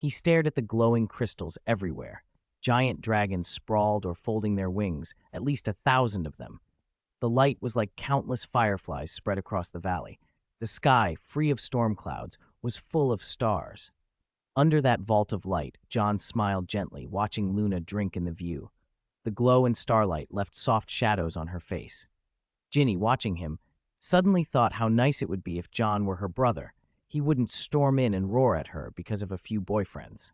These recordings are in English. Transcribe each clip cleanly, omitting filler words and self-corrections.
He stared at the glowing crystals everywhere. Giant dragons sprawled or folding their wings, at least 1,000 of them. The light was like countless fireflies spread across the valley. The sky, free of storm clouds, was full of stars. Under that vault of light, John smiled gently, watching Luna drink in the view. The glow and starlight left soft shadows on her face. Ginny, watching him, suddenly thought how nice it would be if John were her brother. He wouldn't storm in and roar at her because of a few boyfriends.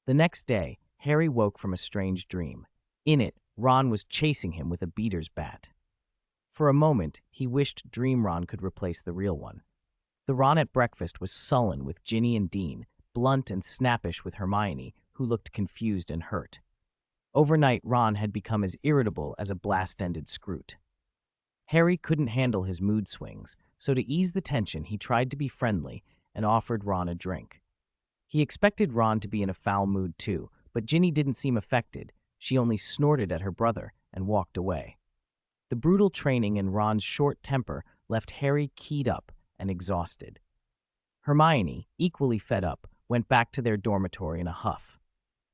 The next day, Harry woke from a strange dream. In it, Ron was chasing him with a beater's bat. For a moment, he wished Dream Ron could replace the real one. The Ron at breakfast was sullen with Ginny and Dean, blunt and snappish with Hermione, who looked confused and hurt. Overnight, Ron had become as irritable as a blast-ended Scroot. Harry couldn't handle his mood swings, so to ease the tension, he tried to be friendly and offered Ron a drink. He expected Ron to be in a foul mood too, but Ginny didn't seem affected. She only snorted at her brother and walked away. The brutal training and Ron's short temper left Harry keyed up and exhausted. Hermione, equally fed up, went back to their dormitory in a huff.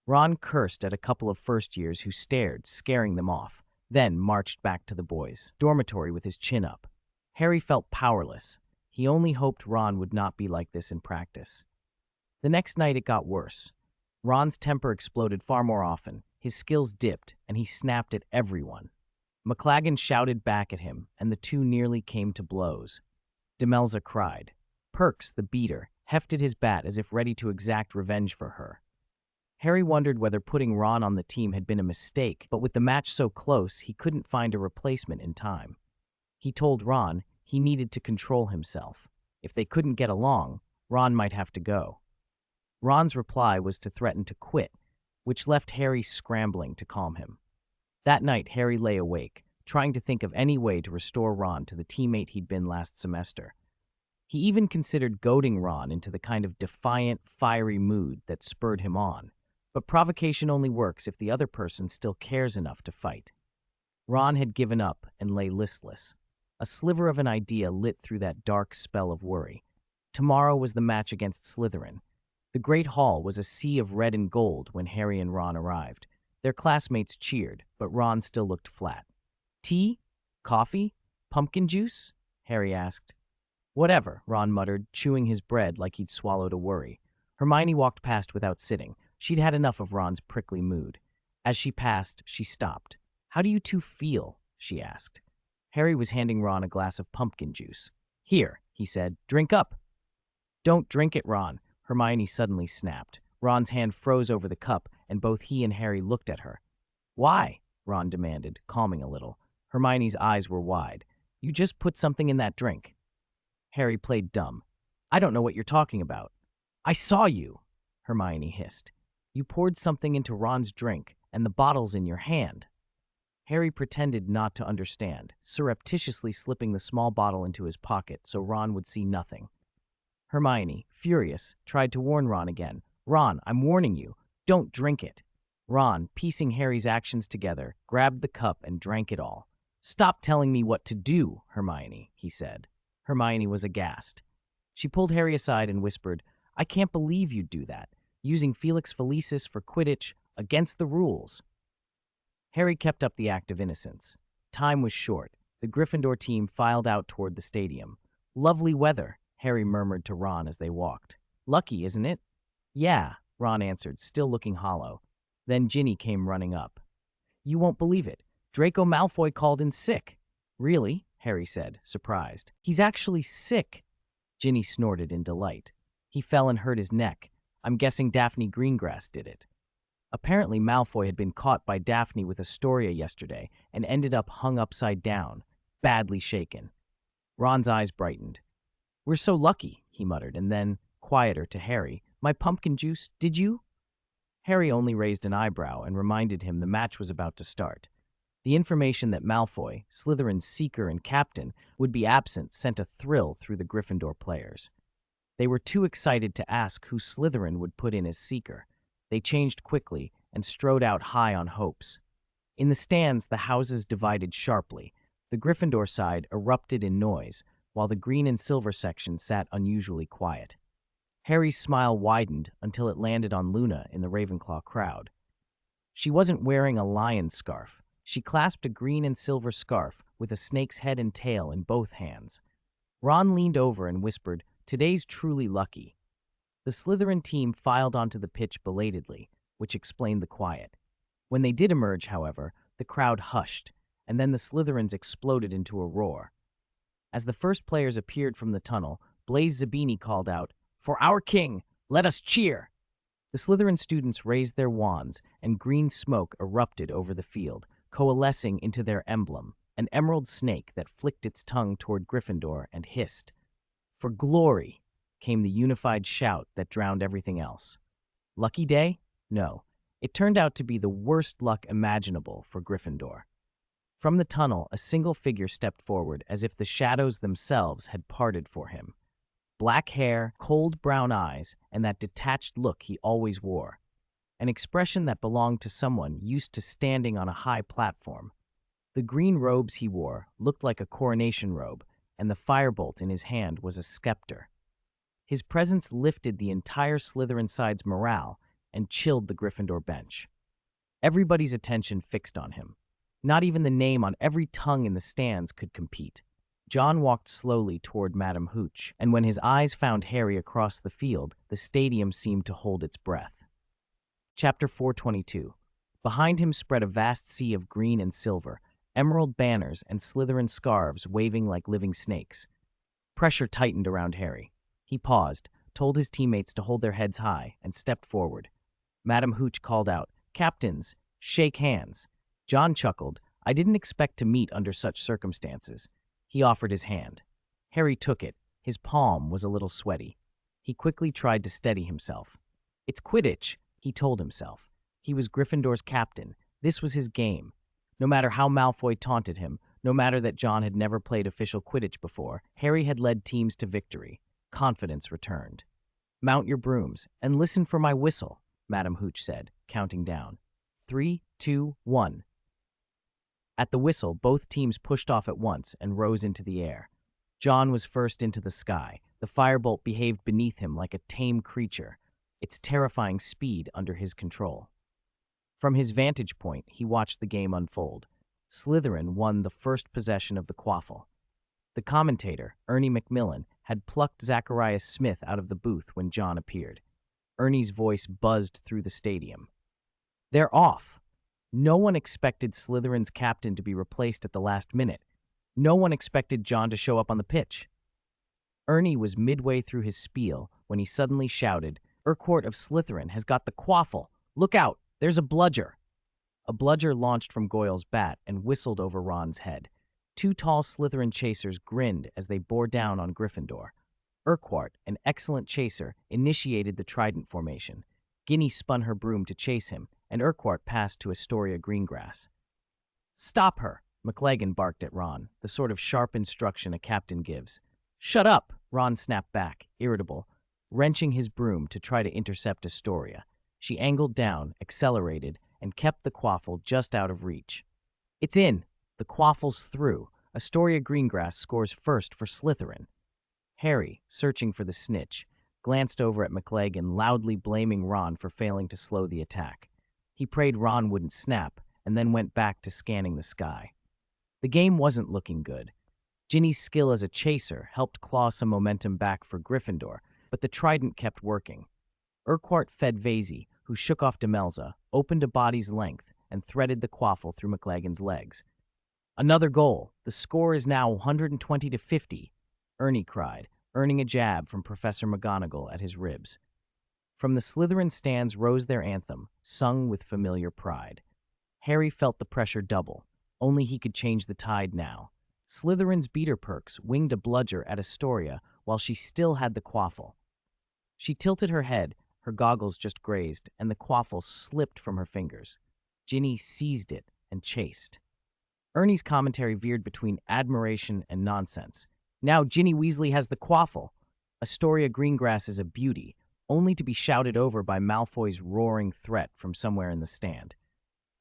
Ron cursed at a couple of first years who stared, scaring them off, then marched back to the boys' dormitory with his chin up. Harry felt powerless. He only hoped Ron would not be like this in practice. The next night it got worse. Ron's temper exploded far more often, his skills dipped, and he snapped at everyone. McLaggen shouted back at him, and the two nearly came to blows. Demelza cried. Perks, the beater, hefted his bat as if ready to exact revenge for her. Harry wondered whether putting Ron on the team had been a mistake, but with the match so close, he couldn't find a replacement in time. He told Ron he needed to control himself. If they couldn't get along, Ron might have to go. Ron's reply was to threaten to quit, which left Harry scrambling to calm him. That night, Harry lay awake, trying to think of any way to restore Ron to the teammate he'd been last semester. He even considered goading Ron into the kind of defiant, fiery mood that spurred him on. But provocation only works if the other person still cares enough to fight. Ron had given up and lay listless. A sliver of an idea lit through that dark spell of worry. Tomorrow was the match against Slytherin. The Great Hall was a sea of red and gold when Harry and Ron arrived. Their classmates cheered, but Ron still looked flat. Tea? Coffee? Pumpkin juice? Harry asked. Whatever, Ron muttered, chewing his bread like he'd swallowed a worry. Hermione walked past without sitting. She'd had enough of Ron's prickly mood. As she passed, she stopped. How do you two feel? She asked. Harry was handing Ron a glass of pumpkin juice. Here, he said, drink up. Don't drink it, Ron, Hermione suddenly snapped. Ron's hand froze over the cup, and both he and Harry looked at her. Why? Ron demanded, calming a little. Hermione's eyes were wide. You just put something in that drink. Harry played dumb. I don't know what you're talking about. I saw you, Hermione hissed. You poured something into Ron's drink, and the bottle's in your hand. Harry pretended not to understand, surreptitiously slipping the small bottle into his pocket so Ron would see nothing. Hermione, furious, tried to warn Ron again. Ron, I'm warning you. Don't drink it. Ron, piecing Harry's actions together, grabbed the cup and drank it all. Stop telling me what to do, Hermione, he said. Hermione was aghast. She pulled Harry aside and whispered, I can't believe you'd do that. Using Felix Felicis for Quidditch against the rules. Harry kept up the act of innocence. Time was short. The Gryffindor team filed out toward the stadium. Lovely weather, Harry murmured to Ron as they walked. Lucky, isn't it? Yeah, Ron answered, still looking hollow. Then Ginny came running up. You won't believe it. Draco Malfoy called in sick. Really? Harry said, surprised. He's actually sick. Ginny snorted in delight. He fell and hurt his neck. I'm guessing Daphne Greengrass did it. Apparently Malfoy had been caught by Daphne with Astoria yesterday and ended up hung upside down, badly shaken. Ron's eyes brightened. We're so lucky, he muttered, and then, quieter to Harry, my pumpkin juice, did you? Harry only raised an eyebrow and reminded him the match was about to start. The information that Malfoy, Slytherin's seeker and captain, would be absent sent a thrill through the Gryffindor players. They were too excited to ask who Slytherin would put in as seeker. They changed quickly and strode out high on hopes. In the stands, the houses divided sharply. The Gryffindor side erupted in noise, while the green and silver section sat unusually quiet. Harry's smile widened until it landed on Luna in the Ravenclaw crowd. She wasn't wearing a lion's scarf. She clasped a green and silver scarf with a snake's head and tail in both hands. Ron leaned over and whispered, "Today's truly lucky." The Slytherin team filed onto the pitch belatedly, which explained the quiet. When they did emerge, however, the crowd hushed, and then the Slytherins exploded into a roar. As the first players appeared from the tunnel, Blaise Zabini called out, "For our king, let us cheer!" The Slytherin students raised their wands, and green smoke erupted over the field, coalescing into their emblem, an emerald snake that flicked its tongue toward Gryffindor and hissed. "For glory!" came the unified shout that drowned everything else. Lucky day? No. It turned out to be the worst luck imaginable for Gryffindor. From the tunnel, a single figure stepped forward as if the shadows themselves had parted for him. Black hair, cold brown eyes, and that detached look he always wore. An expression that belonged to someone used to standing on a high platform. The green robes he wore looked like a coronation robe, and the firebolt in his hand was a scepter. His presence lifted the entire Slytherin side's morale and chilled the Gryffindor bench. Everybody's attention fixed on him. Not even the name on every tongue in the stands could compete. John walked slowly toward Madame Hooch, and when his eyes found Harry across the field, the stadium seemed to hold its breath. Chapter 422. Behind him spread a vast sea of green and silver, emerald banners and Slytherin scarves waving like living snakes. Pressure tightened around Harry. He paused, told his teammates to hold their heads high, and stepped forward. Madame Hooch called out, "Captains, shake hands." John chuckled. "I didn't expect to meet under such circumstances." He offered his hand. Harry took it. His palm was a little sweaty. He quickly tried to steady himself. "It's Quidditch," he told himself. He was Gryffindor's captain. This was his game. No matter how Malfoy taunted him, no matter that John had never played official Quidditch before, Harry had led teams to victory. Confidence returned. "Mount your brooms and listen for my whistle," Madame Hooch said, counting down. 3, 2, 1. At the whistle, both teams pushed off at once and rose into the air. John was first into the sky. The firebolt behaved beneath him like a tame creature, its terrifying speed under his control. From his vantage point, he watched the game unfold. Slytherin won the first possession of the quaffle. The commentator, Ernie Macmillan, had plucked Zacharias Smith out of the booth when John appeared. Ernie's voice buzzed through the stadium. "They're off." No one expected Slytherin's captain to be replaced at the last minute. No one expected John to show up on the pitch. Ernie was midway through his spiel when he suddenly shouted, "Urquhart of Slytherin has got the quaffle! Look out! There's a bludger!" A bludger launched from Goyle's bat and whistled over Ron's head. Two tall Slytherin chasers grinned as they bore down on Gryffindor. Urquhart, an excellent chaser, initiated the trident formation. Ginny spun her broom to chase him, and Urquhart passed to Astoria Greengrass. "Stop her," McLagan barked at Ron, the sort of sharp instruction a captain gives. "Shut up," Ron snapped back, irritable, wrenching his broom to try to intercept Astoria. She angled down, accelerated, and kept the quaffle just out of reach. "It's in. The quaffle's through. Astoria Greengrass scores first for Slytherin." Harry, searching for the snitch, glanced over at McLagan, loudly blaming Ron for failing to slow the attack. He prayed Ron wouldn't snap, and then went back to scanning the sky. The game wasn't looking good. Ginny's skill as a chaser helped claw some momentum back for Gryffindor, but the trident kept working. Urquhart fed Vasey, who shook off Demelza, opened a body's length, and threaded the quaffle through McLagan's legs. "Another goal. The score is now 120-50, Ernie cried, earning a jab from Professor McGonagall at his ribs. From the Slytherin stands rose their anthem, sung with familiar pride. Harry felt the pressure double. Only he could change the tide now. Slytherin's beater perks winged a bludger at Astoria while she still had the quaffle. She tilted her head, her goggles just grazed, and the quaffle slipped from her fingers. Ginny seized it and chased. Ernie's commentary veered between admiration and nonsense. "Now Ginny Weasley has the quaffle. Astoria Greengrass is a beauty, only to be shouted over by Malfoy's roaring threat from somewhere in the stand."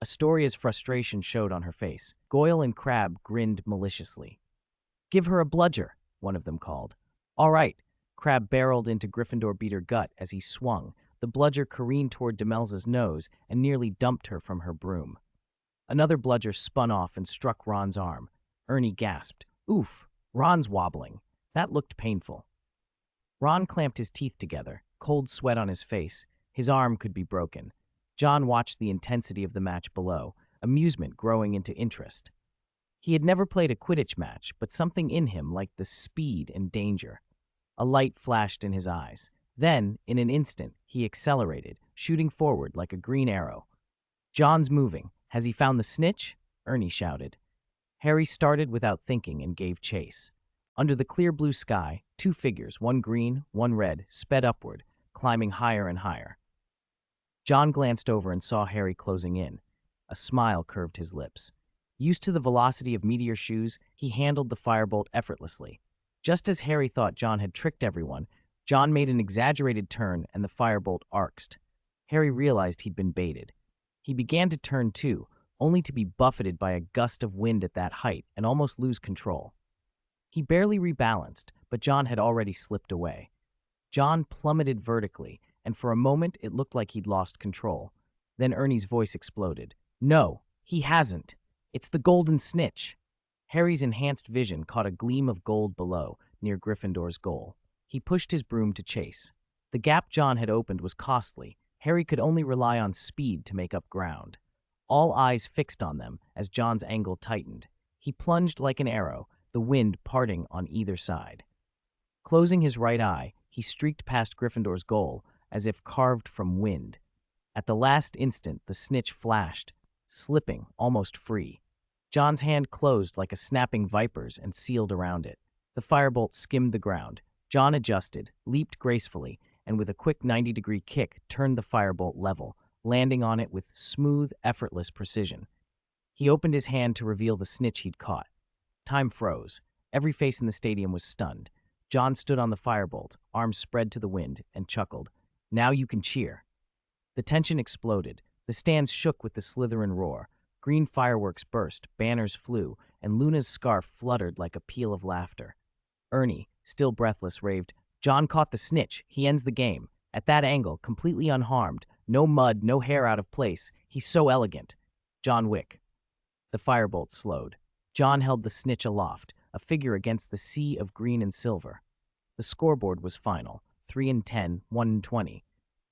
Astoria's frustration showed on her face. Goyle and Crabbe grinned maliciously. "Give her a bludger," one of them called. "All right." Crabbe barreled into Gryffindor beater gut as he swung. The bludger careened toward Demelza's nose and nearly dumped her from her broom. Another bludger spun off and struck Ron's arm. Ernie gasped. Oof, Ron's wobbling. That looked painful. Ron clamped his teeth together, cold sweat on his face. His arm could be broken. John watched the intensity of the match below, amusement growing into interest. He had never played a Quidditch match, but something in him liked the speed and danger. A light flashed in his eyes. Then, in an instant, he accelerated, shooting forward like a green arrow. John's moving. Has he found the snitch? Ernie shouted. Harry started without thinking and gave chase. Under the clear blue sky, two figures, one green, one red, sped upward, climbing higher and higher. John glanced over and saw Harry closing in. A smile curved his lips. Used to the velocity of meteor shoes, he handled the firebolt effortlessly. Just as Harry thought John had tricked everyone, John made an exaggerated turn and the firebolt arced. Harry realized he'd been baited. He began to turn too, only to be buffeted by a gust of wind at that height and almost lose control. He barely rebalanced, but John had already slipped away. John plummeted vertically, and for a moment it looked like he'd lost control. Then Ernie's voice exploded. No, he hasn't. It's the golden snitch. Harry's enhanced vision caught a gleam of gold below, near Gryffindor's goal. He pushed his broom to chase. The gap John had opened was costly. Harry could only rely on speed to make up ground. All eyes fixed on them as John's angle tightened. He plunged like an arrow, the wind parting on either side. Closing his right eye, he streaked past Gryffindor's goal, as if carved from wind. At the last instant, the snitch flashed, slipping, almost free. John's hand closed like a snapping viper's and sealed around it. The firebolt skimmed the ground. John adjusted, leaped gracefully, and with a quick 90-degree kick, turned the firebolt level, landing on it with smooth, effortless precision. He opened his hand to reveal the snitch he'd caught. Time froze. Every face in the stadium was stunned. John stood on the firebolt, arms spread to the wind, and chuckled. Now you can cheer. The tension exploded. The stands shook with the Slytherin roar. Green fireworks burst, banners flew, and Luna's scarf fluttered like a peal of laughter. Ernie, still breathless, raved, John caught the snitch. He ends the game. At that angle, completely unharmed. No mud, no hair out of place. He's so elegant. John Wick. The firebolt slowed. John held the snitch aloft, a figure against the sea of green and silver. The scoreboard was final, 3-10, 1-20.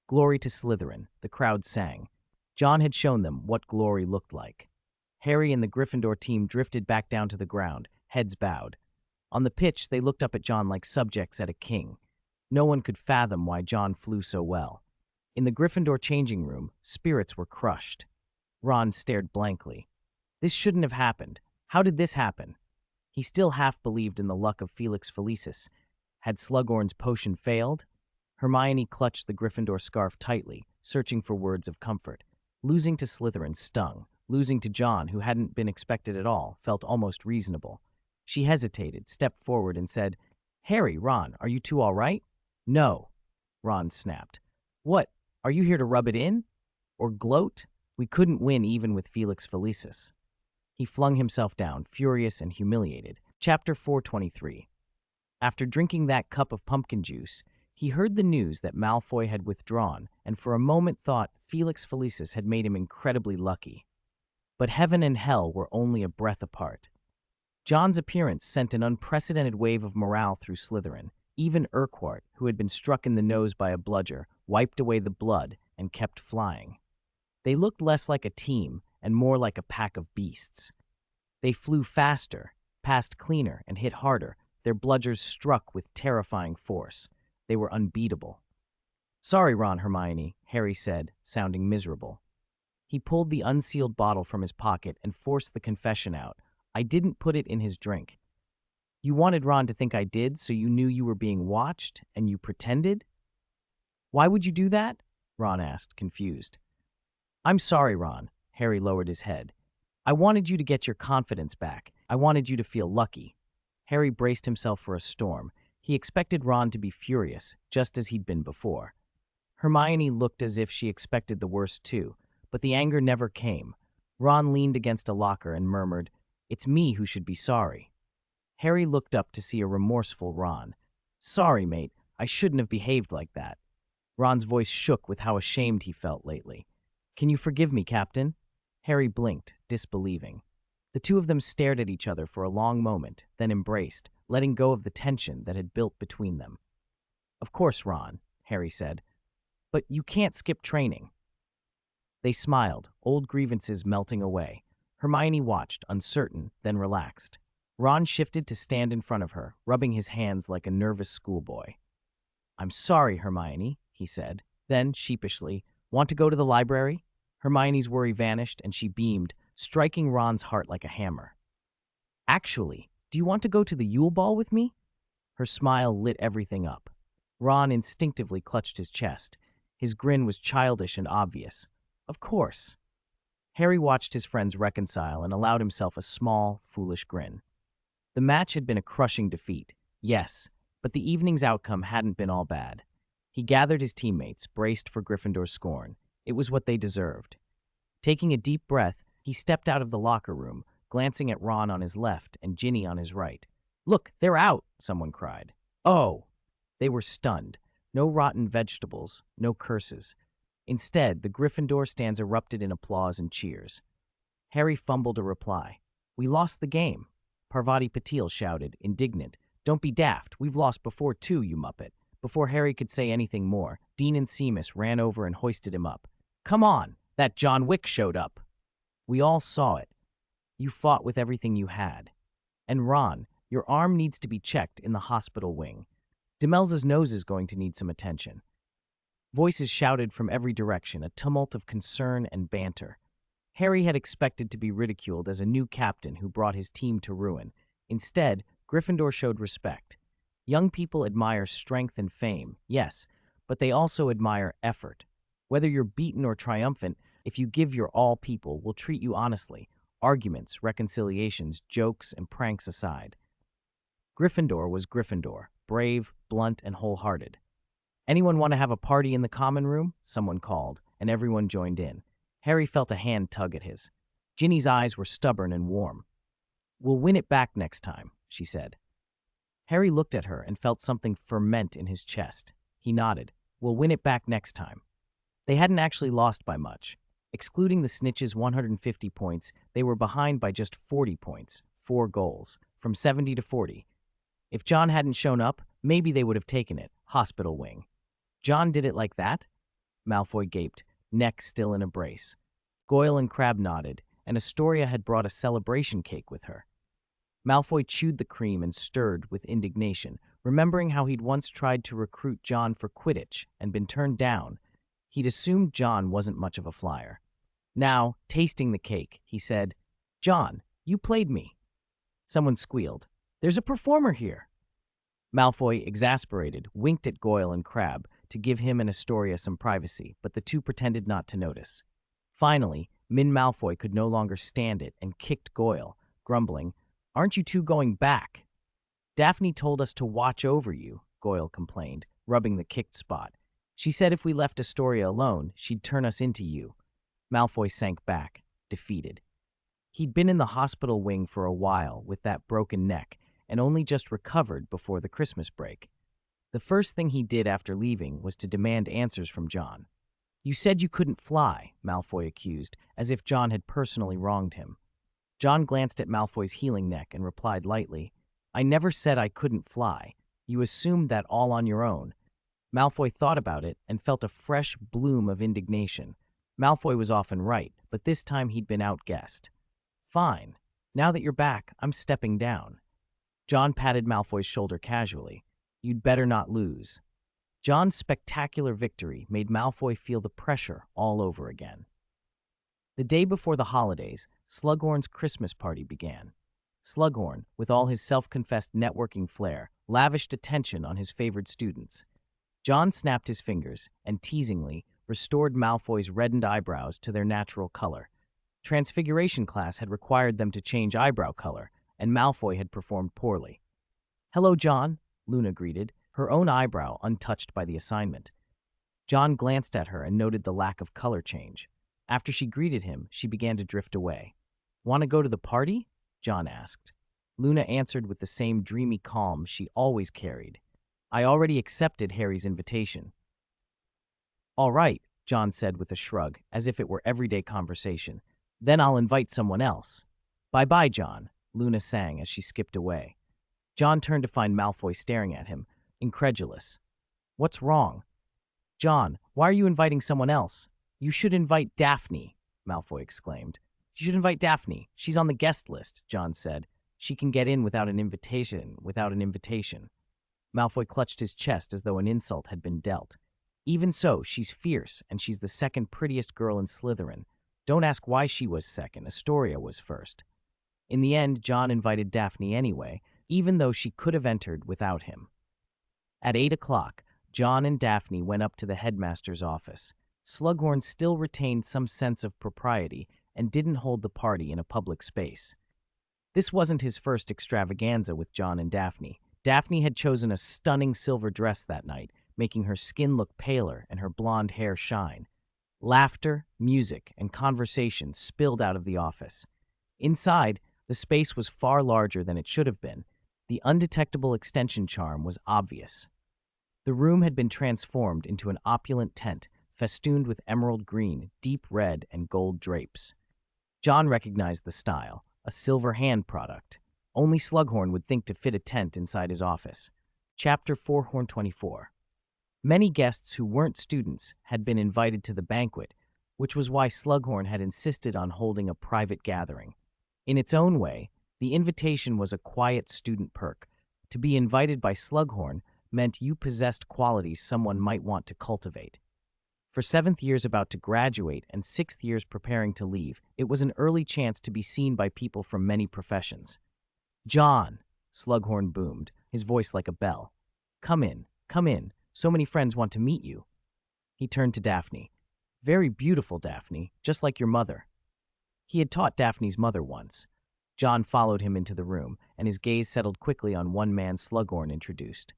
Glory to Slytherin, the crowd sang. John had shown them what glory looked like. Harry and the Gryffindor team drifted back down to the ground, heads bowed. On the pitch, they looked up at John like subjects at a king. No one could fathom why John flew so well. In the Gryffindor changing room, spirits were crushed. Ron stared blankly. This shouldn't have happened. How did this happen? He still half believed in the luck of Felix Felicis. Had Slughorn's potion failed? Hermione clutched the Gryffindor scarf tightly, searching for words of comfort. Losing to Slytherin stung. Losing to John, who hadn't been expected at all, felt almost reasonable. She hesitated, stepped forward, and said, Harry, Ron, are you two all right? No, Ron snapped. What, are you here to rub it in? Or gloat? We couldn't win even with Felix Felicis. He flung himself down, furious and humiliated. Chapter 423. After drinking that cup of pumpkin juice, he heard the news that Malfoy had withdrawn, and for a moment thought Felix Felicis had made him incredibly lucky. But heaven and hell were only a breath apart. John's appearance sent an unprecedented wave of morale through Slytherin. Even Urquhart, who had been struck in the nose by a bludger, wiped away the blood and kept flying. They looked less like a team and more like a pack of beasts. They flew faster, passed cleaner, and hit harder. Their bludgers struck with terrifying force. They were unbeatable. Sorry, Ron, Hermione, Harry said, sounding miserable. He pulled the unsealed bottle from his pocket and forced the confession out. I didn't put it in his drink. You wanted Ron to think I did, so you knew you were being watched, and you pretended? Why would you do that? Ron asked, confused. I'm sorry, Ron. Harry lowered his head. I wanted you to get your confidence back. I wanted you to feel lucky. Harry braced himself for a storm. He expected Ron to be furious, just as he'd been before. Hermione looked as if she expected the worst too, but the anger never came. Ron leaned against a locker and murmured, It's me who should be sorry. Harry looked up to see a remorseful Ron. Sorry, mate. I shouldn't have behaved like that. Ron's voice shook with how ashamed he felt lately. Can you forgive me, Captain? Harry blinked, disbelieving. The two of them stared at each other for a long moment, then embraced, letting go of the tension that had built between them. Of course, Ron, Harry said. But you can't skip training. They smiled, old grievances melting away. Hermione watched, uncertain, then relaxed. Ron shifted to stand in front of her, rubbing his hands like a nervous schoolboy. I'm sorry, Hermione, he said. Then, sheepishly, want to go to the library? Hermione's worry vanished, and she beamed, striking Ron's heart like a hammer. Actually, do you want to go to the Yule Ball with me? Her smile lit everything up. Ron instinctively clutched his chest. His grin was childish and obvious. Of course. Harry watched his friends reconcile and allowed himself a small, foolish grin. The match had been a crushing defeat, yes, but the evening's outcome hadn't been all bad. He gathered his teammates, braced for Gryffindor's scorn. It was what they deserved. Taking a deep breath, he stepped out of the locker room, glancing at Ron on his left and Ginny on his right. Look, they're out, someone cried. Oh! They were stunned. No rotten vegetables, no curses. Instead, the Gryffindor stands erupted in applause and cheers. Harry fumbled a reply. We lost the game. Parvati Patil shouted, indignant. Don't be daft. We've lost before too, you muppet. Before Harry could say anything more, Dean and Seamus ran over and hoisted him up. Come on, that John Wick showed up. We all saw it. You fought with everything you had. And Ron, your arm needs to be checked in the hospital wing. Demels's nose is going to need some attention. Voices shouted from every direction, a tumult of concern and banter. Harry had expected to be ridiculed as a new captain who brought his team to ruin. Instead, Gryffindor showed respect. Young people admire strength and fame, yes, but they also admire effort. Whether you're beaten or triumphant, if you give your all, people will treat you honestly. Arguments, reconciliations, jokes, and pranks aside. Gryffindor was Gryffindor, brave, blunt, and wholehearted. Anyone want to have a party in the common room? Someone called, and everyone joined in. Harry felt a hand tug at his. Ginny's eyes were stubborn and warm. We'll win it back next time, she said. Harry looked at her and felt something ferment in his chest. He nodded. We'll win it back next time. They hadn't actually lost by much. Excluding the Snitches' 150 points, they were behind by just 40 points, 4 goals, from 70 to 40. If John hadn't shown up, maybe they would have taken it, hospital wing. John did it like that? Malfoy gaped, neck still in a brace. Goyle and Crabbe nodded, and Astoria had brought a celebration cake with her. Malfoy chewed the cream and stirred with indignation, remembering how he'd once tried to recruit John for Quidditch and been turned down. He'd assumed John wasn't much of a flyer. Now, tasting the cake, he said, John, you played me. Someone squealed. There's a performer here. Malfoy, exasperated, winked at Goyle and Crabbe to give him and Astoria some privacy, but the two pretended not to notice. Finally, Min Malfoy could no longer stand it and kicked Goyle, grumbling, Aren't you two going back? Daphne told us to watch over you, Goyle complained, rubbing the kicked spot. She said if we left Astoria alone, she'd turn us into you. Malfoy sank back, defeated. He'd been in the hospital wing for a while with that broken neck and only just recovered before the Christmas break. The first thing he did after leaving was to demand answers from John. You said you couldn't fly, Malfoy accused, as if John had personally wronged him. John glanced at Malfoy's healing neck and replied lightly, I never said I couldn't fly. You assumed that all on your own. Malfoy thought about it and felt a fresh bloom of indignation. Malfoy was often right, but this time he'd been outguessed. Fine. Now that you're back, I'm stepping down. John patted Malfoy's shoulder casually. You'd better not lose. John's spectacular victory made Malfoy feel the pressure all over again. The day before the holidays, Slughorn's Christmas party began. Slughorn, with all his self-confessed networking flair, lavished attention on his favored students. John snapped his fingers and, teasingly, restored Malfoy's reddened eyebrows to their natural color. Transfiguration class had required them to change eyebrow color, and Malfoy had performed poorly. Hello, John, Luna greeted, her own eyebrow untouched by the assignment. John glanced at her and noted the lack of color change. After she greeted him, she began to drift away. Want to go to the party? John asked. Luna answered with the same dreamy calm she always carried. I already accepted Harry's invitation. All right, John said with a shrug, as if it were everyday conversation. Then I'll invite someone else. Bye-bye, John, Luna sang as she skipped away. John turned to find Malfoy staring at him, incredulous. What's wrong? John, why are you inviting someone else? You should invite Daphne, Malfoy exclaimed. You should invite Daphne. She's on the guest list, John said. She can get in without an invitation. Malfoy clutched his chest as though an insult had been dealt. Even so, she's fierce, and she's the second prettiest girl in Slytherin. Don't ask why she was second. Astoria was first. In the end, John invited Daphne anyway, even though she could have entered without him. At 8 o'clock, John and Daphne went up to the headmaster's office. Slughorn still retained some sense of propriety and didn't hold the party in a public space. This wasn't his first extravaganza with John and Daphne. Daphne had chosen a stunning silver dress that night, making her skin look paler and her blonde hair shine. Laughter, music, and conversation spilled out of the office. Inside, the space was far larger than it should have been. The undetectable extension charm was obvious. The room had been transformed into an opulent tent, festooned with emerald green, deep red, and gold drapes. John recognized the style, a silver hand product. Only Slughorn would think to fit a tent inside his office. Chapter 424. Many guests who weren't students had been invited to the banquet, which was why Slughorn had insisted on holding a private gathering. In its own way, the invitation was a quiet student perk. To be invited by Slughorn meant you possessed qualities someone might want to cultivate. For 7th years about to graduate and 6th years preparing to leave, it was an early chance to be seen by people from many professions. John, Slughorn boomed, his voice like a bell. Come in, come in. So many friends want to meet you. He turned to Daphne. Very beautiful, Daphne, just like your mother. He had taught Daphne's mother once. John followed him into the room, and his gaze settled quickly on one man Slughorn introduced.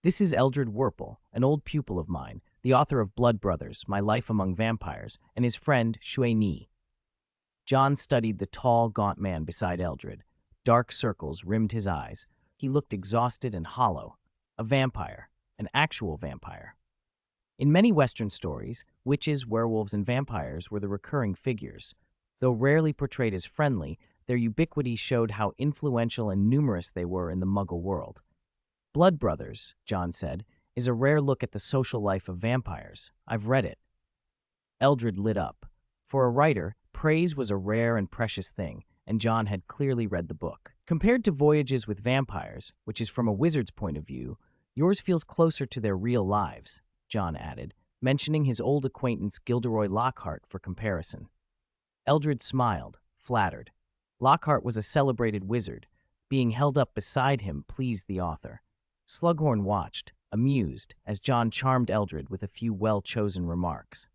This is Eldred Werple, an old pupil of mine, the author of Blood Brothers, My Life Among Vampires, and his friend Shui Ni. John studied the tall, gaunt man beside Eldred. Dark circles rimmed his eyes. He looked exhausted and hollow. A vampire. An actual vampire. In many Western stories, witches, werewolves, and vampires were the recurring figures. Though rarely portrayed as friendly, their ubiquity showed how influential and numerous they were in the Muggle world. Blood Brothers, John said, is a rare look at the social life of vampires. I've read it. Eldred lit up. For a writer, praise was a rare and precious thing, and John had clearly read the book. Compared to Voyages with Vampires, which is from a wizard's point of view, yours feels closer to their real lives, John added, mentioning his old acquaintance Gilderoy Lockhart for comparison. Eldred smiled, flattered. Lockhart was a celebrated wizard. Being held up beside him pleased the author. Slughorn watched, amused, as John charmed Eldred with a few well-chosen remarks.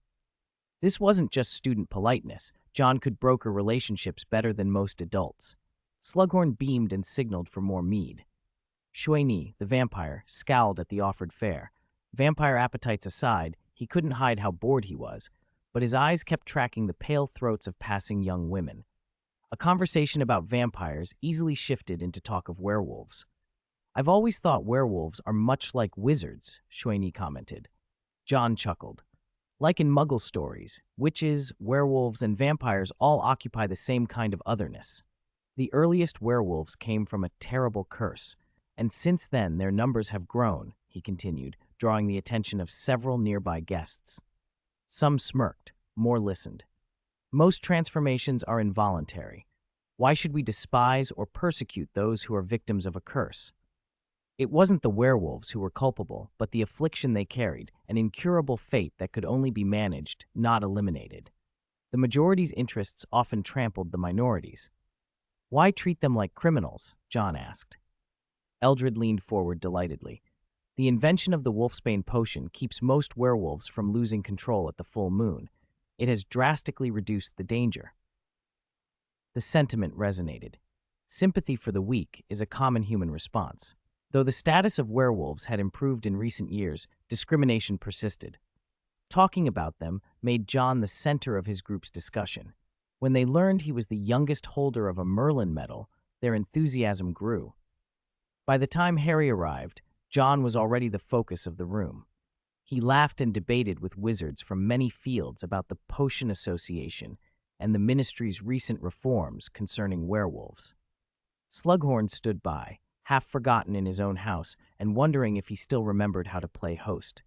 This wasn't just student politeness. John could broker relationships better than most adults. Slughorn beamed and signaled for more mead. Shui Ni, the vampire, scowled at the offered fare. Vampire appetites aside, he couldn't hide how bored he was, but his eyes kept tracking the pale throats of passing young women. A conversation about vampires easily shifted into talk of werewolves. I've always thought werewolves are much like wizards, Shui Ni commented. John chuckled. Like in Muggle stories, witches, werewolves, and vampires all occupy the same kind of otherness. The earliest werewolves came from a terrible curse, and since then their numbers have grown, he continued, drawing the attention of several nearby guests. Some smirked, more listened. Most transformations are involuntary. Why should we despise or persecute those who are victims of a curse? It wasn't the werewolves who were culpable, but the affliction they carried, an incurable fate that could only be managed, not eliminated. The majority's interests often trampled the minorities. Why treat them like criminals? John asked. Eldred leaned forward delightedly. The invention of the wolfsbane potion keeps most werewolves from losing control at the full moon. It has drastically reduced the danger. The sentiment resonated. Sympathy for the weak is a common human response. Though the status of werewolves had improved in recent years, discrimination persisted. Talking about them made John the center of his group's discussion. When they learned he was the youngest holder of a Merlin medal, their enthusiasm grew. By the time Harry arrived, John was already the focus of the room. He laughed and debated with wizards from many fields about the Potion Association and the Ministry's recent reforms concerning werewolves. Slughorn stood by, half forgotten in his own house and wondering if he still remembered how to play host.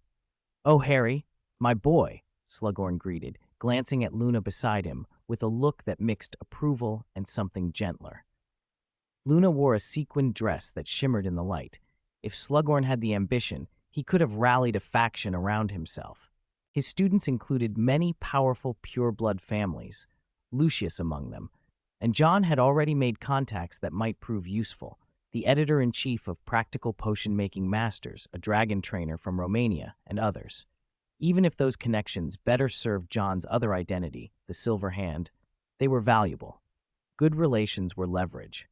"Oh, Harry, my boy," Slughorn greeted, glancing at Luna beside him with a look that mixed approval and something gentler. Luna wore a sequined dress that shimmered in the light. If Slughorn had the ambition, he could have rallied a faction around himself. His students included many powerful pure-blood families, Lucius among them, and John had already made contacts that might prove useful. The editor-in-chief of Practical Potion-Making Masters, a dragon trainer from Romania, and others. Even if those connections better served John's other identity, the Silver Hand, they were valuable. Good relations were leverage.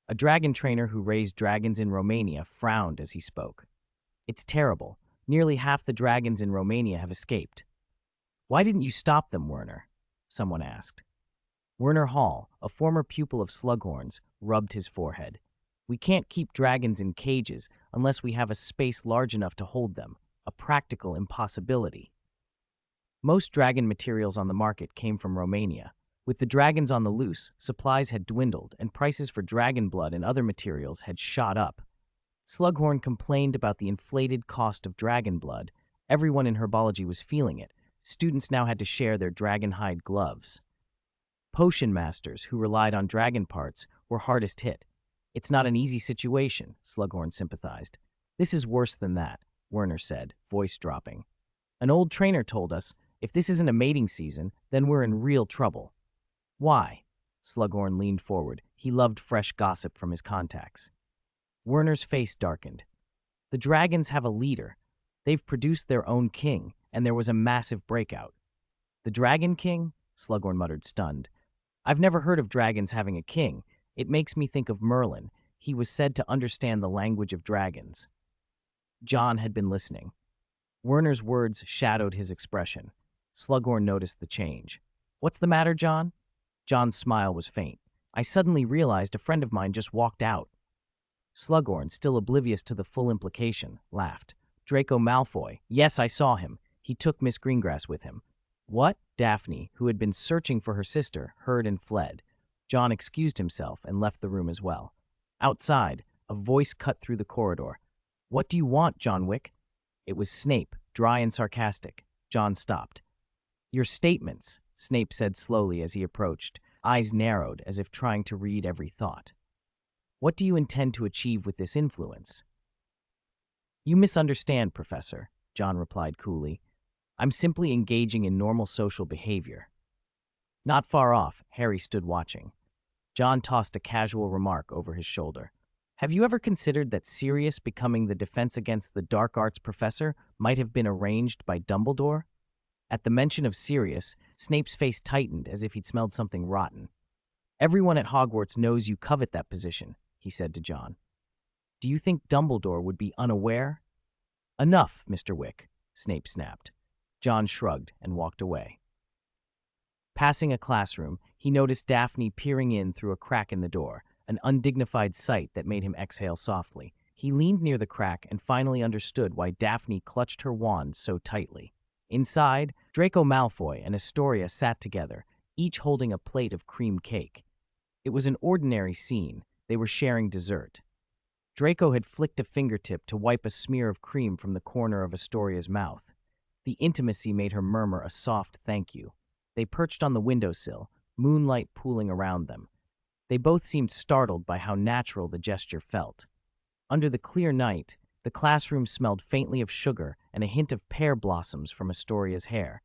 A dragon trainer who raised dragons in Romania frowned as he spoke. "It's terrible. Nearly half the dragons in Romania have escaped." "Why didn't you stop them, Werner?" someone asked. Werner Hall, a former pupil of Slughorn's, rubbed his forehead. "We can't keep dragons in cages unless we have a space large enough to hold them, a practical impossibility." Most dragon materials on the market came from Romania. With the dragons on the loose, supplies had dwindled and prices for dragon blood and other materials had shot up. Slughorn complained about the inflated cost of dragon blood. Everyone in herbology was feeling it. Students now had to share their dragon hide gloves. Potion masters, who relied on dragon parts, were hardest hit. "It's not an easy situation," Slughorn sympathized. "This is worse than that," Werner said, voice dropping. "An old trainer told us, if this isn't a mating season, then we're in real trouble." "Why?" Slughorn leaned forward. He loved fresh gossip from his contacts. Werner's face darkened. "The dragons have a leader. They've produced their own king, and there was a massive breakout." "The Dragon King?" Slughorn muttered, stunned. "I've never heard of dragons having a king. It makes me think of Merlin. He was said to understand the language of dragons." John had been listening. Werner's words shadowed his expression. Slughorn noticed the change. "What's the matter, John?" John's smile was faint. "I suddenly realized a friend of mine just walked out." Slughorn, still oblivious to the full implication, laughed. "Draco Malfoy. Yes, I saw him. He took Miss Greengrass with him." "What?" Daphne, who had been searching for her sister, heard and fled. John excused himself and left the room as well. Outside, a voice cut through the corridor. "What do you want, John Wick?" It was Snape, dry and sarcastic. John stopped. "Your statements," Snape said slowly as he approached, eyes narrowed as if trying to read every thought. "What do you intend to achieve with this influence?" "You misunderstand, Professor," John replied coolly. "I'm simply engaging in normal social behavior." Not far off, Harry stood watching. John tossed a casual remark over his shoulder. "Have you ever considered that Sirius becoming the Defense Against the Dark Arts professor might have been arranged by Dumbledore?" At the mention of Sirius, Snape's face tightened as if he'd smelled something rotten. "Everyone at Hogwarts knows you covet that position," he said to John. "Do you think Dumbledore would be unaware?" "Enough, Mr. Wick," Snape snapped. John shrugged and walked away. Passing a classroom, he noticed Daphne peering in through a crack in the door, an undignified sight that made him exhale softly. He leaned near the crack and finally understood why Daphne clutched her wand so tightly. Inside, Draco Malfoy and Astoria sat together, each holding a plate of cream cake. It was an ordinary scene. They were sharing dessert. Draco had flicked a fingertip to wipe a smear of cream from the corner of Astoria's mouth. The intimacy made her murmur a soft thank you. They perched on the windowsill, moonlight pooling around them. They both seemed startled by how natural the gesture felt. Under the clear night, the classroom smelled faintly of sugar and a hint of pear blossoms from Astoria's hair.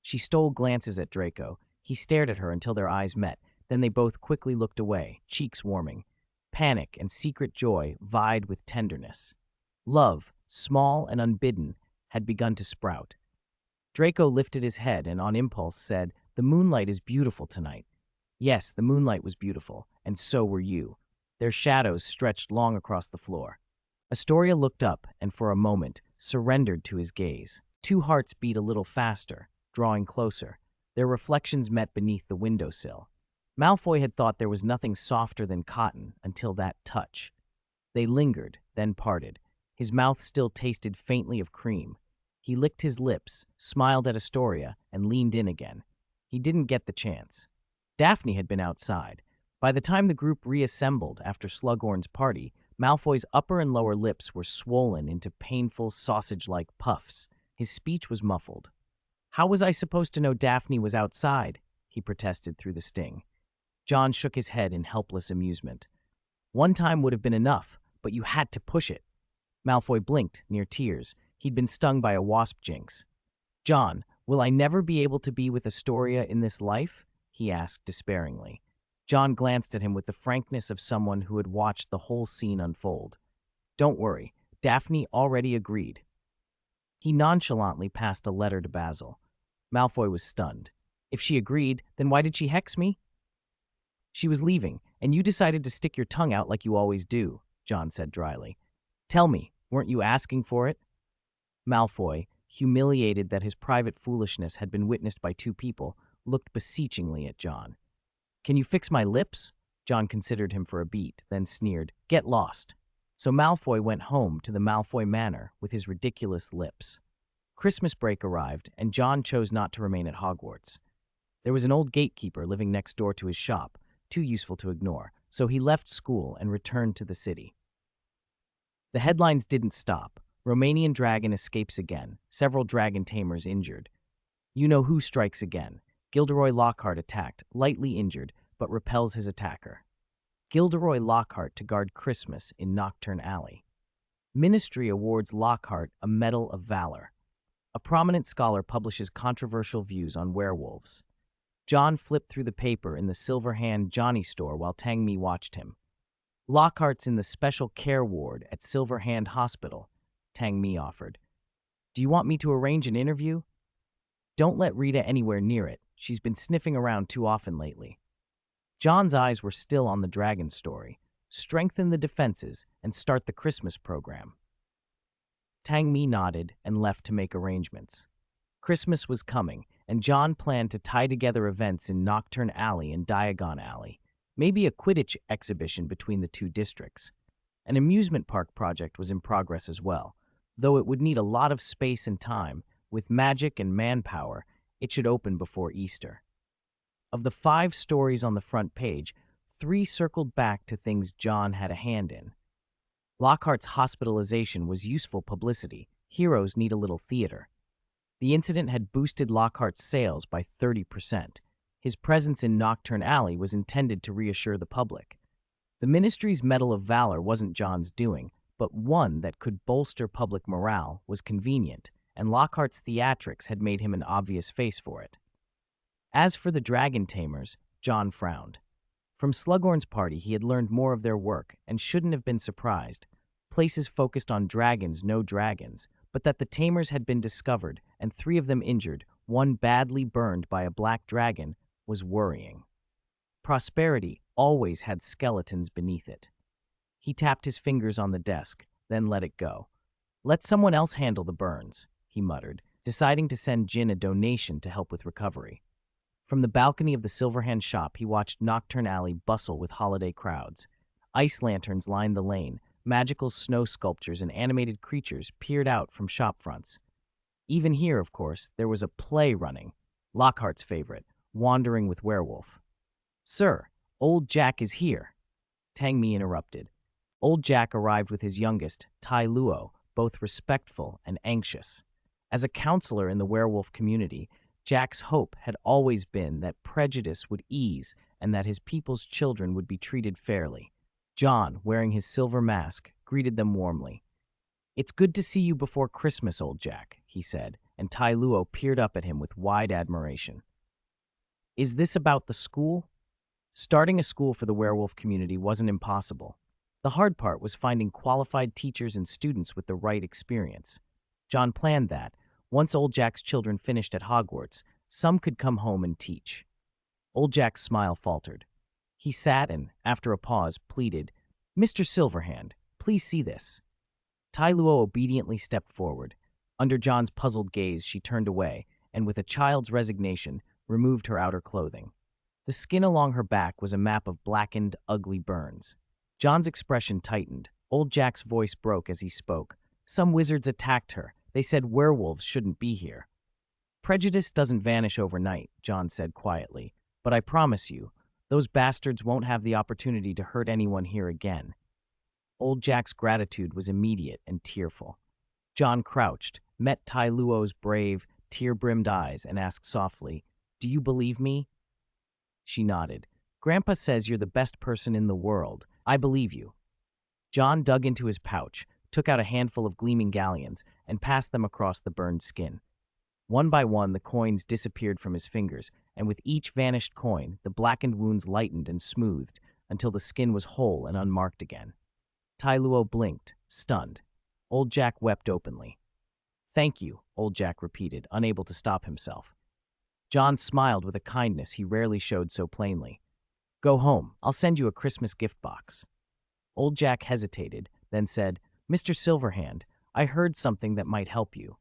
She stole glances at Draco. He stared at her until their eyes met. Then they both quickly looked away, cheeks warming. Panic and secret joy vied with tenderness. Love, small and unbidden, had begun to sprout. Draco lifted his head and on impulse said, "The moonlight is beautiful tonight." Yes, the moonlight was beautiful, and so were you. Their shadows stretched long across the floor. Astoria looked up and for a moment surrendered to his gaze. Two hearts beat a little faster, drawing closer. Their reflections met beneath the windowsill. Malfoy had thought there was nothing softer than cotton until that touch. They lingered, then parted. His mouth still tasted faintly of cream. He licked his lips, smiled at Astoria, and leaned in again. He didn't get the chance. Daphne had been outside. By the time the group reassembled after Slughorn's party, Malfoy's upper and lower lips were swollen into painful, sausage-like puffs. His speech was muffled. "How was I supposed to know Daphne was outside?" he protested through the sting. John shook his head in helpless amusement. "One time would have been enough, but you had to push it." Malfoy blinked, near tears. He'd been stung by a wasp jinx. "John, will I never be able to be with Astoria in this life?" he asked despairingly. John glanced at him with the frankness of someone who had watched the whole scene unfold. "Don't worry, Daphne already agreed." He nonchalantly passed a letter to Basil. Malfoy was stunned. "If she agreed, then why did she hex me?" "She was leaving, and you decided to stick your tongue out like you always do," John said dryly. "Tell me, weren't you asking for it?" Malfoy, humiliated that his private foolishness had been witnessed by two people, looked beseechingly at John. "Can you fix my lips?" John considered him for a beat, then sneered, "Get lost." So Malfoy went home to the Malfoy Manor with his ridiculous lips. Christmas break arrived, and John chose not to remain at Hogwarts. There was an old gatekeeper living next door to his shop, too useful to ignore, so he left school and returned to the city. The headlines didn't stop. Romanian dragon escapes again, several dragon tamers injured. You know who strikes again. Gilderoy Lockhart attacked, lightly injured, but repels his attacker. Gilderoy Lockhart to guard Christmas in Nocturne Alley. Ministry awards Lockhart a Medal of Valor. A prominent scholar publishes controversial views on werewolves. John flipped through the paper in the Silver Hand Johnny store while Tang Mi watched him. Lockhart's in the special care ward at Silver Hand Hospital, Tang Mi offered. "Do you want me to arrange an interview?" "Don't let Rita anywhere near it. She's been sniffing around too often lately." John's eyes were still on the dragon story. Strengthen the defenses and start the Christmas program. Tang Mi nodded and left to make arrangements. Christmas was coming, and John planned to tie together events in Nocturne Alley and Diagon Alley, maybe a Quidditch exhibition between the two districts. An amusement park project was in progress as well, though it would need a lot of space and time. With magic and manpower, it should open before Easter. Of the 5 stories on the front page, 3 circled back to things John had a hand in. Lockhart's hospitalization was useful publicity. Heroes need a little theater. The incident had boosted Lockhart's sales by 30%. His presence in Nocturne Alley was intended to reassure the public. The Ministry's Medal of Valor wasn't John's doing, but one that could bolster public morale was convenient, and Lockhart's theatrics had made him an obvious face for it. As for the dragon tamers, John frowned. From Slughorn's party, he had learned more of their work and shouldn't have been surprised. Places focused on dragons, no dragons, but that the tamers had been discovered and 3 of them injured, one badly burned by a black dragon, was worrying. Prosperity always had skeletons beneath it. He tapped his fingers on the desk, then let it go. "Let someone else handle the burns," he muttered, deciding to send Jin a donation to help with recovery. From the balcony of the Silverhand shop, he watched Nocturne Alley bustle with holiday crowds. Ice lanterns lined the lane, magical snow sculptures and animated creatures peered out from shop fronts. Even here, of course, there was a play running, Lockhart's favorite, Wandering with Werewolf. "Sir, old Jack is here," Tang Mi interrupted. Old Jack arrived with his youngest, Tai Luo, both respectful and anxious. As a counselor in the werewolf community, Jack's hope had always been that prejudice would ease and that his people's children would be treated fairly. John, wearing his silver mask, greeted them warmly. "It's good to see you before Christmas, old Jack," he said, and Tai Luo peered up at him with wide admiration. "Is this about the school?" Starting a school for the werewolf community wasn't impossible. The hard part was finding qualified teachers and students with the right experience. John planned that, once Old Jack's children finished at Hogwarts, some could come home and teach. Old Jack's smile faltered. He sat and, after a pause, pleaded, "Mr. Silverhand, please see this." Tai Luo obediently stepped forward. Under John's puzzled gaze, she turned away, and with a child's resignation, removed her outer clothing. The skin along her back was a map of blackened, ugly burns. John's expression tightened. Old Jack's voice broke as he spoke. Some wizards attacked her. They said werewolves shouldn't be here. Prejudice doesn't vanish overnight, John said quietly, but I promise you, those bastards won't have the opportunity to hurt anyone here again. Old Jack's gratitude was immediate and tearful. John crouched, met Tai Luo's brave, tear-brimmed eyes, and asked softly, "Do you believe me?" She nodded. "Grandpa says you're the best person in the world. I believe you." John dug into his pouch, took out a handful of gleaming galleons, and passed them across the burned skin. One by one, the coins disappeared from his fingers, and with each vanished coin, the blackened wounds lightened and smoothed until the skin was whole and unmarked again. Tai Luo blinked, stunned. Old Jack wept openly. "Thank you," Old Jack repeated, unable to stop himself. John smiled with a kindness he rarely showed so plainly. "Go home. I'll send you a Christmas gift box." Old Jack hesitated, then said, "Mr. Silverhand, I heard something that might help you."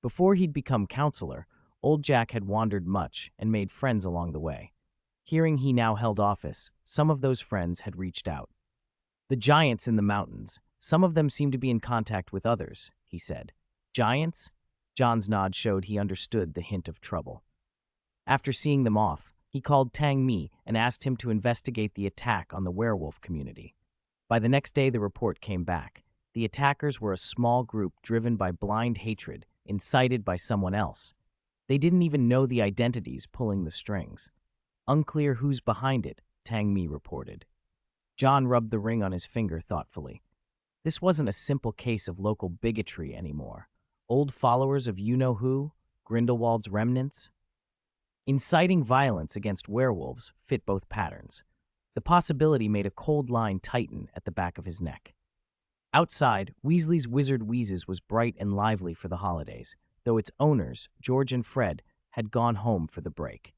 Before he'd become counselor, Old Jack had wandered much and made friends along the way. Hearing he now held office, some of those friends had reached out. "The giants in the mountains. Some of them seem to be in contact with others," he said. "Giants?" John's nod showed he understood the hint of trouble. After seeing them off, he called Tang Mi and asked him to investigate the attack on the werewolf community. By the next day, the report came back. The attackers were a small group driven by blind hatred, incited by someone else. They didn't even know the identities pulling the strings. "Unclear who's behind it," Tang Mi reported. John rubbed the ring on his finger thoughtfully. This wasn't a simple case of local bigotry anymore. Old followers of you-know-who, Grindelwald's remnants. Inciting violence against werewolves fit both patterns. The possibility made a cold line tighten at the back of his neck. Outside, Weasley's Wizard Wheezes was bright and lively for the holidays, though its owners, George and Fred, had gone home for the break.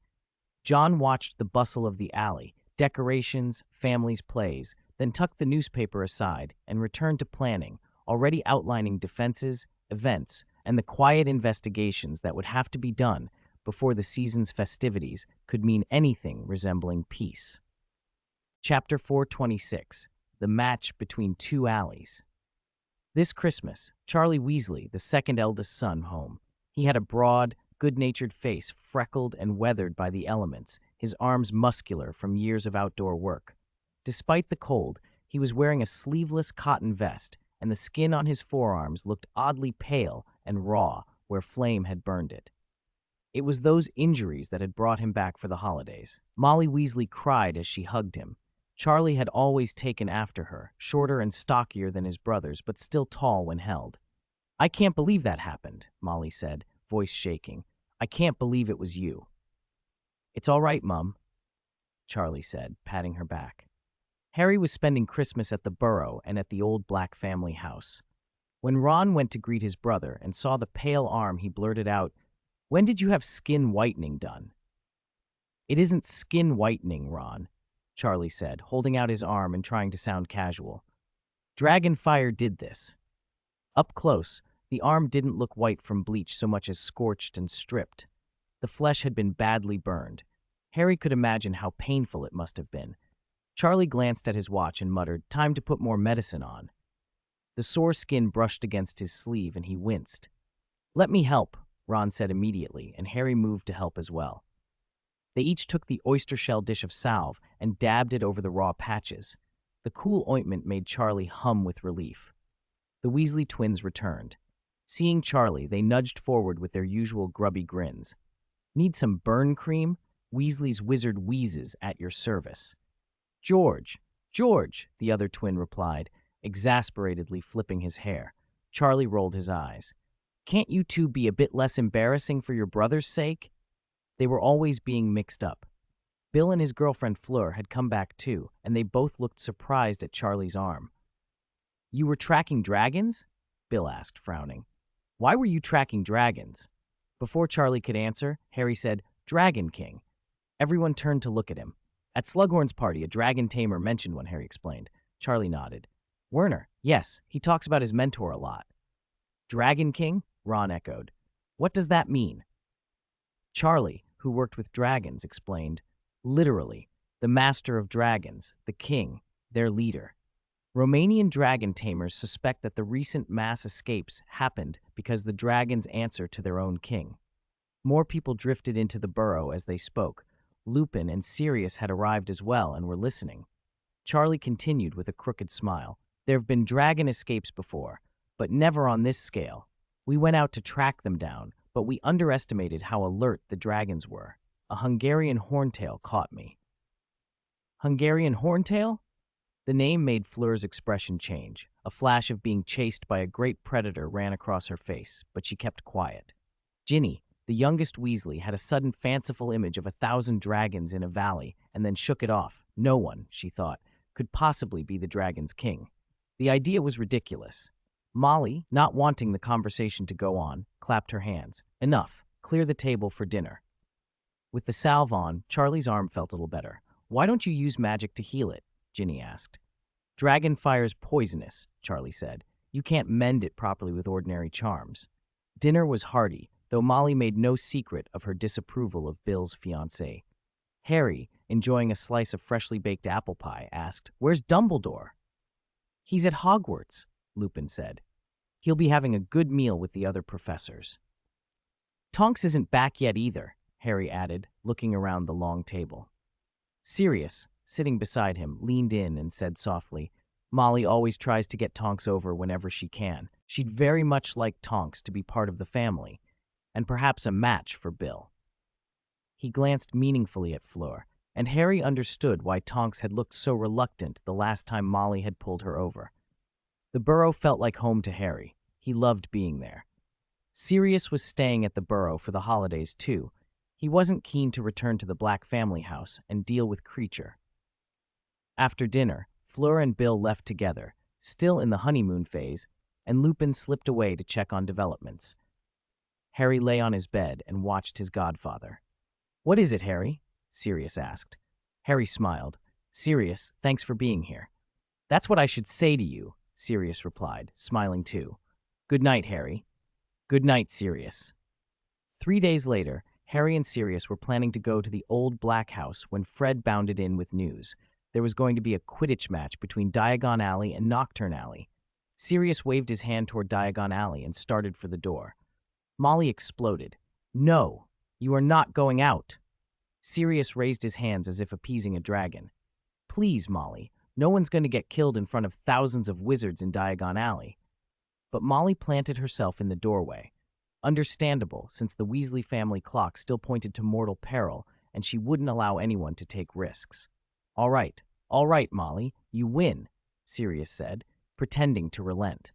John watched the bustle of the alley, decorations, families' plays, then tucked the newspaper aside and returned to planning, already outlining defenses, events, and the quiet investigations that would have to be done before the season's festivities could mean anything resembling peace. Chapter 426, The Match Between Two Alleys. This Christmas, Charlie Weasley, the second eldest son, home. He had a broad, good-natured face freckled and weathered by the elements, his arms muscular from years of outdoor work. Despite the cold, he was wearing a sleeveless cotton vest, and the skin on his forearms looked oddly pale and raw where flame had burned it. It was those injuries that had brought him back for the holidays. Molly Weasley cried as she hugged him. Charlie had always taken after her, shorter and stockier than his brothers, but still tall when held. "I can't believe that happened," Molly said, voice shaking. "I can't believe it was you." "It's all right, Mum," Charlie said, patting her back. Harry was spending Christmas at the Burrow and at the old black family house. When Ron went to greet his brother and saw the pale arm, he blurted out, "When did you have skin whitening done?" "It isn't skin whitening, Ron," Charlie said, holding out his arm and trying to sound casual. "Dragonfire did this." Up close, the arm didn't look white from bleach so much as scorched and stripped. The flesh had been badly burned. Harry could imagine how painful it must have been. Charlie glanced at his watch and muttered, "Time to put more medicine on." The sore skin brushed against his sleeve and he winced. "Let me help," Ron said immediately, and Harry moved to help as well. They each took the oyster shell dish of salve and dabbed it over the raw patches. The cool ointment made Charlie hum with relief. The Weasley twins returned. Seeing Charlie, they nudged forward with their usual grubby grins. "Need some burn cream? Weasley's Wizard Wheezes at your service." "George, George," the other twin replied, exasperatedly flipping his hair. Charlie rolled his eyes. "Can't you two be a bit less embarrassing for your brother's sake?" They were always being mixed up. Bill and his girlfriend Fleur had come back too, and they both looked surprised at Charlie's arm. "You were tracking dragons?" Bill asked, frowning. "Why were you tracking dragons?" Before Charlie could answer, Harry said, "Dragon King." Everyone turned to look at him. "At Slughorn's party, a dragon tamer mentioned one," Harry explained. Charlie nodded. "Werner, yes, he talks about his mentor a lot." "Dragon King?" Ron echoed. "What does that mean?" Charlie, who worked with dragons, explained, "Literally, the master of dragons, the king, their leader." Romanian dragon tamers suspect that the recent mass escapes happened because the dragons answer to their own king. More people drifted into the burrow as they spoke. Lupin and Sirius had arrived as well and were listening. Charlie continued with a crooked smile. There have been dragon escapes before, but never on this scale. We went out to track them down, but we underestimated how alert the dragons were. A Hungarian horntail caught me. Hungarian horntail? The name made Fleur's expression change. A flash of being chased by a great predator ran across her face, but she kept quiet. Ginny, the youngest Weasley, had a sudden fanciful image of 1,000 dragons in a valley and then shook it off. No one, she thought, could possibly be the dragon's king. The idea was ridiculous. Molly, not wanting the conversation to go on, clapped her hands. Enough. Clear the table for dinner. With the salve on, Charlie's arm felt a little better. Why don't you use magic to heal it? Ginny asked. Dragon fire's poisonous, Charlie said. You can't mend it properly with ordinary charms. Dinner was hearty, though Molly made no secret of her disapproval of Bill's fiancée. Harry, enjoying a slice of freshly baked apple pie, asked, Where's Dumbledore? He's at Hogwarts, Lupin said. He'll be having a good meal with the other professors. Tonks isn't back yet either, Harry added, looking around the long table. Sirius, sitting beside him, leaned in and said softly, Molly always tries to get Tonks over whenever she can. She'd very much like Tonks to be part of the family, and perhaps a match for Bill. He glanced meaningfully at Fleur, and Harry understood why Tonks had looked so reluctant the last time Molly had pulled her over. The burrow felt like home to Harry. He loved being there. Sirius was staying at the burrow for the holidays, too. He wasn't keen to return to the Black family house and deal with Creature. After dinner, Fleur and Bill left together, still in the honeymoon phase, and Lupin slipped away to check on developments. Harry lay on his bed and watched his godfather. What is it, Harry? Sirius asked. Harry smiled. Sirius, thanks for being here. That's what I should say to you, Sirius replied, smiling too. Good night, Harry. Good night, Sirius. 3 days later, Harry and Sirius were planning to go to the old Black house when Fred bounded in with news. There was going to be a Quidditch match between Diagon Alley and Nocturne Alley. Sirius waved his hand toward Diagon Alley and started for the door. Molly exploded. No, you are not going out. Sirius raised his hands as if appeasing a dragon. Please, Molly, no one's going to get killed in front of thousands of wizards in Diagon Alley. But Molly planted herself in the doorway. Understandable, since the Weasley family clock still pointed to mortal peril, and she wouldn't allow anyone to take risks. All right, Molly, you win, Sirius said, pretending to relent.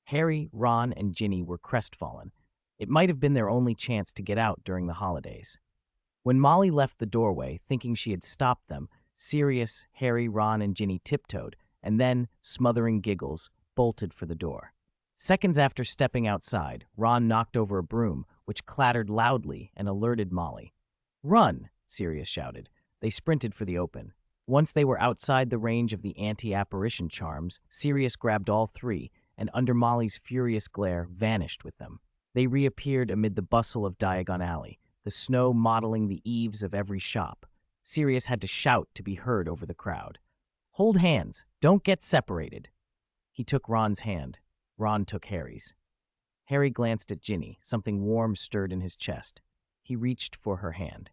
Harry, Ron, and Ginny were crestfallen. It might have been their only chance to get out during the holidays. When Molly left the doorway, thinking she had stopped them, Sirius, Harry, Ron, and Ginny tiptoed, and then, smothering giggles, bolted for the door. Seconds after stepping outside, Ron knocked over a broom, which clattered loudly and alerted Molly. Run, Sirius shouted. They sprinted for the open. Once they were outside the range of the anti-apparition charms, Sirius grabbed all three, and under Molly's furious glare, vanished with them. They reappeared amid the bustle of Diagon Alley, the snow mottling the eaves of every shop. Sirius had to shout to be heard over the crowd. Hold hands, don't get separated. He took Ron's hand. Ron took Harry's. Harry glanced at Ginny. Something warm stirred in his chest. He reached for her hand.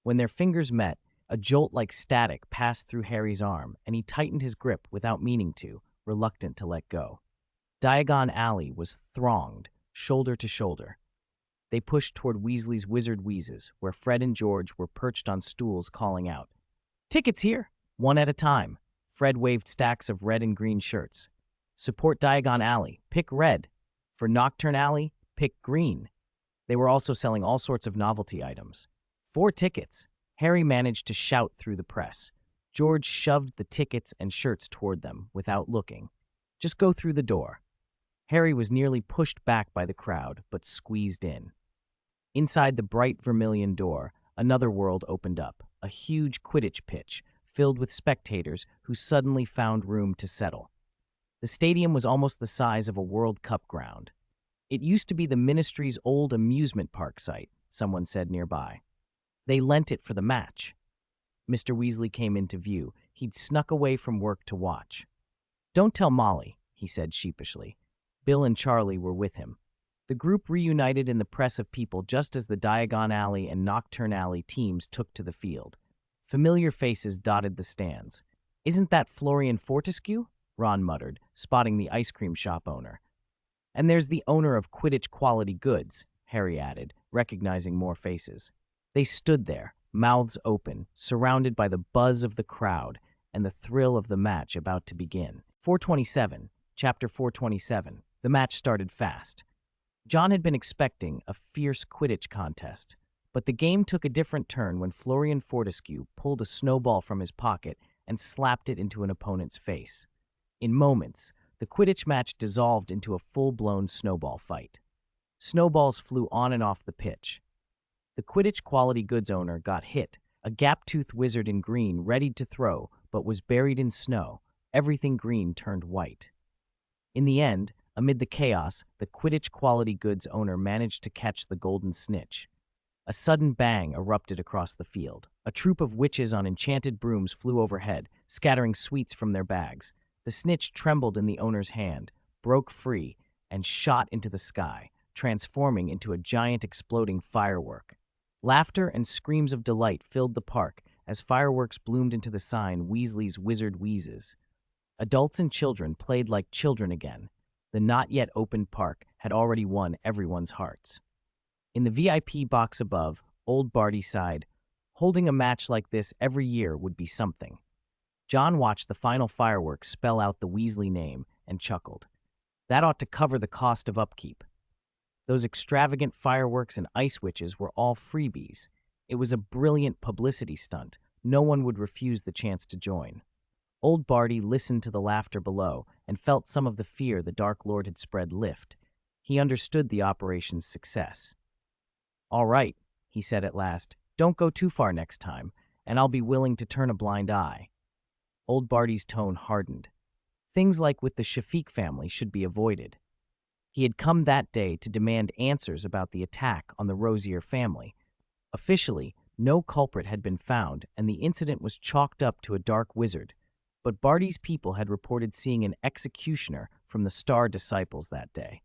When their fingers met, a jolt like static passed through Harry's arm, and he tightened his grip without meaning to, reluctant to let go. Diagon Alley was thronged, shoulder to shoulder. They pushed toward Weasley's Wizard Wheezes, where Fred and George were perched on stools calling out. Tickets here! One at a time. Fred waved stacks of red and green shirts. Support Diagon Alley. Pick red. For Nocturne Alley, pick green. They were also selling all sorts of novelty items. 4 tickets. Harry managed to shout through the press. George shoved the tickets and shirts toward them without looking. Just go through the door. Harry was nearly pushed back by the crowd, but squeezed in. Inside the bright vermilion door, another world opened up, a huge Quidditch pitch filled with spectators who suddenly found room to settle. The stadium was almost the size of a World Cup ground. It used to be the Ministry's old amusement park site, someone said nearby. They lent it for the match. Mr. Weasley came into view. He'd snuck away from work to watch. Don't tell Molly, he said sheepishly. Bill and Charlie were with him. The group reunited in the press of people just as the Diagon Alley and Nocturne Alley teams took to the field. Familiar faces dotted the stands. Isn't that Florian Fortescue? Ron muttered, spotting the ice cream shop owner. And there's the owner of Quidditch Quality Goods, Harry added, recognizing more faces. They stood there, mouths open, surrounded by the buzz of the crowd and the thrill of the match about to begin. 427, Chapter 427. The match started fast. John had been expecting a fierce Quidditch contest, but the game took a different turn when Florian Fortescue pulled a snowball from his pocket and slapped it into an opponent's face. In moments, the Quidditch match dissolved into a full-blown snowball fight. Snowballs flew on and off the pitch. The Quidditch Quality Goods owner got hit, a gap-toothed wizard in green readied to throw, but was buried in snow. Everything green turned white. In the end, amid the chaos, the Quidditch Quality Goods owner managed to catch the golden snitch. A sudden bang erupted across the field. A troop of witches on enchanted brooms flew overhead, scattering sweets from their bags. The snitch trembled in the owner's hand, broke free, and shot into the sky, transforming into a giant exploding firework. Laughter and screams of delight filled the park as fireworks bloomed into the sign Weasley's Wizard Wheezes. Adults and children played like children again. The not-yet-opened park had already won everyone's hearts. In the VIP box above, old Barty sighed, "Holding a match like this every year would be something." John watched the final fireworks spell out the Weasley name and chuckled. That ought to cover the cost of upkeep. Those extravagant fireworks and ice witches were all freebies. It was a brilliant publicity stunt. No one would refuse the chance to join. Old Barty listened to the laughter below and felt some of the fear the Dark Lord had spread lift. He understood the operation's success. "All right," he said at last, "don't go too far next time, and I'll be willing to turn a blind eye." Old Barty's tone hardened. Things like with the Shafiq family should be avoided. He had come that day to demand answers about the attack on the Rosier family. Officially, no culprit had been found, and the incident was chalked up to a dark wizard. But Barty's people had reported seeing an executioner from the Star Disciples that day.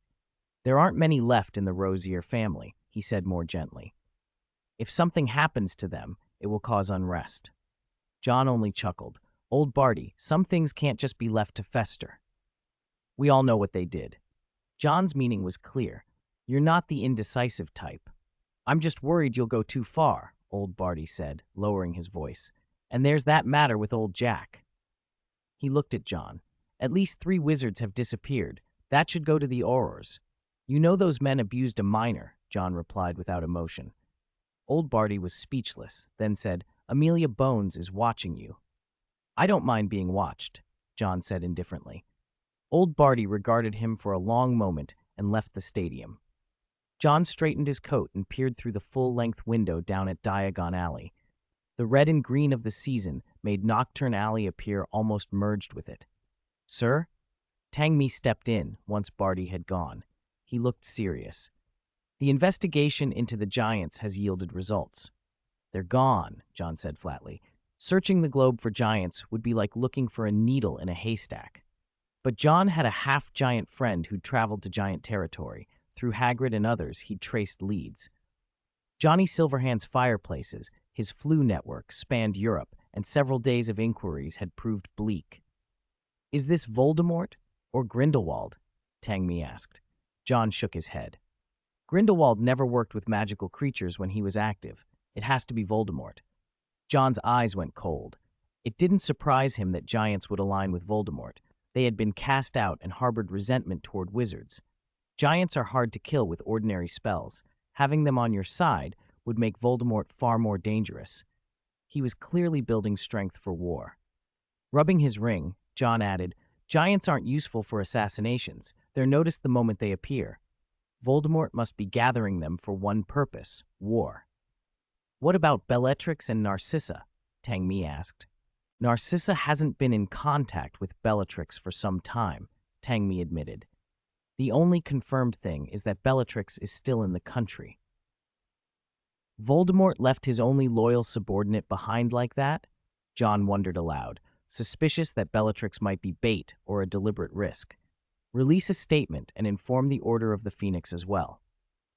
"There aren't many left in the Rosier family," he said more gently. "If something happens to them, it will cause unrest." John only chuckled. "Old Barty, some things can't just be left to fester." "We all know what they did." John's meaning was clear. "You're not the indecisive type." "I'm just worried you'll go too far," old Barty said, lowering his voice. "And there's that matter with old Jack." He looked at John. "At least 3 wizards have disappeared. That should go to the Aurors." "You know those men abused a minor," John replied without emotion. Old Barty was speechless, then said, "Amelia Bones is watching you." "I don't mind being watched," John said indifferently. Old Barty regarded him for a long moment and left the stadium. John straightened his coat and peered through the full-length window down at Diagon Alley. The red and green of the season made Nocturne Alley appear almost merged with it. "Sir?" Tangmi stepped in once Barty had gone. He looked serious. "The investigation into the giants has yielded results." "They're gone," John said flatly. "Searching the globe for giants would be like looking for a needle in a haystack." But John had a half-giant friend who'd traveled to giant territory. Through Hagrid and others, he'd traced leads. Johnny Silverhand's fireplaces, his flu network, spanned Europe, and several days of inquiries had proved bleak. "Is this Voldemort or Grindelwald?" Tangmi asked. John shook his head. "Grindelwald never worked with magical creatures when he was active. It has to be Voldemort." John's eyes went cold. It didn't surprise him that giants would align with Voldemort. They had been cast out and harbored resentment toward wizards. Giants are hard to kill with ordinary spells. Having them on your side would make Voldemort far more dangerous. He was clearly building strength for war. Rubbing his ring, John added, "Giants aren't useful for assassinations. They're noticed the moment they appear. Voldemort must be gathering them for one purpose, war." "What about Bellatrix and Narcissa?" Tangmi asked. "Narcissa hasn't been in contact with Bellatrix for some time," Tangmi admitted. "The only confirmed thing is that Bellatrix is still in the country." "Voldemort left his only loyal subordinate behind like that?" John wondered aloud. suspicious that Bellatrix might be bait or a deliberate risk. Release a statement and inform the Order of the Phoenix as well.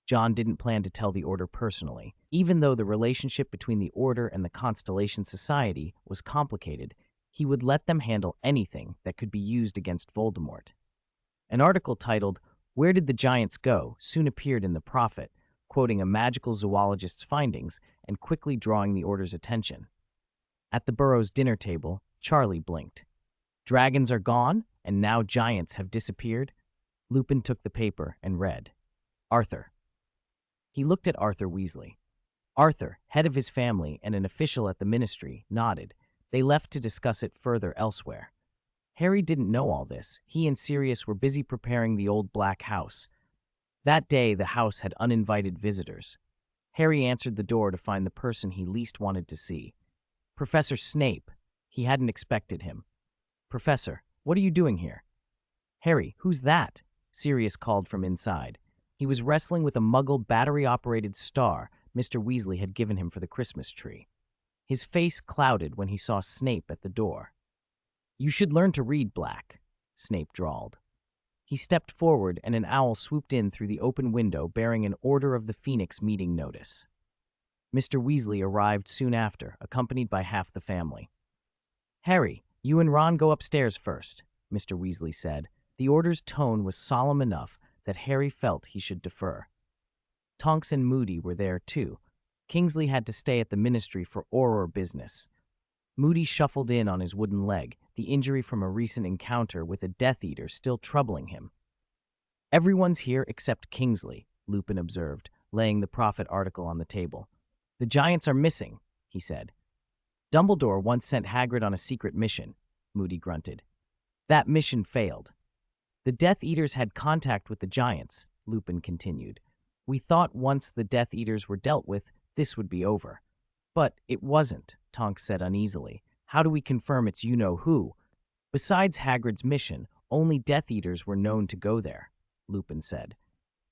John didn't plan to tell the Order personally. Even though the relationship between the Order and the Constellation Society was complicated, he would let them handle anything that could be used against Voldemort. An article titled, "Where Did the Giants Go?" soon appeared in the Prophet, quoting a magical zoologist's findings and quickly drawing the Order's attention. At the Burrows' dinner table, Charlie blinked. Dragons are gone, and now giants have disappeared? Lupin took the paper and read. Arthur. He looked at Arthur Weasley. Arthur, head of his family and an official at the ministry, nodded. They left to discuss it further elsewhere. Harry didn't know all this. He and Sirius were busy preparing the old black house. That day, the house had uninvited visitors. Harry answered the door to find the person he least wanted to see. Professor Snape. He hadn't expected him. Professor, what are you doing here? Harry, who's that? Sirius called from inside. He was wrestling with a muggle battery-operated star Mr. Weasley had given him for the Christmas tree. His face clouded when he saw Snape at the door. You should learn to read, Black, Snape drawled. He stepped forward and an owl swooped in through the open window bearing an Order of the Phoenix meeting notice. Mr. Weasley arrived soon after, accompanied by half the family. Harry, you and Ron go upstairs first, Mr. Weasley said. The Order's tone was solemn enough that Harry felt he should defer. Tonks and Moody were there too. Kingsley had to stay at the ministry for Auror business. Moody shuffled in on his wooden leg, the injury from a recent encounter with a Death Eater still troubling him. Everyone's here except Kingsley, Lupin observed, laying the Prophet article on the table. The giants are missing, he said. Dumbledore once sent Hagrid on a secret mission, Moody grunted. That mission failed. The Death Eaters had contact with the giants, Lupin continued. We thought once the Death Eaters were dealt with, this would be over. But it wasn't, Tonks said uneasily. How do we confirm it's you-know-who? Besides Hagrid's mission, only Death Eaters were known to go there, Lupin said.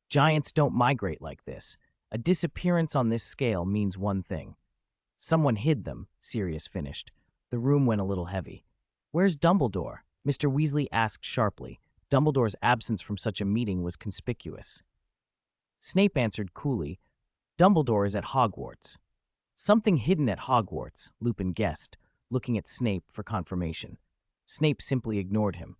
Giants don't migrate like this. A disappearance on this scale means one thing. Someone hid them, Sirius finished. The room went a little heavy. Where's Dumbledore? Mr. Weasley asked sharply. Dumbledore's absence from such a meeting was conspicuous. Snape answered coolly, Dumbledore is at Hogwarts. Something hidden at Hogwarts, Lupin guessed, looking at Snape for confirmation. Snape simply ignored him.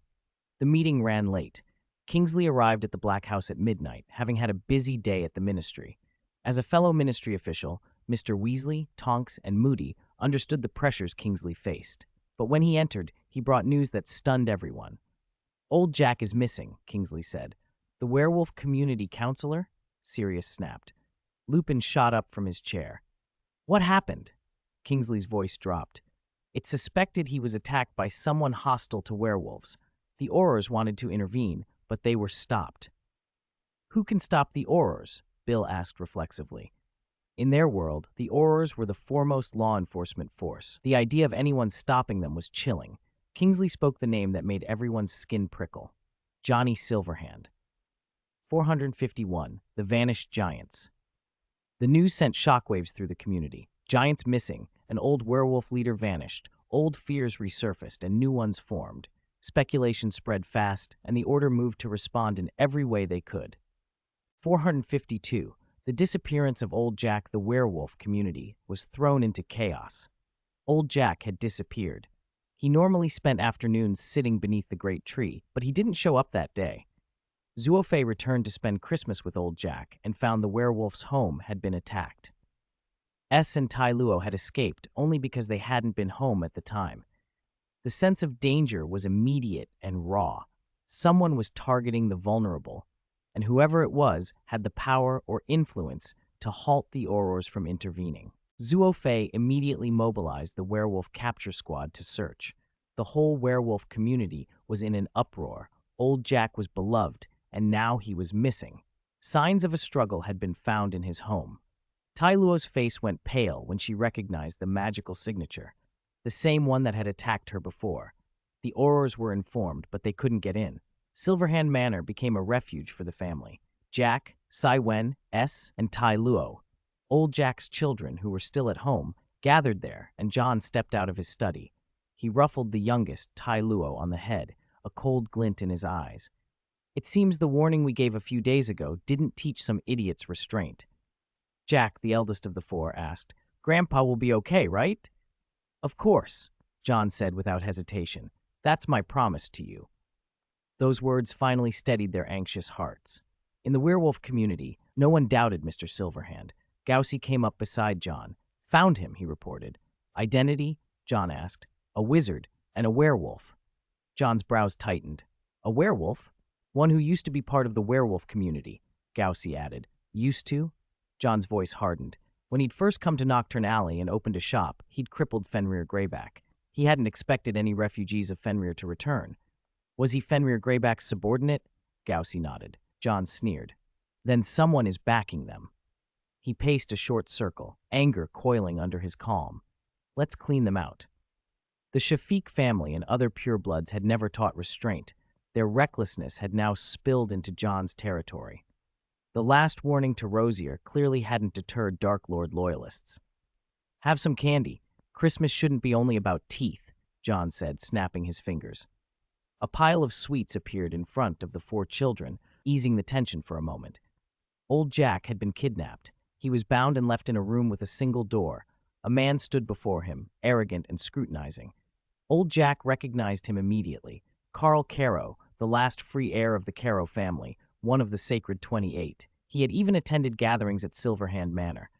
The meeting ran late. Kingsley arrived at the Black House at midnight, having had a busy day at the ministry. As a fellow ministry official, Mr. Weasley, Tonks, and Moody understood the pressures Kingsley faced. But when he entered, he brought news that stunned everyone. Old Jack is missing, Kingsley said. The werewolf community counselor? Sirius snapped. Lupin shot up from his chair. What happened? Kingsley's voice dropped. It's suspected he was attacked by someone hostile to werewolves. The Aurors wanted to intervene, but they were stopped. Who can stop the Aurors? Bill asked reflexively. In their world, the Aurors were the foremost law enforcement force. The idea of anyone stopping them was chilling. Kingsley spoke the name that made everyone's skin prickle. Johnny Silverhand. 451. The Vanished Giants. The news sent shockwaves through the community. Giants missing, an old werewolf leader vanished, old fears resurfaced, and new ones formed. Speculation spread fast, and the Order moved to respond in every way they could. 452. The disappearance of Old Jack the werewolf community was thrown into chaos. Old Jack had disappeared. He normally spent afternoons sitting beneath the great tree, but he didn't show up that day. Zoophae returned to spend Christmas with Old Jack and found the werewolf's home had been attacked. S and Tai Luo had escaped only because they hadn't been home at the time. The sense of danger was immediate and raw. Someone was targeting the vulnerable, and whoever it was had the power or influence to halt the Aurors from intervening. Zoophae immediately mobilized the werewolf capture squad to search. The whole werewolf community was in an uproar. Old Jack was beloved, and now he was missing. Signs of a struggle had been found in his home. Tai Luo's face went pale when she recognized the magical signature, the same one that had attacked her before. The Aurors were informed, but they couldn't get in. Silverhand Manor became a refuge for the family. Jack, Sai Wen, S, and Tai Luo, Old Jack's children who were still at home, gathered there, and John stepped out of his study. He ruffled the youngest, Tai Luo, on the head, a cold glint in his eyes. It seems the warning we gave a few days ago didn't teach some idiots restraint. Jack, the eldest of the four, asked, "Grandpa will be okay, right?" "Of course," John said without hesitation. "That's my promise to you." Those words finally steadied their anxious hearts. In the werewolf community, no one doubted Mr. Silverhand. Gaucy came up beside John. "Found him," he reported. "Identity?" John asked. "A wizard and a werewolf." John's brows tightened. "A werewolf? One who used to be part of the werewolf community," Gaucy added. "Used to?" John's voice hardened. When he'd first come to Nocturne Alley and opened a shop, he'd crippled Fenrir Greyback. He hadn't expected any refugees of Fenrir to return. "Was he Fenrir Greyback's subordinate?" Gaucy nodded. John sneered. "Then someone is backing them." He paced a short circle, anger coiling under his calm. "Let's clean them out." The Shafiq family and other purebloods had never taught restraint. Their recklessness had now spilled into John's territory. The last warning to Rosier clearly hadn't deterred Dark Lord loyalists. "Have some candy. Christmas shouldn't be only about teeth," John said, snapping his fingers. A pile of sweets appeared in front of the four children, easing the tension for a moment. Old Jack had been kidnapped. He was bound and left in a room with a single door. A man stood before him, arrogant and scrutinizing. Old Jack recognized him immediately. Carl Caro, the last free heir of the Caro family, one of the Sacred 28. He had even attended gatherings at Silverhand Manor.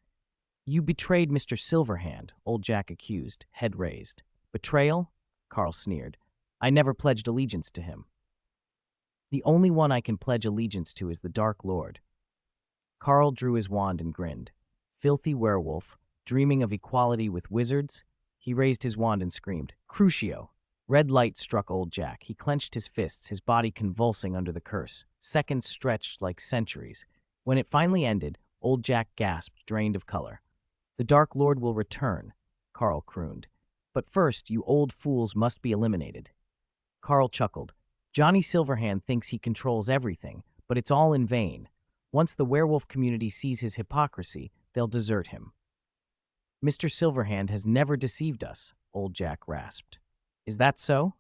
"You betrayed Mr. Silverhand," Old Jack accused, head raised. "Betrayal?" Carl sneered. "I never pledged allegiance to him." "The only one I can pledge allegiance to is the Dark Lord." Carl drew his wand and grinned. "Filthy werewolf, dreaming of equality with wizards?" He raised his wand and screamed, "Crucio!" Red light struck Old Jack. He clenched his fists, his body convulsing under the curse. Seconds stretched like centuries. When it finally ended, Old Jack gasped, drained of color. "The Dark Lord will return," Carl crooned. "But first, you old fools must be eliminated." Carl chuckled. "Johnny Silverhand thinks he controls everything, but it's all in vain. Once the werewolf community sees his hypocrisy, they'll desert him." "Mr. Silverhand has never deceived us," Old Jack rasped. "Is that so?"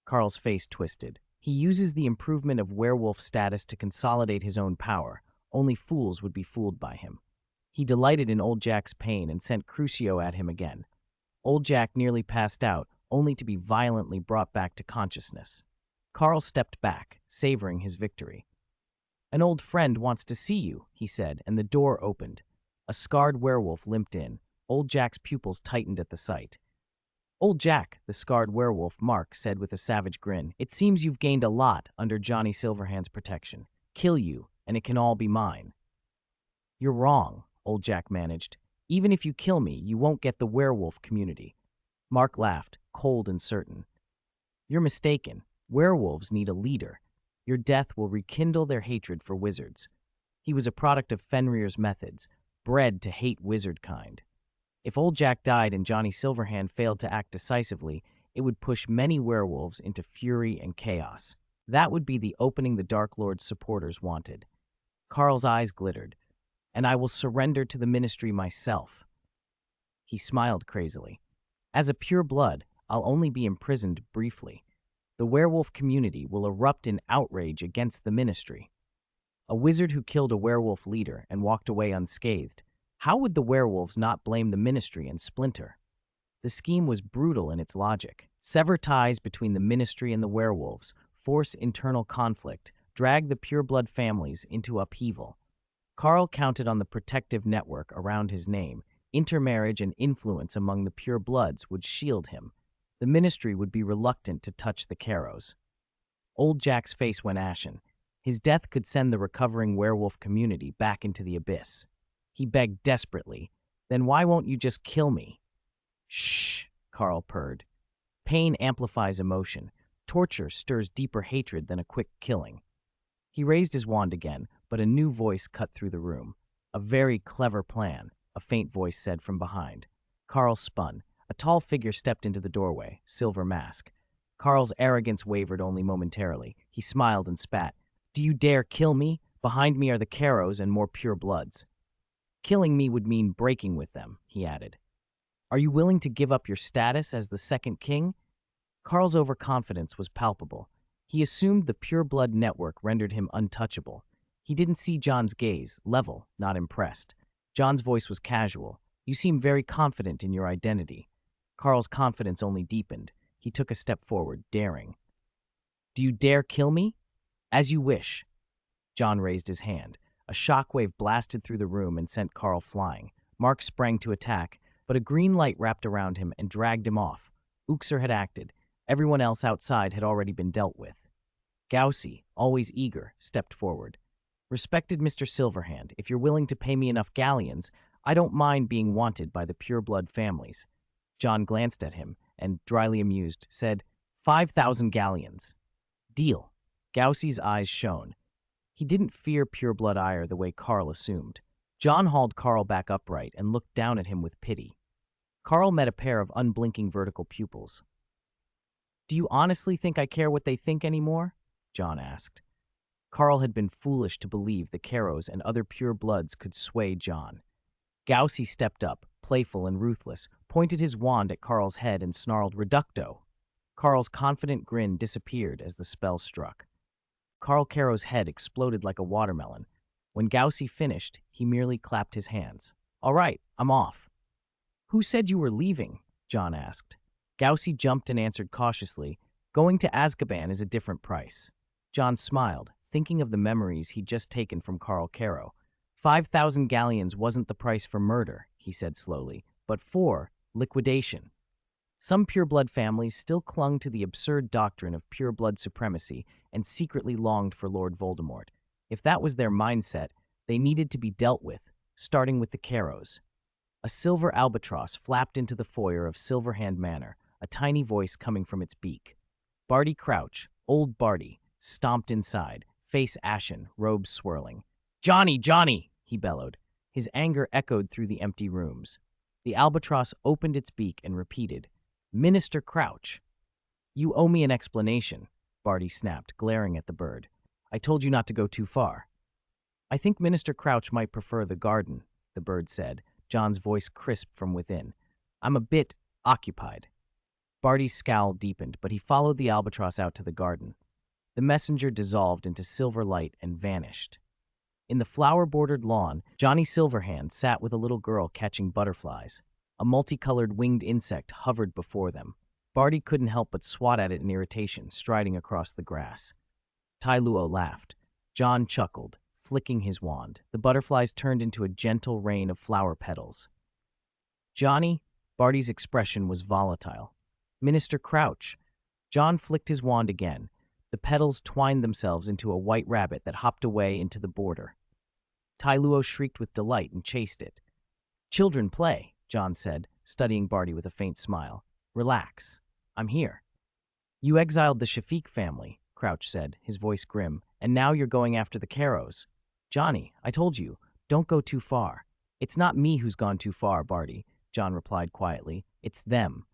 Carl's face twisted. "He uses the improvement of werewolf status to consolidate his own power. Only fools would be fooled by him." He delighted in Old Jack's pain and sent Crucio at him again. Old Jack nearly passed out, only to be violently brought back to consciousness. Carl stepped back, savoring his victory. "An old friend wants to see you," he said, and the door opened. A scarred werewolf limped in. Old Jack's pupils tightened at the sight. "Old Jack," the scarred werewolf, Mark, said with a savage grin, "it seems you've gained a lot under Johnny Silverhand's protection. Kill you, and it can all be mine." "You're wrong," Old Jack managed. "Even if you kill me, you won't get the werewolf community." Mark laughed, cold and certain. "You're mistaken. Werewolves need a leader. Your death will rekindle their hatred for wizards." He was a product of Fenrir's methods, bred to hate wizard kind. If Old Jack died and Johnny Silverhand failed to act decisively, it would push many werewolves into fury and chaos. That would be the opening the Dark Lord's supporters wanted. Carl's eyes glittered. "And I will surrender to the ministry myself." He smiled crazily. "As a pure blood, I'll only be imprisoned briefly. The werewolf community will erupt in outrage against the ministry." A wizard who killed a werewolf leader and walked away unscathed. How would the werewolves not blame the ministry and splinter? The scheme was brutal in its logic. Sever ties between the ministry and the werewolves, force internal conflict, drag the pureblood families into upheaval. Carl counted on the protective network around his name. Intermarriage and influence among the purebloods would shield him. The ministry would be reluctant to touch the Caros. Old Jack's face went ashen. His death could send the recovering werewolf community back into the abyss. He begged desperately, "Then why won't you just kill me?" "Shh," Carl purred. "Pain amplifies emotion. Torture stirs deeper hatred than a quick killing." He raised his wand again, but a new voice cut through the room. "A very clever plan," a faint voice said from behind. Carl spun. A tall figure stepped into the doorway, silver mask. Carl's arrogance wavered only momentarily. He smiled and spat. "Do you dare kill me? Behind me are the Caros and more pure bloods." "Killing me would mean breaking with them," he added. "Are you willing to give up your status as the second king?" Carl's overconfidence was palpable. He assumed the pure blood network rendered him untouchable. He didn't see John's gaze, level, not impressed. John's voice was casual. You seem very confident in your identity. Carl's confidence only deepened. He took a step forward, daring. Do you dare kill me? As you wish. John raised his hand. A shockwave blasted through the room and sent Carl flying. Mark sprang to attack, but a green light wrapped around him and dragged him off. Uxer had acted. Everyone else outside had already been dealt with. Gaucy, always eager, stepped forward. Respected Mr. Silverhand, if you're willing to pay me enough galleons, I don't mind being wanted by the pure-blood families. John glanced at him and, dryly amused, said, 5,000 galleons. Deal. Gaucy's eyes shone. He didn't fear pure-blood ire the way Carl assumed. John hauled Carl back upright and looked down at him with pity. Carl met a pair of unblinking vertical pupils. Do you honestly think I care what they think anymore? John asked. Carl had been foolish to believe the Caros and other pure bloods could sway John. Gaucy stepped up, playful and ruthless, pointed his wand at Carl's head and snarled, Reducto. Carl's confident grin disappeared as the spell struck. Carl Caro's head exploded like a watermelon. When Gaucy finished, he merely clapped his hands. All right, I'm off. Who said you were leaving? John asked. Gaucy jumped and answered cautiously, Going to Azkaban is a different price. John smiled, thinking of the memories he'd just taken from Carl Caro. 5,000 galleons wasn't the price for murder, he said slowly, but for liquidation. Some pure-blood families still clung to the absurd doctrine of pure-blood supremacy and secretly longed for Lord Voldemort. If that was their mindset, they needed to be dealt with, starting with the Caros. A silver albatross flapped into the foyer of Silverhand Manor, a tiny voice coming from its beak. Barty Crouch, old Barty, stomped inside, face ashen, robes swirling. Johnny, Johnny, he bellowed. His anger echoed through the empty rooms. The albatross opened its beak and repeated, Minister Crouch. You owe me an explanation, Barty snapped, glaring at the bird. I told you not to go too far. I think Minister Crouch might prefer the garden, the bird said, John's voice crisp from within. I'm a bit occupied. Barty's scowl deepened, but he followed the albatross out to the garden. The messenger dissolved into silver light and vanished. In the flower-bordered lawn, Johnny Silverhand sat with a little girl catching butterflies. A multicolored winged insect hovered before them. Barty couldn't help but swat at it in irritation, striding across the grass. Tai Luo laughed. John chuckled, flicking his wand. The butterflies turned into a gentle rain of flower petals. Johnny, Barty's expression was volatile. Minister Crouch. John flicked his wand again. The petals twined themselves into a white rabbit that hopped away into the border. Tai Luo shrieked with delight and chased it. Children play, John said, studying Barty with a faint smile. Relax. I'm here. You exiled the Shafiq family, Crouch said, his voice grim, and now you're going after the Caros. Johnny, I told you, don't go too far. It's not me who's gone too far, Barty, John replied quietly. It's them.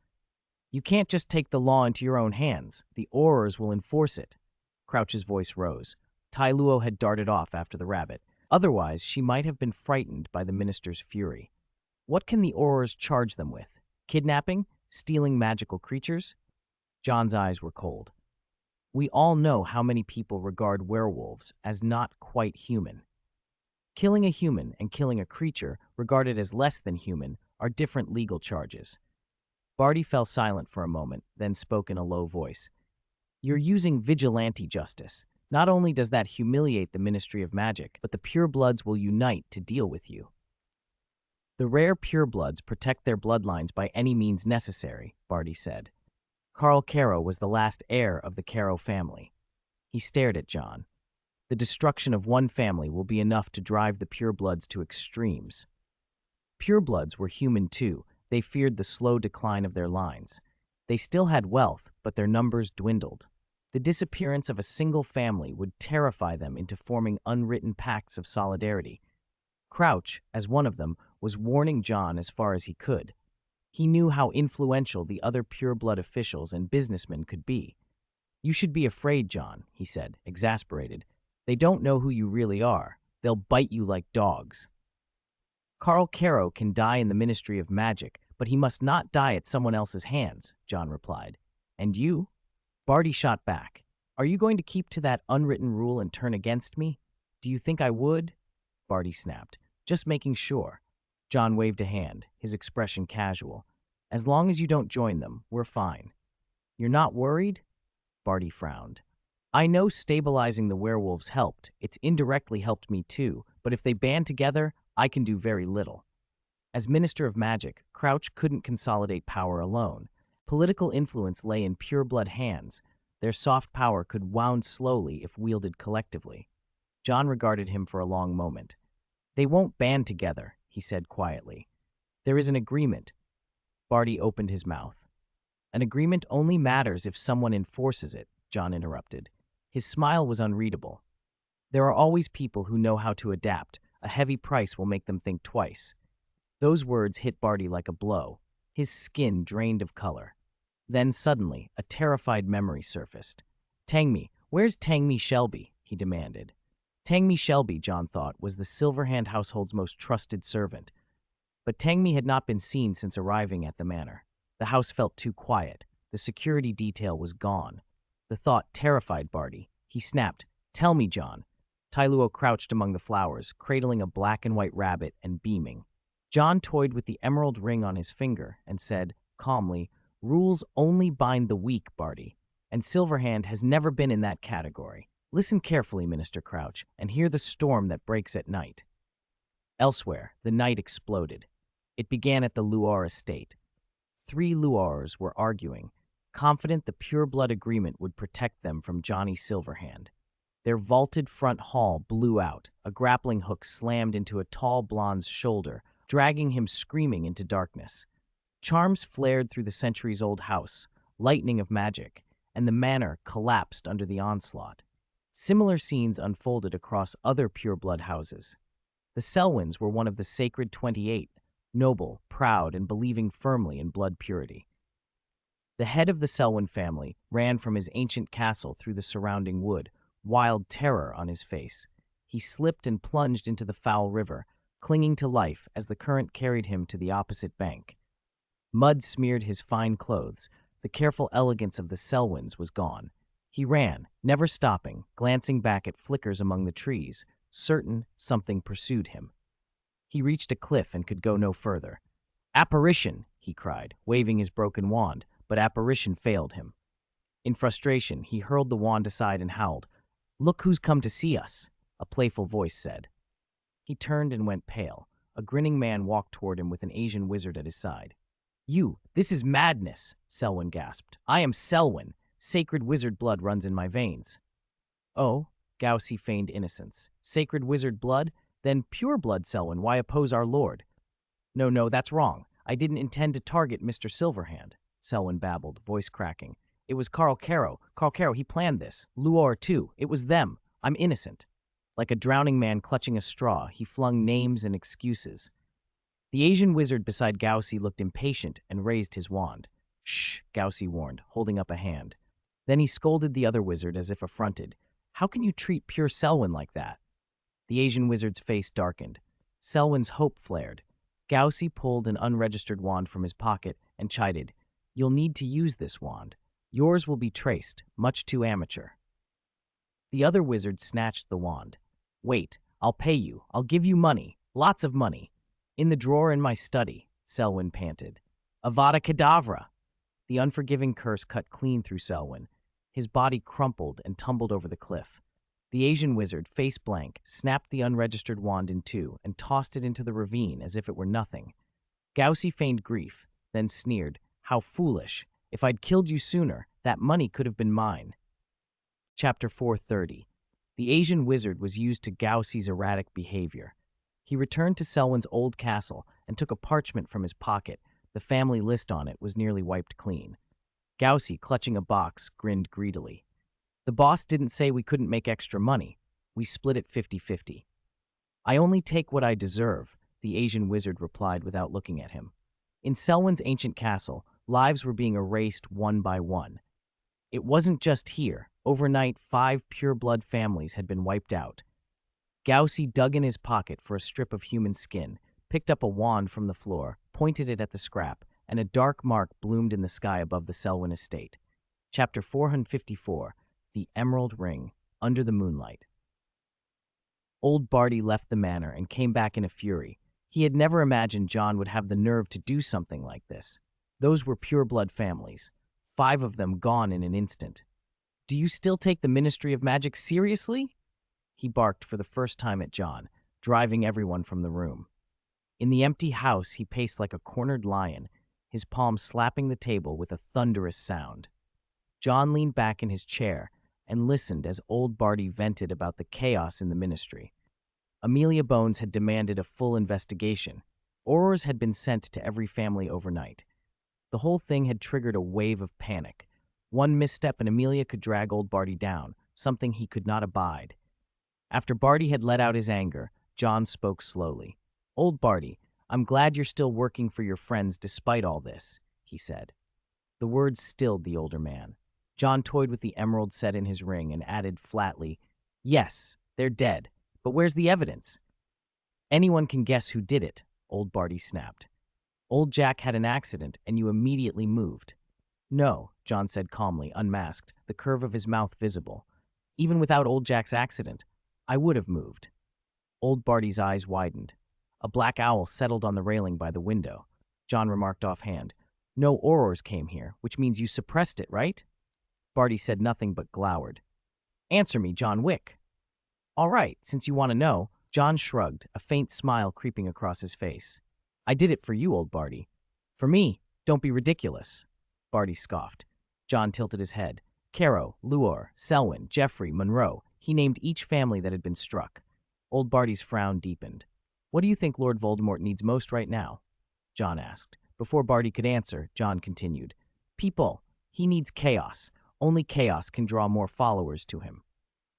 You can't just take the law into your own hands. The Aurors will enforce it. Crouch's voice rose. Tai Luo had darted off after the rabbit. Otherwise, she might have been frightened by the minister's fury. What can the Aurors charge them with? Kidnapping? Stealing magical creatures? John's eyes were cold. We all know how many people regard werewolves as not quite human. Killing a human and killing a creature regarded as less than human are different legal charges. Barty fell silent for a moment, then spoke in a low voice. You're using vigilante justice. Not only does that humiliate the Ministry of Magic, but the purebloods will unite to deal with you. The rare purebloods protect their bloodlines by any means necessary, Barty said. Carl Caro was the last heir of the Caro family. He stared at John. The destruction of one family will be enough to drive the purebloods to extremes. Purebloods were human too. They feared the slow decline of their lines. They still had wealth, but their numbers dwindled. The disappearance of a single family would terrify them into forming unwritten pacts of solidarity. Crouch, as one of them, was warning John as far as he could. He knew how influential the other pureblood officials and businessmen could be. You should be afraid, John, he said, exasperated. They don't know who you really are. They'll bite you like dogs. Carl Caro can die in the Ministry of Magic, but he must not die at someone else's hands, John replied. And you? Barty shot back. Are you going to keep to that unwritten rule and turn against me? Do you think I would? Barty snapped. Just making sure. John waved a hand, his expression casual. As long as you don't join them, we're fine. You're not worried? Barty frowned. I know stabilizing the werewolves helped. It's indirectly helped me too, but if they band together, I can do very little. As Minister of Magic, Crouch couldn't consolidate power alone. Political influence lay in pureblood hands. Their soft power could wound slowly if wielded collectively. John regarded him for a long moment. They won't band together, he said quietly. There is an agreement. Barty opened his mouth. An agreement only matters if someone enforces it, John interrupted. His smile was unreadable. There are always people who know how to adapt. A heavy price will make them think twice. Those words hit Barty like a blow. His skin drained of color. Then suddenly, a terrified memory surfaced. Tangmi, where's Tangmi Shelby? He demanded. Tangmi Shelby, John thought, was the Silverhand household's most trusted servant. But Tangmi had not been seen since arriving at the manor. The house felt too quiet. The security detail was gone. The thought terrified Barty. He snapped, Tell me, John. Tailuo crouched among the flowers, cradling a black and white rabbit and beaming. John toyed with the emerald ring on his finger and said, calmly, Rules only bind the weak, Barty, and Silverhand has never been in that category. Listen carefully, Minister Crouch, and hear the storm that breaks at night. Elsewhere, the night exploded. It began at the Luar estate. 3 Luars were arguing, confident the pureblood agreement would protect them from Johnny Silverhand. Their vaulted front hall blew out. A grappling hook slammed into a tall blonde's shoulder, dragging him screaming into darkness. Charms flared through the centuries-old house, lightning of magic, and the manor collapsed under the onslaught. Similar scenes unfolded across other pureblood houses. The Selwyns were one of the sacred 28, noble, proud, and believing firmly in blood purity. The head of the Selwyn family ran from his ancient castle through the surrounding wood, wild terror on his face. He slipped and plunged into the foul river, clinging to life as the current carried him to the opposite bank. Mud smeared his fine clothes. The careful elegance of the Selwyns was gone. He ran, never stopping, glancing back at flickers among the trees, certain something pursued him. He reached a cliff and could go no further. Apparition, he cried, waving his broken wand, but apparition failed him. In frustration, he hurled the wand aside and howled, Look who's come to see us, a playful voice said. He turned and went pale. A grinning man walked toward him with an Asian wizard at his side. This is madness, Selwyn gasped. I am Selwyn. Sacred wizard blood runs in my veins. Oh, Gaussy feigned innocence. Sacred wizard blood? Then pure blood, Selwyn. Why oppose our lord? No, that's wrong. I didn't intend to target Mr. Silverhand, Selwyn babbled, voice cracking. It was Carl Caro. Carl Caro, he planned this. Luar, too. It was them. I'm innocent. Like a drowning man clutching a straw, he flung names and excuses. The Asian wizard beside Gaussy looked impatient and raised his wand. Shh, Gaussy warned, holding up a hand. Then he scolded the other wizard as if affronted. How can you treat pure Selwyn like that? The Asian wizard's face darkened. Selwyn's hope flared. Gaussy pulled an unregistered wand from his pocket and chided. You'll need to use this wand. Yours will be traced, much too amateur. The other wizard snatched the wand. Wait, I'll pay you. I'll give you money. Lots of money. In the drawer in my study, Selwyn panted. Avada Kedavra! The unforgiving curse cut clean through Selwyn. His body crumpled and tumbled over the cliff. The Asian wizard, face blank, snapped the unregistered wand in two and tossed it into the ravine as if it were nothing. Gaussy feigned grief, then sneered. How foolish. If I'd killed you sooner, that money could have been mine. Chapter 430. The Asian wizard was used to Gaussy's erratic behavior. He returned to Selwyn's old castle and took a parchment from his pocket. The family list on it was nearly wiped clean. Gaussy, clutching a box, grinned greedily. The boss didn't say we couldn't make extra money. We split it 50-50. I only take what I deserve, the Asian wizard replied without looking at him. In Selwyn's ancient castle, lives were being erased one by one. It wasn't just here. Overnight, 5 pure-blood families had been wiped out. Gaussy dug in his pocket for a strip of human skin, picked up a wand from the floor, pointed it at the scrap, and a dark mark bloomed in the sky above the Selwyn estate. Chapter 454, The Emerald Ring, Under the Moonlight. Old Barty left the manor and came back in a fury. He had never imagined John would have the nerve to do something like this. Those were pure-blood families, 5 of them gone in an instant. "Do you still take the Ministry of Magic seriously?" He barked for the first time at John, driving everyone from the room. In the empty house, he paced like a cornered lion, his palms slapping the table with a thunderous sound. John leaned back in his chair and listened as old Barty vented about the chaos in the ministry. Amelia Bones had demanded a full investigation. Aurors had been sent to every family overnight. The whole thing had triggered a wave of panic. One misstep and Amelia could drag old Barty down, something he could not abide. After Barty had let out his anger, John spoke slowly. "Old Barty, I'm glad you're still working for your friends despite all this," he said. The words stilled the older man. John toyed with the emerald set in his ring and added flatly, "Yes, they're dead, but where's the evidence?" "Anyone can guess who did it," old Barty snapped. "Old Jack had an accident and you immediately moved." "No," John said calmly, unmasked, the curve of his mouth visible. "Even without old Jack's accident, I would have moved." Old Barty's eyes widened. A black owl settled on the railing by the window. John remarked offhand, "No Aurors came here, which means you suppressed it, right?" Barty said nothing but glowered. "Answer me, John Wick." "All right, since you want to know." John shrugged, a faint smile creeping across his face. "I did it for you, old Barty." "For me? Don't be ridiculous." Barty scoffed. John tilted his head. "Caro, Luor, Selwyn, Geoffrey, Monroe." He named each family that had been struck. Old Barty's frown deepened. "What do you think Lord Voldemort needs most right now?" John asked. Before Barty could answer, John continued. "People. He needs chaos. Only chaos can draw more followers to him.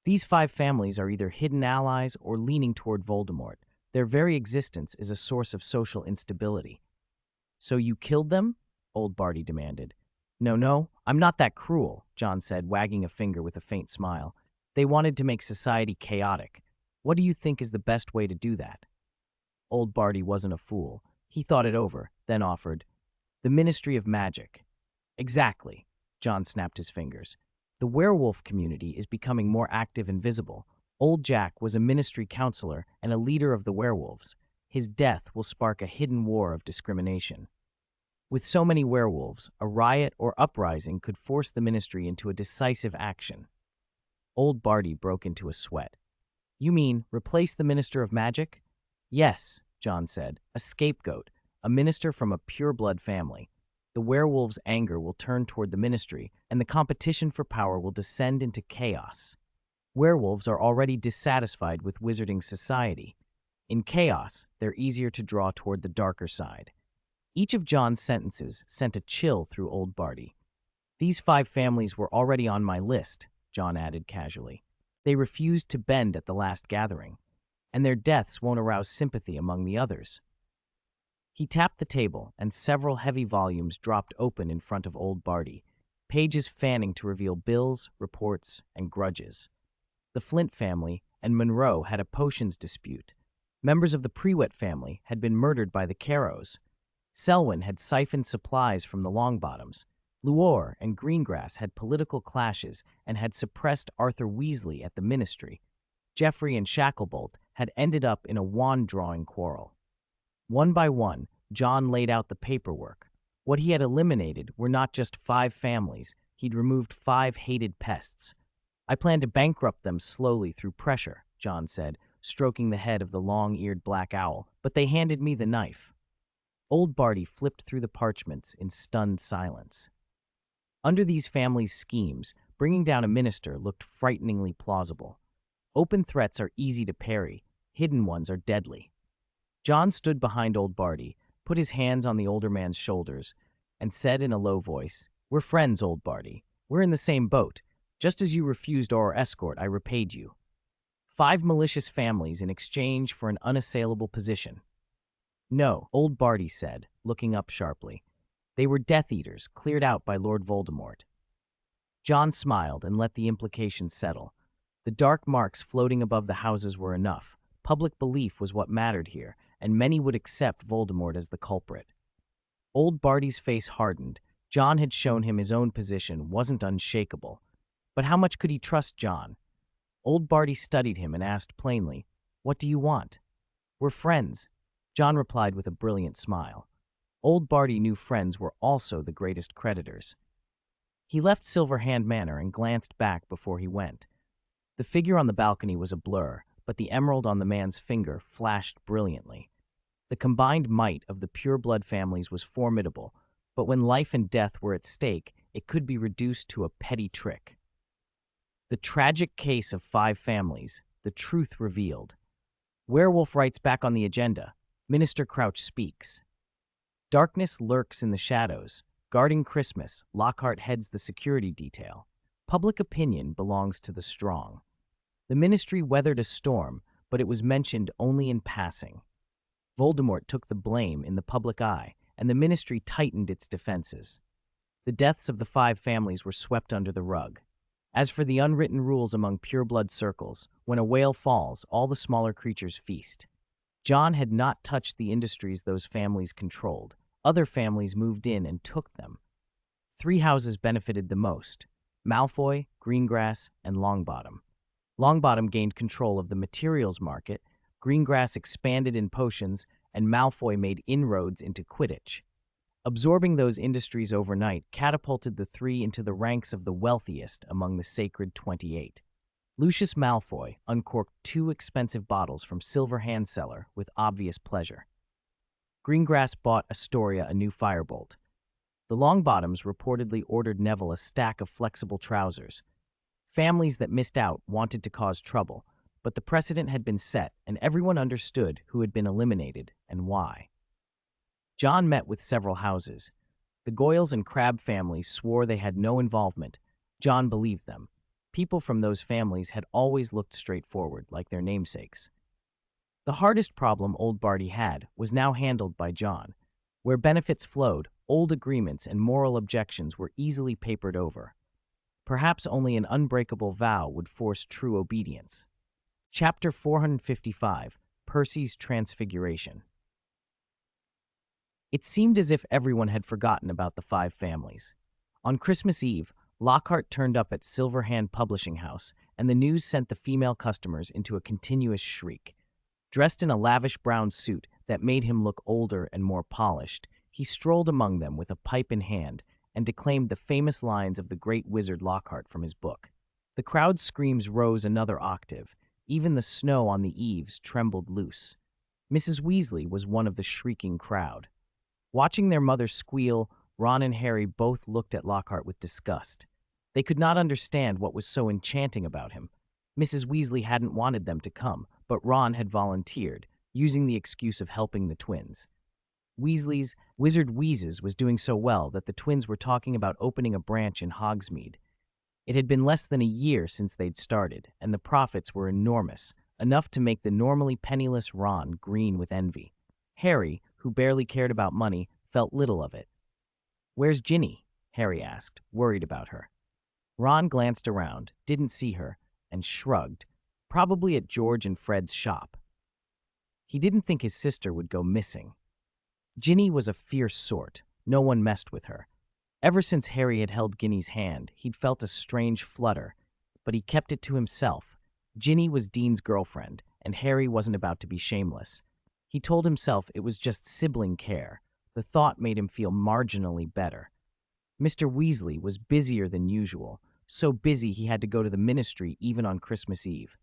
These 5 families are either hidden allies or leaning toward Voldemort. Their very existence is a source of social instability." "So you killed them?" old Barty demanded. No, I'm not that cruel," John said, wagging a finger with a faint smile. "They wanted to make society chaotic. What do you think is the best way to do that?" Old Barty wasn't a fool. He thought it over, then offered, "The Ministry of Magic." "Exactly." John snapped his fingers. "The werewolf community is becoming more active and visible. Old Jack was a ministry counselor and a leader of the werewolves. His death will spark a hidden war of discrimination. With so many werewolves, a riot or uprising could force the ministry into a decisive action." Old Barty broke into a sweat. "You mean replace the Minister of Magic?" "Yes," John said, "a scapegoat, a minister from a pure-blood family. The werewolves' anger will turn toward the ministry, and the competition for power will descend into chaos. Werewolves are already dissatisfied with wizarding society. In chaos, they're easier to draw toward the darker side." Each of John's sentences sent a chill through old Barty. "These 5 families were already on my list," John added casually. "They refused to bend at the last gathering, and their deaths won't arouse sympathy among the others." He tapped the table, and several heavy volumes dropped open in front of old Barty, pages fanning to reveal bills, reports, and grudges. The Flint family and Monroe had a potions dispute. Members of the Prewett family had been murdered by the Caros. Selwyn had siphoned supplies from the Longbottoms. Luor and Greengrass had political clashes and had suppressed Arthur Weasley at the ministry. Geoffrey and Shacklebolt had ended up in a wand-drawing quarrel. One by one, John laid out the paperwork. What he had eliminated were not just 5 families, he'd removed 5 hated pests. "I plan to bankrupt them slowly through pressure," John said, stroking the head of the long-eared black owl, "but they handed me the knife." Old Barty flipped through the parchments in stunned silence. Under these families' schemes, bringing down a minister looked frighteningly plausible. Open threats are easy to parry, hidden ones are deadly. John stood behind old Barty, put his hands on the older man's shoulders, and said in a low voice, "We're friends, old Barty. We're in the same boat. Just as you refused our escort, I repaid you. 5 malicious families in exchange for an unassailable position." "No," old Barty said, looking up sharply. "They were Death Eaters, cleared out by Lord Voldemort." John smiled and let the implication settle. The dark marks floating above the houses were enough. Public belief was what mattered here, and many would accept Voldemort as the culprit. Old Barty's face hardened. John had shown him his own position wasn't unshakable. But how much could he trust John? Old Barty studied him and asked plainly, "What do you want?" "We're friends," John replied with a brilliant smile. Old Barty knew friends were also the greatest creditors. He left Silverhand Manor and glanced back before he went. The figure on the balcony was a blur, but the emerald on the man's finger flashed brilliantly. The combined might of the pureblood families was formidable, but when life and death were at stake, it could be reduced to a petty trick. The tragic case of 5 families, the truth revealed. Werewolf writes back on the agenda. Minister Crouch speaks. Darkness lurks in the shadows. Guarding Christmas, Lockhart heads the security detail. Public opinion belongs to the strong. The ministry weathered a storm, but it was mentioned only in passing. Voldemort took the blame in the public eye, and the ministry tightened its defenses. The deaths of the 5 families were swept under the rug. As for the unwritten rules among pureblood circles, when a whale falls, all the smaller creatures feast. John had not touched the industries those families controlled. Other families moved in and took them. 3 houses benefited the most: Malfoy, Greengrass, and Longbottom. Longbottom gained control of the materials market, Greengrass expanded in potions, and Malfoy made inroads into Quidditch. Absorbing those industries overnight catapulted the 3 into the ranks of the wealthiest among the Sacred 28. Lucius Malfoy uncorked 2 expensive bottles from Silverhand cellar with obvious pleasure. Greengrass bought Astoria a new firebolt. The Longbottoms reportedly ordered Neville a stack of flexible trousers. Families that missed out wanted to cause trouble, but the precedent had been set and everyone understood who had been eliminated and why. John met with several houses. The Goyles and Crabbe families swore they had no involvement. John believed them. People from those families had always looked straightforward, like their namesakes. The hardest problem Old Barty had was now handled by John. Where benefits flowed, old agreements and moral objections were easily papered over. Perhaps only an unbreakable vow would force true obedience. Chapter 455, Percy's Transfiguration. It seemed as if everyone had forgotten about the 5 families. On Christmas Eve, Lockhart turned up at Silverhand Publishing House, and the news sent the female customers into a continuous shriek. Dressed in a lavish brown suit that made him look older and more polished, he strolled among them with a pipe in hand and declaimed the famous lines of the great wizard Lockhart from his book. The crowd's screams rose another octave. Even the snow on the eaves trembled loose. Mrs. Weasley was one of the shrieking crowd. Watching their mother squeal, Ron and Harry both looked at Lockhart with disgust. They could not understand what was so enchanting about him. Mrs. Weasley hadn't wanted them to come, but Ron had volunteered, using the excuse of helping the twins. Weasley's Wizard Wheezes was doing so well that the twins were talking about opening a branch in Hogsmeade. It had been less than a year since they'd started, and the profits were enormous, enough to make the normally penniless Ron green with envy. Harry, who barely cared about money, felt little of it. "Where's Ginny?" Harry asked, worried about her. Ron glanced around, didn't see her, and shrugged, probably at George and Fred's shop. He didn't think his sister would go missing. Ginny was a fierce sort. No one messed with her. Ever since Harry had held Ginny's hand, he'd felt a strange flutter, but he kept it to himself. Ginny was Dean's girlfriend, and Harry wasn't about to be shameless. He told himself it was just sibling care. The thought made him feel marginally better. Mr. Weasley was busier than usual, so busy he had to go to the ministry even on Christmas Eve.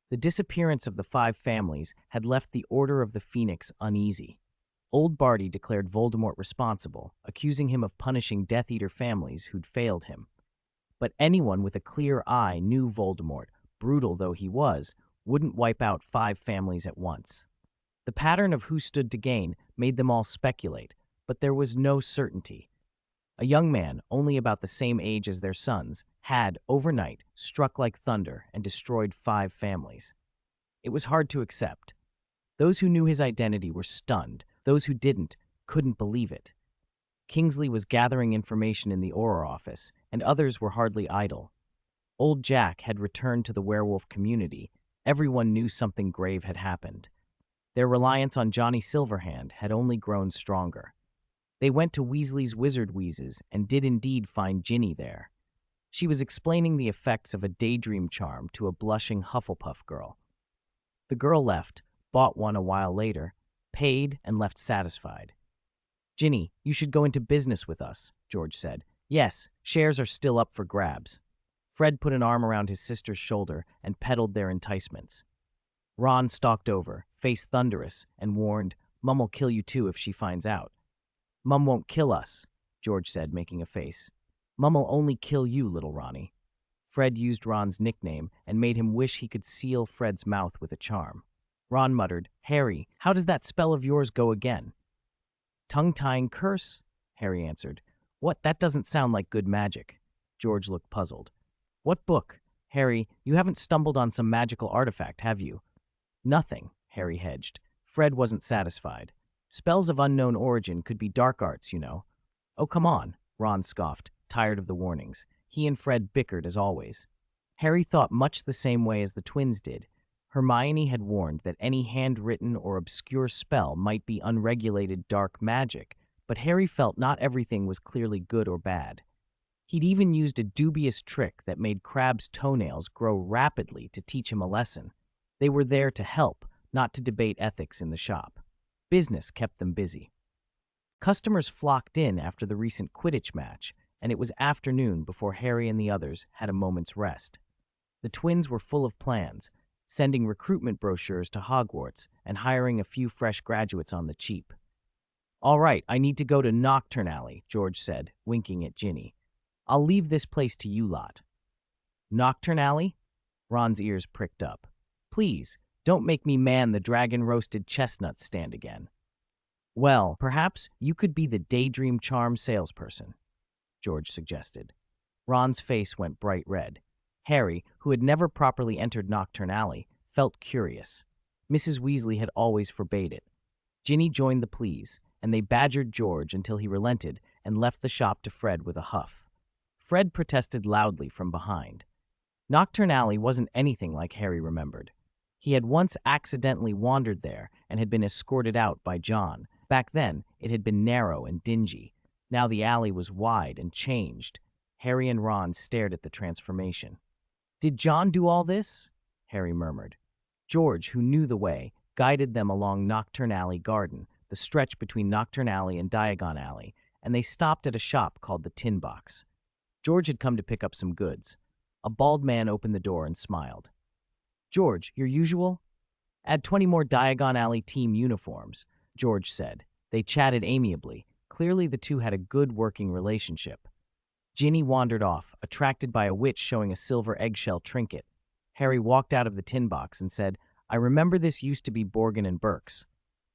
The disappearance of the 5 families had left the Order of the Phoenix uneasy. Old Barty declared Voldemort responsible, accusing him of punishing Death Eater families who'd failed him. But anyone with a clear eye knew Voldemort, brutal though he was, wouldn't wipe out 5 families at once. The pattern of who stood to gain made them all speculate, but there was no certainty. A young man, only about the same age as their sons, had, overnight, struck like thunder and destroyed 5 families. It was hard to accept. Those who knew his identity were stunned. Those who didn't couldn't believe it. Kingsley was gathering information in the Auror office, and others were hardly idle. Old Jack had returned to the werewolf community. Everyone knew something grave had happened. Their reliance on Johnny Silverhand had only grown stronger. They went to Weasley's Wizard Wheezes and did indeed find Ginny there. She was explaining the effects of a daydream charm to a blushing Hufflepuff girl. The girl left, bought one a while later, paid, and left satisfied. "Ginny, you should go into business with us," George said. "Yes, shares are still up for grabs." Fred put an arm around his sister's shoulder and peddled their enticements. Ron stalked over, face thunderous, and warned, "Mum'll kill you too if she finds out." "Mum won't kill us," George said, making a face. "Mum'll only kill you, little Ronnie." Fred used Ron's nickname and made him wish he could seal Fred's mouth with a charm. Ron muttered, "Harry, how does that spell of yours go again?" "Tongue-tying curse," Harry answered. "What? That doesn't sound like good magic." George looked puzzled. "What book? Harry, you haven't stumbled on some magical artifact, have you?" "Nothing," Harry hedged. Fred wasn't satisfied. "Spells of unknown origin could be dark arts, you know." "Oh, come on," Ron scoffed, tired of the warnings. He and Fred bickered as always. Harry thought much the same way as the twins did. Hermione had warned that any handwritten or obscure spell might be unregulated dark magic, but Harry felt not everything was clearly good or bad. He'd even used a dubious trick that made Crabbe's toenails grow rapidly to teach him a lesson. They were there to help, not to debate ethics in the shop. Business kept them busy. Customers flocked in after the recent Quidditch match, and it was afternoon before Harry and the others had a moment's rest. The twins were full of plans, sending recruitment brochures to Hogwarts and hiring a few fresh graduates on the cheap. "All right, I need to go to Nocturne Alley," George said, winking at Ginny. "I'll leave this place to you lot." "Nocturne Alley?" Ron's ears pricked up. "Please, don't make me man the dragon-roasted chestnut stand again." "Well, perhaps you could be the daydream charm salesperson," George suggested. Ron's face went bright red. Harry, who had never properly entered Nocturne Alley, felt curious. Mrs. Weasley had always forbade it. Ginny joined the pleas, and they badgered George until he relented and left the shop to Fred with a huff. Fred protested loudly from behind. Nocturne Alley wasn't anything like Harry remembered. He had once accidentally wandered there and had been escorted out by John. Back then, it had been narrow and dingy. Now the alley was wide and changed. Harry and Ron stared at the transformation. "Did John do all this?" Harry murmured. George, who knew the way, guided them along Nocturne Alley Garden, the stretch between Nocturne Alley and Diagon Alley, and they stopped at a shop called the Tin Box. George had come to pick up some goods. A bald man opened the door and smiled. "George, your usual?" "Add 20 more Diagon Alley team uniforms," George said. They chatted amiably. Clearly the two had a good working relationship. Ginny wandered off, attracted by a witch showing a silver eggshell trinket. Harry walked out of the tin box and said, "I remember this used to be Borgin and Burke's."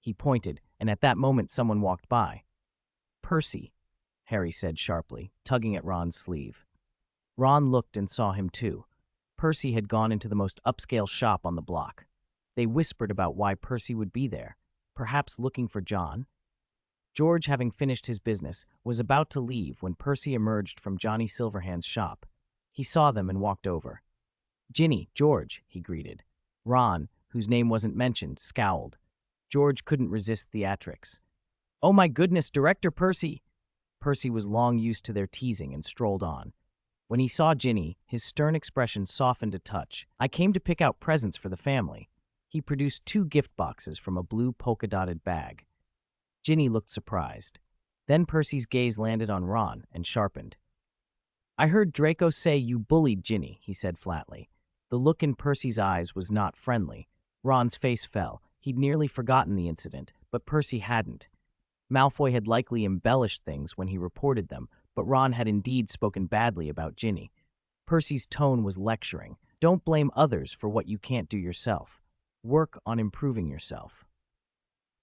He pointed, and at that moment someone walked by. "Percy," Harry said sharply, tugging at Ron's sleeve. Ron looked and saw him too. Percy had gone into the most upscale shop on the block. They whispered about why Percy would be there, perhaps looking for John. George, having finished his business, was about to leave when Percy emerged from Johnny Silverhand's shop. He saw them and walked over. "Ginny, George," he greeted. Ron, whose name wasn't mentioned, scowled. George couldn't resist theatrics. "Oh my goodness, Director Percy!" Percy was long used to their teasing and strolled on. When he saw Ginny, his stern expression softened a touch. "I came to pick out presents for the family." He produced 2 gift boxes from a blue polka-dotted bag. Ginny looked surprised. Then Percy's gaze landed on Ron and sharpened. "I heard Draco say you bullied Ginny," he said flatly. The look in Percy's eyes was not friendly. Ron's face fell. He'd nearly forgotten the incident, but Percy hadn't. Malfoy had likely embellished things when he reported them, but Ron had indeed spoken badly about Ginny. Percy's tone was lecturing. "Don't blame others for what you can't do yourself. Work on improving yourself."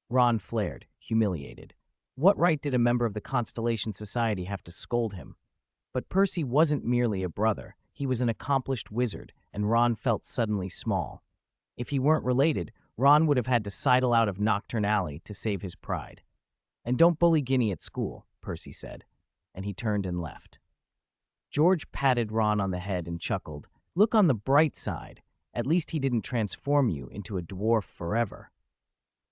Ron flared, humiliated. What right did a member of the Constellation Society have to scold him? But Percy wasn't merely a brother. He was an accomplished wizard, and Ron felt suddenly small. If he weren't related, Ron would have had to sidle out of Nocturne Alley to save his pride. "And don't bully Ginny at school," Percy said, and he turned and left. George patted Ron on the head and chuckled. "Look on the bright side. At least he didn't transform you into a dwarf forever."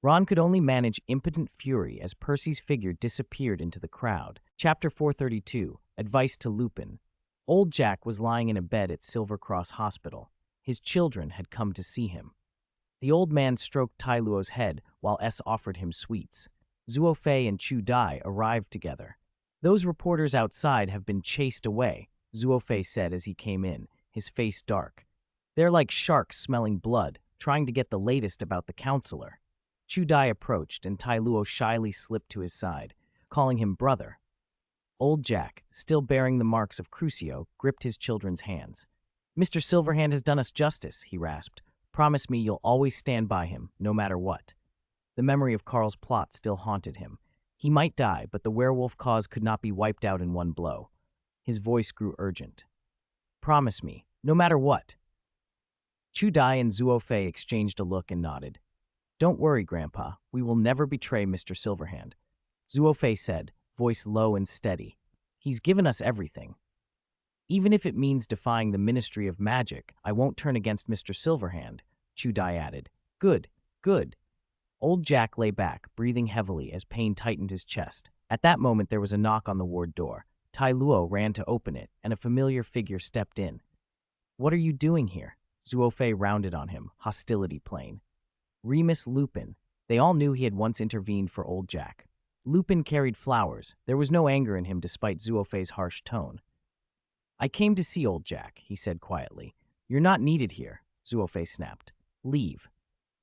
Ron could only manage impotent fury as Percy's figure disappeared into the crowd. Chapter 432, Advice to Lupin. Old Jack was lying in a bed at Silver Cross Hospital. His children had come to see him. The old man stroked Tai Luo's head while S offered him sweets. Zuo Fei and Chu Dai arrived together. "Those reporters outside have been chased away," Zuo Fei said as he came in, his face dark. "They're like sharks smelling blood, trying to get the latest about the counselor." Chu Dai approached, and Tai Luo shyly slipped to his side, calling him brother. Old Jack, still bearing the marks of Crucio, gripped his children's hands. "Mr. Silverhand has done us justice," he rasped. "Promise me you'll always stand by him, no matter what." The memory of Carl's plot still haunted him. He might die, but the werewolf cause could not be wiped out in one blow. His voice grew urgent. "Promise me, no matter what." Chu Dai and Zuo Fei exchanged a look and nodded. "Don't worry, Grandpa. We will never betray Mr. Silverhand," Zuo Fei said, voice low and steady. "He's given us everything. Even if it means defying the Ministry of Magic, I won't turn against Mr. Silverhand," Chu Dai added. "Good, good." Old Jack lay back, breathing heavily as pain tightened his chest. At that moment, there was a knock on the ward door. Tai Luo ran to open it, and a familiar figure stepped in. "What are you doing here?" Zuo Fei rounded on him, hostility plain. Remus Lupin. They all knew he had once intervened for Old Jack. Lupin carried flowers. There was no anger in him despite Zuo Fei's harsh tone. "I came to see Old Jack," he said quietly. "You're not needed here," Zuo Fei snapped. "Leave."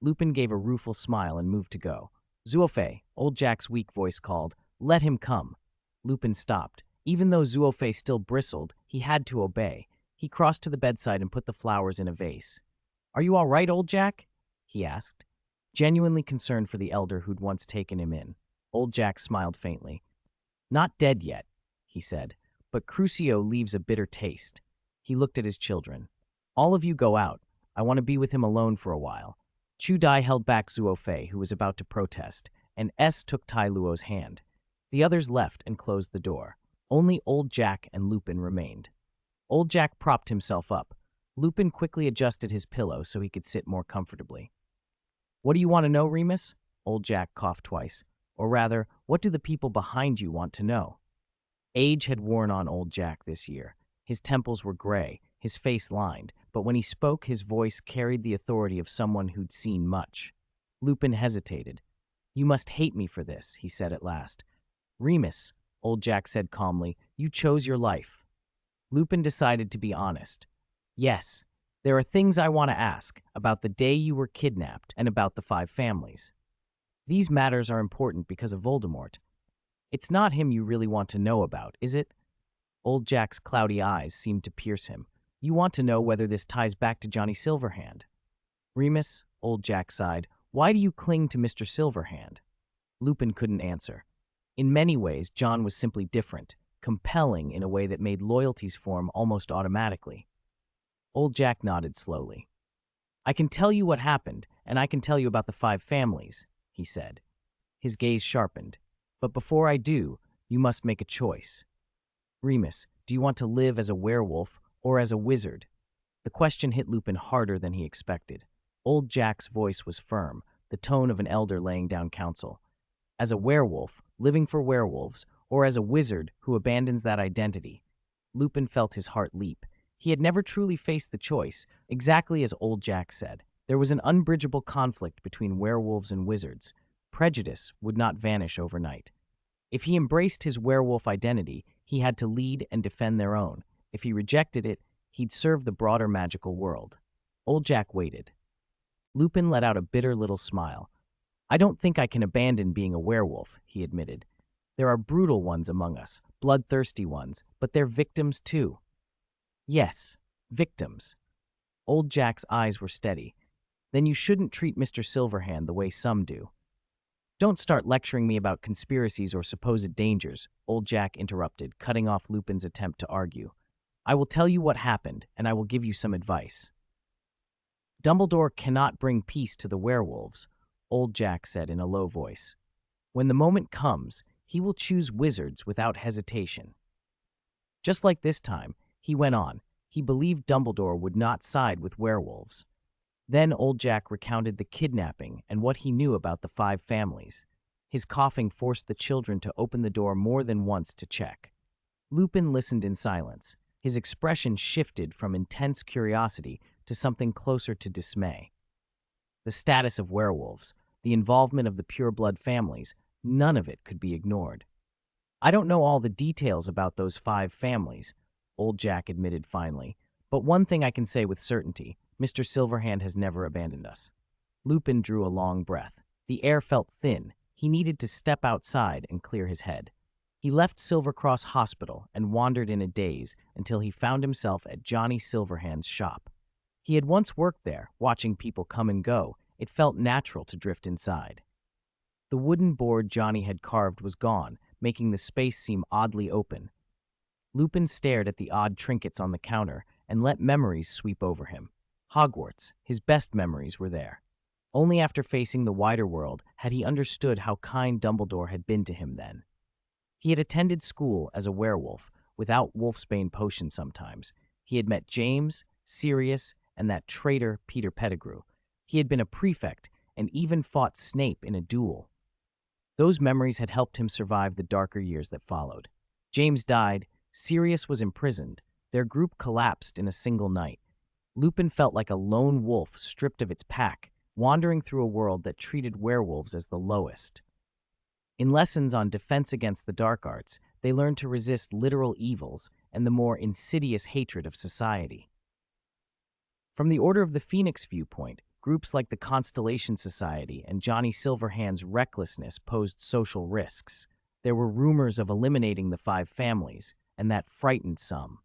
Lupin gave a rueful smile and moved to go. "Zuo Fei," Old Jack's weak voice called. "Let him come." Lupin stopped. Even though Zuo Fei still bristled, he had to obey. He crossed to the bedside and put the flowers in a vase. "Are you all right, Old Jack?" he asked, genuinely concerned for the elder who'd once taken him in. Old Jack smiled faintly. "Not dead yet," he said, "but Crucio leaves a bitter taste." He looked at his children. "All of you go out. I want to be with him alone for a while." Chu Dai held back Zuo Fei, who was about to protest, and S took Tai Luo's hand. The others left and closed the door. Only Old Jack and Lupin remained. Old Jack propped himself up. Lupin quickly adjusted his pillow so he could sit more comfortably. "What do you want to know, Remus?" Old Jack coughed twice. "Or rather, what do the people behind you want to know?" Age had worn on Old Jack this year. His temples were gray, his face lined, but when he spoke, his voice carried the authority of someone who'd seen much. Lupin hesitated. "You must hate me for this," he said at last. "Remus," Old Jack said calmly, "you chose your life." Lupin decided to be honest. "Yes, there are things I want to ask about the day you were kidnapped and about the 5 families. These matters are important because of Voldemort. It's not him you really want to know about, is it?" Old Jack's cloudy eyes seemed to pierce him. "You want to know whether this ties back to Johnny Silverhand." "Remus," Old Jack sighed, "why do you cling to Mr. Silverhand?" Lupin couldn't answer. In many ways, John was simply different, compelling in a way that made loyalties form almost automatically. Old Jack nodded slowly. "I can tell you what happened, and I can tell you about the 5 families," he said. His gaze sharpened. "But before I do, you must make a choice. Remus, do you want to live as a werewolf or as a wizard?" The question hit Lupin harder than he expected. Old Jack's voice was firm, the tone of an elder laying down counsel. "As a werewolf, living for werewolves, or as a wizard who abandons that identity?" Lupin felt his heart leap. He had never truly faced the choice, exactly as Old Jack said. There was an unbridgeable conflict between werewolves and wizards. Prejudice would not vanish overnight. If he embraced his werewolf identity, he had to lead and defend their own. If he rejected it, he'd serve the broader magical world. Old Jack waited. Lupin let out a bitter little smile. "I don't think I can abandon being a werewolf," he admitted. "There are brutal ones among us, bloodthirsty ones, but they're victims too." "Yes, victims." Old Jack's eyes were steady. "Then you shouldn't treat Mr. Silverhand the way some do." "Don't start lecturing me about conspiracies or supposed dangers," Old Jack interrupted, cutting off Lupin's attempt to argue. "I will tell you what happened, and I will give you some advice." "Dumbledore cannot bring peace to the werewolves," Old Jack said in a low voice. "When the moment comes, he will choose wizards without hesitation." Just like this time, he went on, he believed Dumbledore would not side with werewolves. Then Old Jack recounted the kidnapping and what he knew about the 5 families. His coughing forced the children to open the door more than once to check. Lupin listened in silence. His expression shifted from intense curiosity to something closer to dismay. The status of werewolves, the involvement of the pureblood families, none of it could be ignored. "I don't know all the details about those 5 families," Old Jack admitted finally, "but one thing I can say with certainty, Mr. Silverhand has never abandoned us." Lupin drew a long breath. The air felt thin. He needed to step outside and clear his head. He left Silvercross Hospital and wandered in a daze until he found himself at Johnny Silverhand's shop. He had once worked there, watching people come and go. It felt natural to drift inside. The wooden board Johnny had carved was gone, making the space seem oddly open. Lupin stared at the odd trinkets on the counter and let memories sweep over him. Hogwarts, his best memories, were there. Only after facing the wider world had he understood how kind Dumbledore had been to him then. He had attended school as a werewolf, without wolfsbane potions sometimes. He had met James, Sirius, and that traitor Peter Pettigrew. He had been a prefect and even fought Snape in a duel. Those memories had helped him survive the darker years that followed. James died, Sirius was imprisoned, their group collapsed in a single night. Lupin felt like a lone wolf stripped of its pack, wandering through a world that treated werewolves as the lowest. In lessons on defense against the dark arts, they learned to resist literal evils and the more insidious hatred of society. From the Order of the Phoenix viewpoint, groups like the Constellation Society and Johnny Silverhand's recklessness posed social risks. There were rumors of eliminating the 5 families, and that frightened some.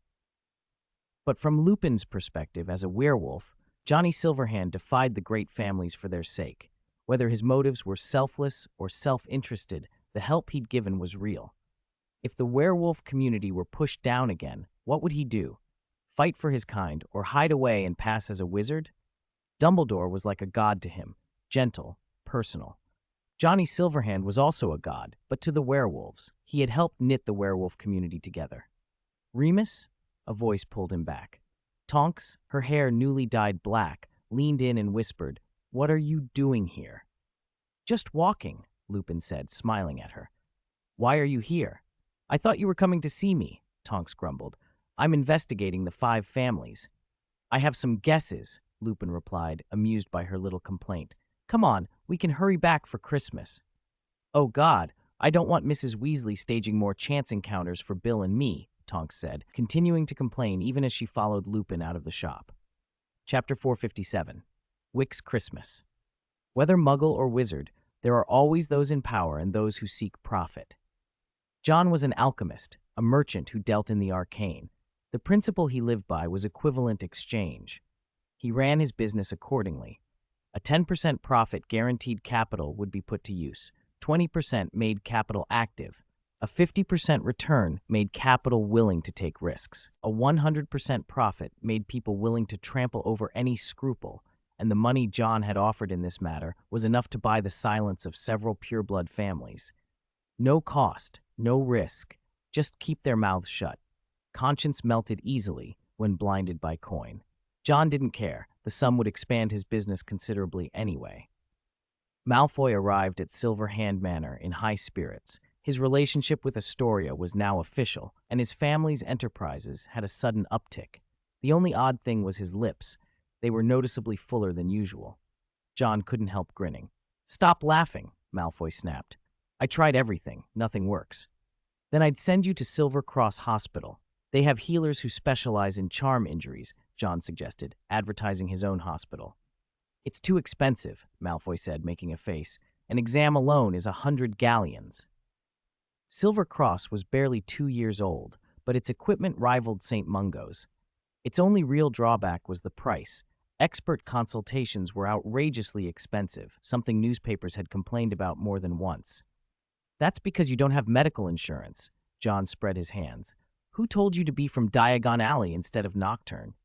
But from Lupin's perspective as a werewolf, Johnny Silverhand defied the great families for their sake. Whether his motives were selfless or self-interested, the help he'd given was real. If the werewolf community were pushed down again, what would he do? Fight for his kind or hide away and pass as a wizard? Dumbledore was like a god to him, gentle, personal. Johnny Silverhand was also a god, but to the werewolves. He had helped knit the werewolf community together. Remus? A voice pulled him back. Tonks, her hair newly dyed black, leaned in and whispered, "What are you doing here?" "Just walking," Lupin said, smiling at her. "Why are you here?" "I thought you were coming to see me," Tonks grumbled. "I'm investigating the 5 families." "I have some guesses," Lupin replied, amused by her little complaint. "Come on, we can hurry back for Christmas." "Oh God, I don't want Mrs. Weasley staging more chance encounters for Bill and me," Tonks said, continuing to complain even as she followed Lupin out of the shop. Chapter 457. Wick's Christmas. Whether Muggle or wizard, there are always those in power and those who seek profit. John was an alchemist, a merchant who dealt in the arcane. The principle he lived by was equivalent exchange. He ran his business accordingly. A 10% profit guaranteed capital would be put to use. 20% made capital active. A 50% return made capital willing to take risks. A 100% profit made people willing to trample over any scruple, and the money John had offered in this matter was enough to buy the silence of several pureblood families. No cost, no risk, just keep their mouths shut. Conscience melted easily when blinded by coin. John didn't care. The sum would expand his business considerably anyway. Malfoy arrived at Silverhand Manor in high spirits. His relationship with Astoria was now official, and his family's enterprises had a sudden uptick. The only odd thing was his lips. They were noticeably fuller than usual. John couldn't help grinning. "Stop laughing," Malfoy snapped. "I tried everything. Nothing works." "Then I'd send you to Silver Cross Hospital. They have healers who specialize in charm injuries," John suggested, advertising his own hospital. "It's too expensive," Malfoy said, making a face. "An exam alone is 100 galleons." Silver Cross was barely 2 years old, but its equipment rivaled St. Mungo's. Its only real drawback was the price. Expert consultations were outrageously expensive, something newspapers had complained about more than once. "That's because you don't have medical insurance," John spread his hands. "Who told you to be from Diagon Alley instead of Nocturne?"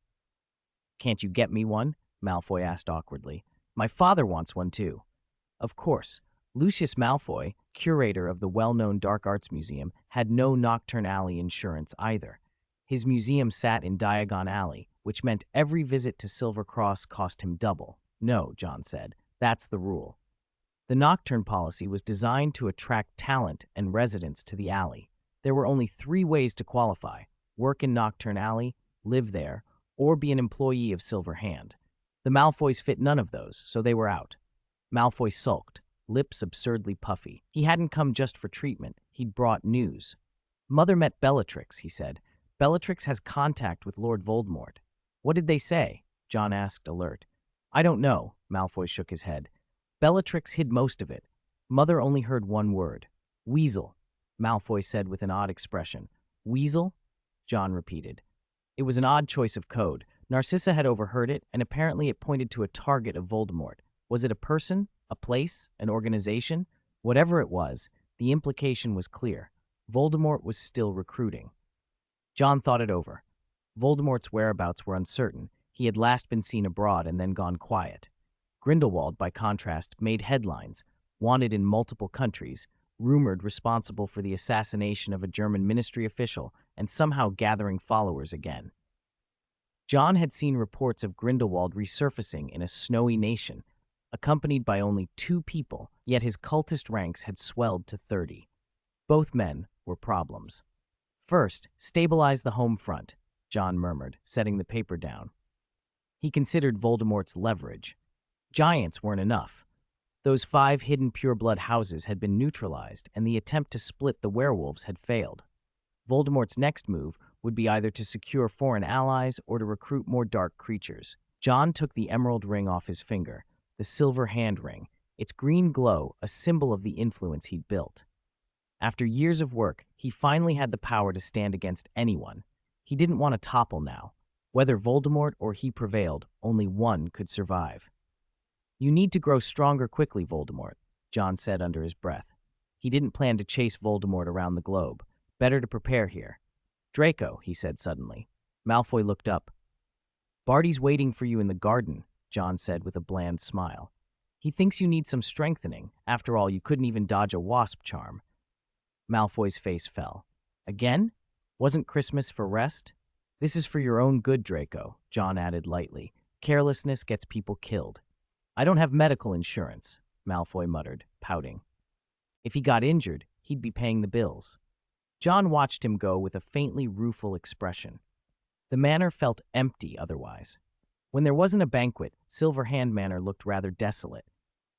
"Can't you get me one?" Malfoy asked awkwardly. "My father wants one too." Of course, Lucius Malfoy, curator of the well-known Dark Arts Museum, had no Nocturne Alley insurance either. His museum sat in Diagon Alley, which meant every visit to Silver Cross cost him double. No, John said. That's the rule. The nocturne policy was designed to attract talent and residents to the alley. There were only 3 ways to qualify: work in Nocturne Alley, live there, or be an employee of Silver Hand. The Malfoys fit none of those, so they were out. Malfoy sulked, lips absurdly puffy. He hadn't come just for treatment, he'd brought news. Mother met Bellatrix, he said. Bellatrix has contact with Lord Voldemort. What did they say? John asked, alert. I don't know, Malfoy shook his head. Bellatrix hid most of it. Mother only heard one word. Weasel, Malfoy said with an odd expression. Weasel? John repeated. It was an odd choice of code. Narcissa had overheard it, and apparently it pointed to a target of Voldemort. Was it a person, a place, an organization? Whatever it was, the implication was clear. Voldemort was still recruiting. John thought it over. Voldemort's whereabouts were uncertain. He had last been seen abroad and then gone quiet. Grindelwald, by contrast, made headlines, wanted in multiple countries, rumored responsible for the assassination of a German ministry official, and somehow gathering followers again. John had seen reports of Grindelwald resurfacing in a snowy nation, accompanied by only 2 people, yet his cultist ranks had swelled to 30. Both men were problems. First, stabilize the home front, John murmured, setting the paper down. He considered Voldemort's leverage. Giants weren't enough. Those 5 hidden pureblood houses had been neutralized, and the attempt to split the werewolves had failed. Voldemort's next move would be either to secure foreign allies or to recruit more dark creatures. John took the emerald ring off his finger, the silver hand ring, its green glow a symbol of the influence he'd built. After years of work, he finally had the power to stand against anyone. He didn't want to topple now. Whether Voldemort or he prevailed, only one could survive. You need to grow stronger quickly, Voldemort, John said under his breath. He didn't plan to chase Voldemort around the globe. Better to prepare here. Draco, he said suddenly. Malfoy looked up. Barty's waiting for you in the garden, John said with a bland smile. He thinks you need some strengthening. After all, you couldn't even dodge a wasp charm. Malfoy's face fell. Again? Wasn't Christmas for rest? This is for your own good, Draco, John added lightly. Carelessness gets people killed. I don't have medical insurance, Malfoy muttered, pouting. If he got injured, he'd be paying the bills. John watched him go with a faintly rueful expression. The manor felt empty otherwise. When there wasn't a banquet, Silver Hand Manor looked rather desolate.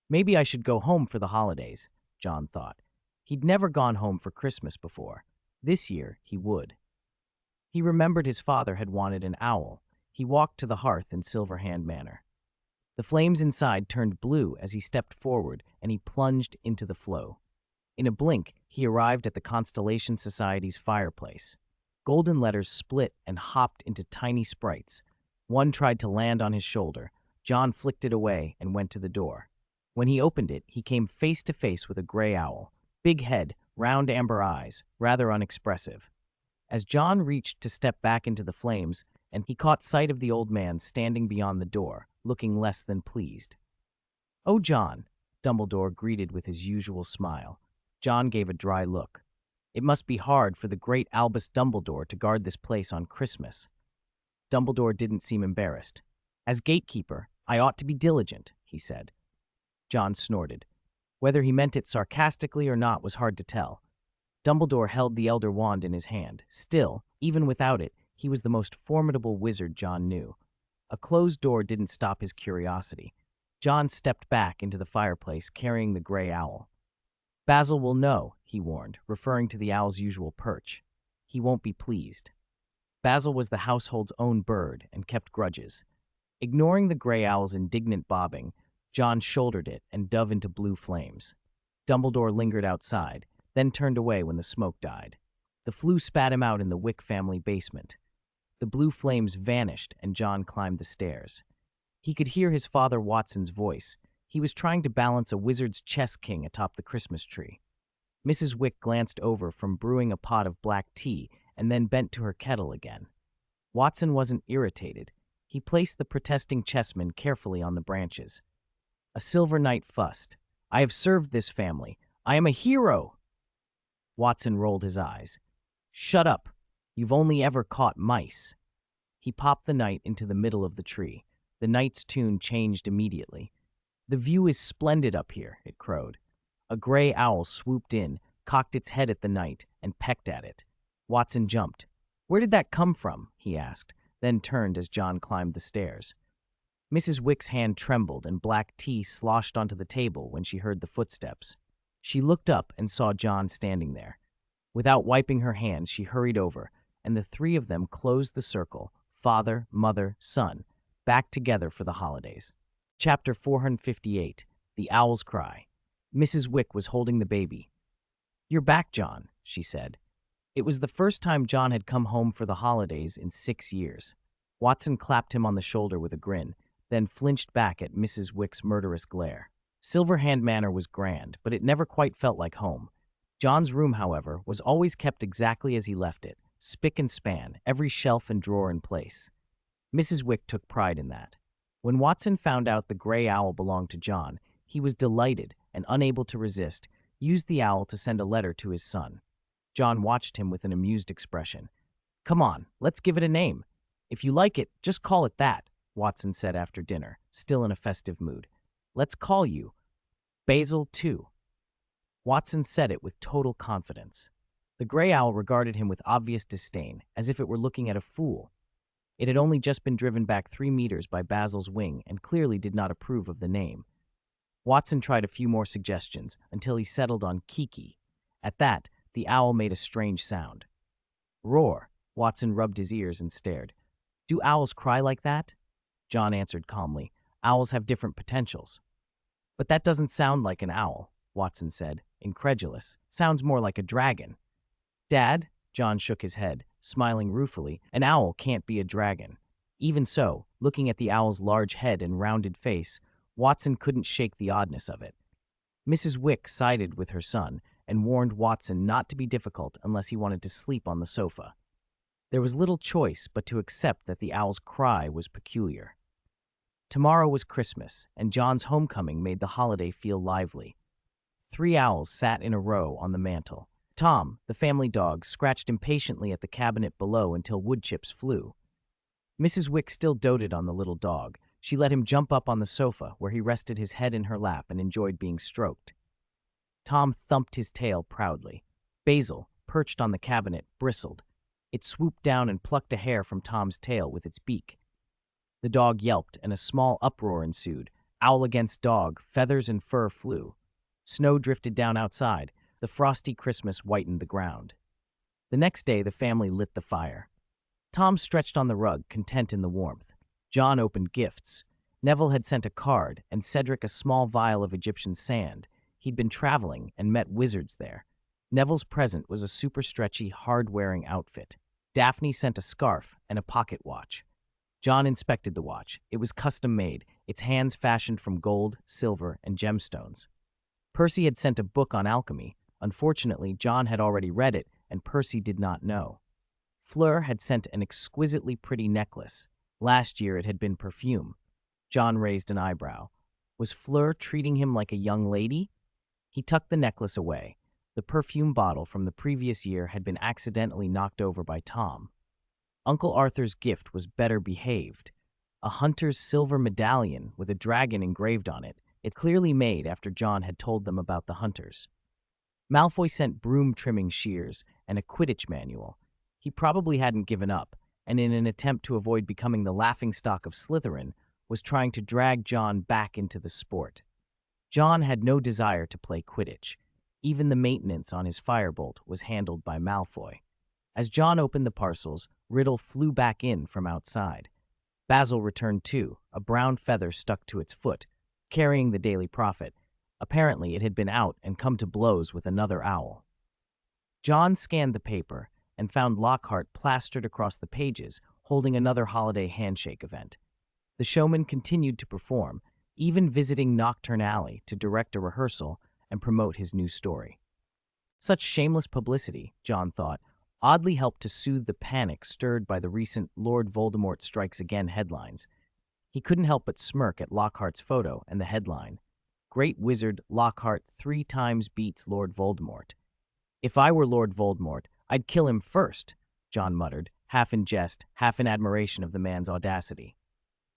Maybe I should go home for the holidays, John thought. He'd never gone home for Christmas before. This year, he would. He remembered his father had wanted an owl. He walked to the hearth in Silver Hand Manor. The flames inside turned blue as he stepped forward, and he plunged into the flow. In a blink, he arrived at the Constellation Society's fireplace. Golden letters split and hopped into tiny sprites. One tried to land on his shoulder. John flicked it away and went to the door. When he opened it, he came face to face with a gray owl. Big head, round amber eyes, rather unexpressive. As John reached to step back into the flames, and he caught sight of the old man standing beyond the door, looking less than pleased. "Oh, John," Dumbledore greeted with his usual smile. John gave a dry look. It must be hard for the great Albus Dumbledore to guard this place on Christmas. Dumbledore didn't seem embarrassed. "As gatekeeper, I ought to be diligent," he said. John snorted. Whether he meant it sarcastically or not was hard to tell. Dumbledore held the Elder Wand in his hand. Still, even without it, he was the most formidable wizard John knew. A closed door didn't stop his curiosity. John stepped back into the fireplace, carrying the gray owl. "Basil will know," he warned, referring to the owl's usual perch. "He won't be pleased." Basil was the household's own bird and kept grudges. Ignoring the gray owl's indignant bobbing, John shouldered it and dove into blue flames. Dumbledore lingered outside, then turned away when the smoke died. The flue spat him out in the Wick family basement. The blue flames vanished and John climbed the stairs. He could hear his father Watson's voice. He was trying to balance a wizard's chess king atop the Christmas tree. Mrs. Wick glanced over from brewing a pot of black tea and then bent to her kettle again. Watson wasn't irritated. He placed the protesting chessmen carefully on the branches. A silver knight fussed. "I have served this family. I am a hero!" Watson rolled his eyes. "Shut up. You've only ever caught mice." He popped the knight into the middle of the tree. The knight's tune changed immediately. "The view is splendid up here," it crowed. A gray owl swooped in, cocked its head at the knight, and pecked at it. Watson jumped. "Where did that come from?" he asked, then turned as John climbed the stairs. Mrs. Wick's hand trembled and black tea sloshed onto the table when she heard the footsteps. She looked up and saw John standing there. Without wiping her hands, she hurried over, and the three of them closed the circle, father, mother, son, back together for the holidays. Chapter 458, The Owl's Cry. Mrs. Wick was holding the baby. "You're back, John," she said. It was the first time John had come home for the holidays in 6 years. Watson clapped him on the shoulder with a grin, then flinched back at Mrs. Wick's murderous glare. Silverhand Manor was grand, but it never quite felt like home. John's room, however, was always kept exactly as he left it, spick and span, every shelf and drawer in place. Mrs. Wick took pride in that. When Watson found out the gray owl belonged to John, he was delighted and, unable to resist, used the owl to send a letter to his son. John watched him with an amused expression. "Come on, let's give it a name. If you like it, just call it that," Watson said after dinner, still in a festive mood. "Let's call you Basil 2. Watson said it with total confidence. The gray owl regarded him with obvious disdain, as if it were looking at a fool. It had only just been driven back 3 meters by Basil's wing and clearly did not approve of the name. Watson tried a few more suggestions until he settled on Kiki. At that, the owl made a strange sound. "Roar." Watson rubbed his ears and stared. "Do owls cry like that?" John answered calmly. "Owls have different potentials." "But that doesn't sound like an owl," Watson said, incredulous. "Sounds more like a dragon." "Dad," John shook his head, smiling ruefully, "an owl can't be a dragon." Even so, looking at the owl's large head and rounded face, Watson couldn't shake the oddness of it. Mrs. Wick sided with her son and warned Watson not to be difficult unless he wanted to sleep on the sofa. There was little choice but to accept that the owl's cry was peculiar. Tomorrow was Christmas, and John's homecoming made the holiday feel lively. 3 owls sat in a row on the mantel. Tom, the family dog, scratched impatiently at the cabinet below until wood chips flew. Mrs. Wick still doted on the little dog. She let him jump up on the sofa, where he rested his head in her lap and enjoyed being stroked. Tom thumped his tail proudly. Basil, perched on the cabinet, bristled. It swooped down and plucked a hair from Tom's tail with its beak. The dog yelped, and a small uproar ensued. Owl against dog, feathers and fur flew. Snow drifted down outside. The frosty Christmas whitened the ground. The next day, the family lit the fire. Tom stretched on the rug, content in the warmth. John opened gifts. Neville had sent a card, and Cedric a small vial of Egyptian sand. He'd been traveling and met wizards there. Neville's present was a super stretchy, hard-wearing outfit. Daphne sent a scarf and a pocket watch. John inspected the watch. It was custom-made, its hands fashioned from gold, silver, and gemstones. Percy had sent a book on alchemy. Unfortunately, John had already read it, and Percy did not know. Fleur had sent an exquisitely pretty necklace. Last year it had been perfume. John raised an eyebrow. Was Fleur treating him like a young lady? He tucked the necklace away. The perfume bottle from the previous year had been accidentally knocked over by Tom. Uncle Arthur's gift was better behaved. A hunter's silver medallion with a dragon engraved on it, it clearly made after John had told them about the hunters. Malfoy sent broom trimming shears and a Quidditch manual. He probably hadn't given up, and in an attempt to avoid becoming the laughingstock of Slytherin, was trying to drag John back into the sport. John had no desire to play Quidditch. Even the maintenance on his firebolt was handled by Malfoy. As John opened the parcels, Riddle flew back in from outside. Basil returned too, a brown feather stuck to its foot, carrying the Daily Prophet. Apparently it had been out and come to blows with another owl. John scanned the paper and found Lockhart plastered across the pages, holding another holiday handshake event. The showman continued to perform, even visiting Nocturne Alley to direct a rehearsal and promote his new story. Such shameless publicity, John thought, oddly helped to soothe the panic stirred by the recent Lord Voldemort Strikes Again headlines. He couldn't help but smirk at Lockhart's photo and the headline, "Great Wizard Lockhart 3 times beats Lord Voldemort." "If I were Lord Voldemort, I'd kill him first," John muttered, half in jest, half in admiration of the man's audacity.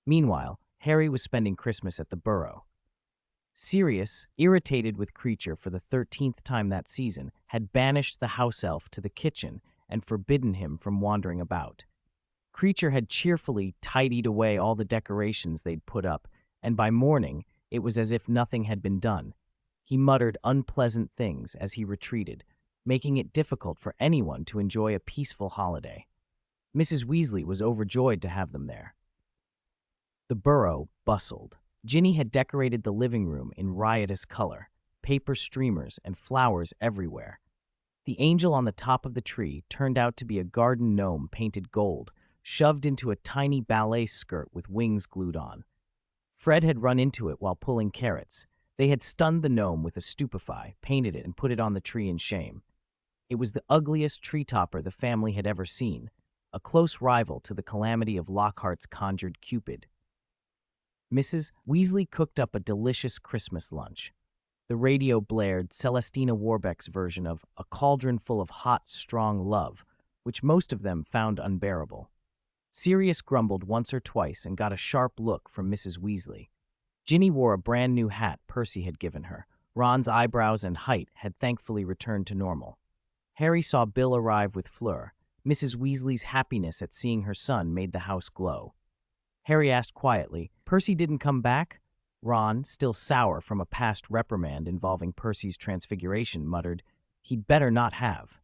Meanwhile, Harry was spending Christmas at the Burrow. Sirius, irritated with Creature for the 13th time that season, had banished the house elf to the kitchen and forbidden him from wandering about. Creature had cheerfully tidied away all the decorations they'd put up, and by morning it was as if nothing had been done. He muttered unpleasant things as he retreated, making it difficult for anyone to enjoy a peaceful holiday. Mrs. Weasley was overjoyed to have them there. The Burrow bustled. Ginny had decorated the living room in riotous color, paper streamers and flowers everywhere. The angel on the top of the tree turned out to be a garden gnome painted gold, shoved into a tiny ballet skirt with wings glued on. Fred had run into it while pulling carrots. They had stunned the gnome with a stupefy, painted it, and put it on the tree in shame. It was the ugliest tree topper the family had ever seen, a close rival to the calamity of Lockhart's conjured Cupid. Mrs. Weasley cooked up a delicious Christmas lunch. The radio blared Celestina Warbeck's version of A Cauldron Full of Hot, Strong Love, which most of them found unbearable. Sirius grumbled once or twice and got a sharp look from Mrs. Weasley. Ginny wore a brand new hat Percy had given her. Ron's eyebrows and height had thankfully returned to normal. Harry saw Bill arrive with Fleur. Mrs. Weasley's happiness at seeing her son made the house glow. Harry asked quietly, "Percy didn't come back?" Ron, still sour from a past reprimand involving Percy's transfiguration, muttered, "He'd better not have."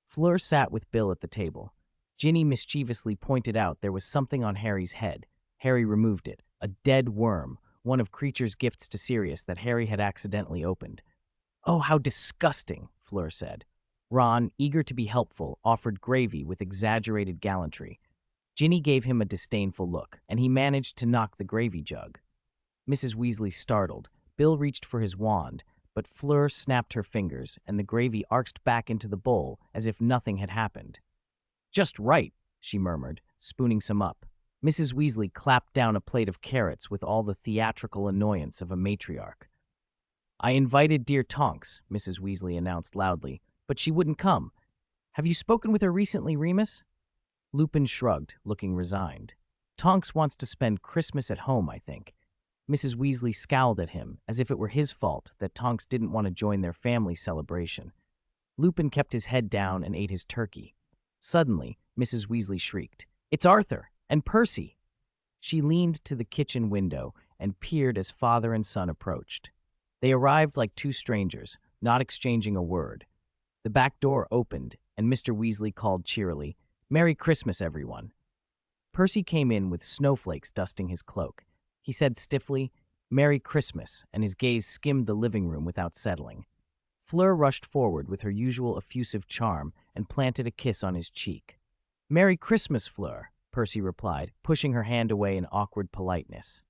Fleur sat with Bill at the table. Ginny mischievously pointed out there was something on Harry's head. Harry removed it, a dead worm, one of Creature's gifts to Sirius that Harry had accidentally opened. "Oh, how disgusting," Fleur said. Ron, eager to be helpful, offered gravy with exaggerated gallantry. Ginny gave him a disdainful look, and he managed to knock the gravy jug. Mrs. Weasley startled. Bill reached for his wand, but Fleur snapped her fingers, and the gravy arced back into the bowl as if nothing had happened. "Just right," she murmured, spooning some up. Mrs. Weasley clapped down a plate of carrots with all the theatrical annoyance of a matriarch. "I invited dear Tonks," Mrs. Weasley announced loudly, "but she wouldn't come. Have you spoken with her recently, Remus?" Lupin shrugged, looking resigned. "Tonks wants to spend Christmas at home, I think." Mrs. Weasley scowled at him, as if it were his fault that Tonks didn't want to join their family celebration. Lupin kept his head down and ate his turkey. Suddenly, Mrs. Weasley shrieked, "It's Arthur! And Percy!" She leaned to the kitchen window and peered as father and son approached. They arrived like two strangers, not exchanging a word. The back door opened, and Mr. Weasley called cheerily, "Merry Christmas, everyone." Percy came in with snowflakes dusting his cloak. He said stiffly, "Merry Christmas," and his gaze skimmed the living room without settling. Fleur rushed forward with her usual effusive charm and planted a kiss on his cheek. "Merry Christmas, Fleur," Percy replied, pushing her hand away in awkward politeness.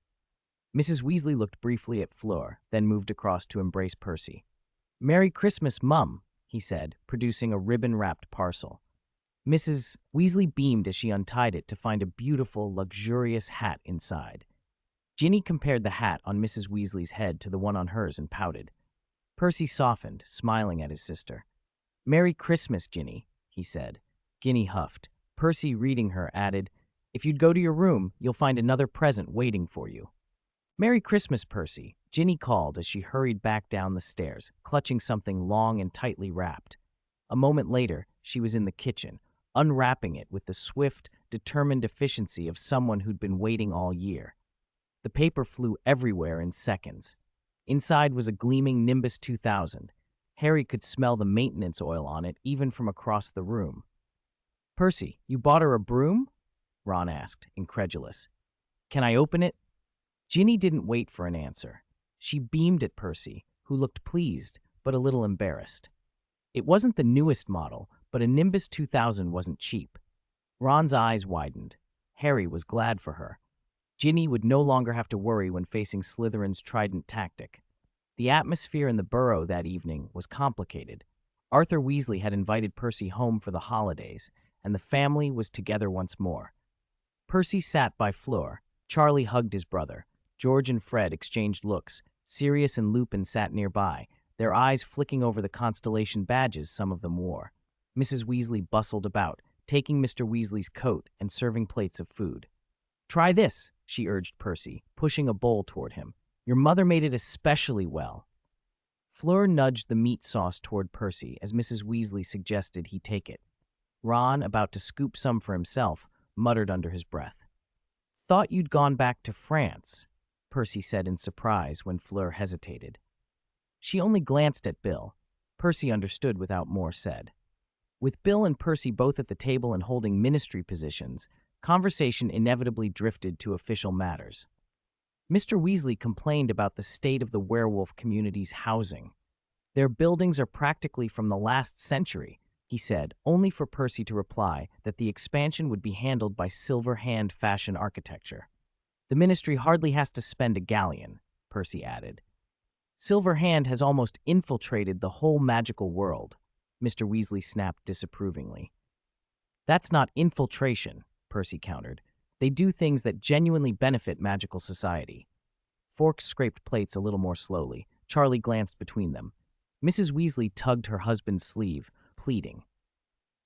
Mrs. Weasley looked briefly at Fleur, then moved across to embrace Percy. "Merry Christmas, Mum," he said, producing a ribbon-wrapped parcel. Mrs. Weasley beamed as she untied it to find a beautiful, luxurious hat inside. Ginny compared the hat on Mrs. Weasley's head to the one on hers and pouted. Percy softened, smiling at his sister. "Merry Christmas, Ginny," he said. Ginny huffed. Percy, reading her, added, "If you'd go to your room, you'll find another present waiting for you." "Merry Christmas, Percy," Ginny called as she hurried back down the stairs, clutching something long and tightly wrapped. A moment later, she was in the kitchen, unwrapping it with the swift, determined efficiency of someone who'd been waiting all year. The paper flew everywhere in seconds. Inside was a gleaming Nimbus 2000. Harry could smell the maintenance oil on it even from across the room. "Percy, you bought her a broom?" Ron asked, incredulous. "Can I open it?" Ginny didn't wait for an answer. She beamed at Percy, who looked pleased, but a little embarrassed. It wasn't the newest model, but a Nimbus 2000 wasn't cheap. Ron's eyes widened. Harry was glad for her. Ginny would no longer have to worry when facing Slytherin's trident tactic. The atmosphere in the Burrow that evening was complicated. Arthur Weasley had invited Percy home for the holidays, and the family was together once more. Percy sat by Fleur. Charlie hugged his brother. George and Fred exchanged looks. Sirius and Lupin sat nearby, their eyes flicking over the constellation badges some of them wore. Mrs. Weasley bustled about, taking Mr. Weasley's coat and serving plates of food. Try this, she urged Percy, pushing a bowl toward him. Your mother made it especially well. Fleur nudged the meat sauce toward Percy as Mrs. Weasley suggested he take it. Ron, about to scoop some for himself, muttered under his breath. Thought you'd gone back to France, Percy said in surprise when Fleur hesitated. She only glanced at Bill. Percy understood without more said. With Bill and Percy both at the table and holding ministry positions, conversation inevitably drifted to official matters. Mr. Weasley complained about the state of the werewolf community's housing. Their buildings are practically from the last century, he said, only for Percy to reply that the expansion would be handled by Silver Hand fashion architecture. The ministry hardly has to spend a galleon, Percy added. Silver Hand has almost infiltrated the whole magical world, Mr. Weasley snapped disapprovingly. That's not infiltration, Percy countered. They do things that genuinely benefit magical society. Forks scraped plates a little more slowly. Charlie glanced between them. Mrs. Weasley tugged her husband's sleeve, pleading.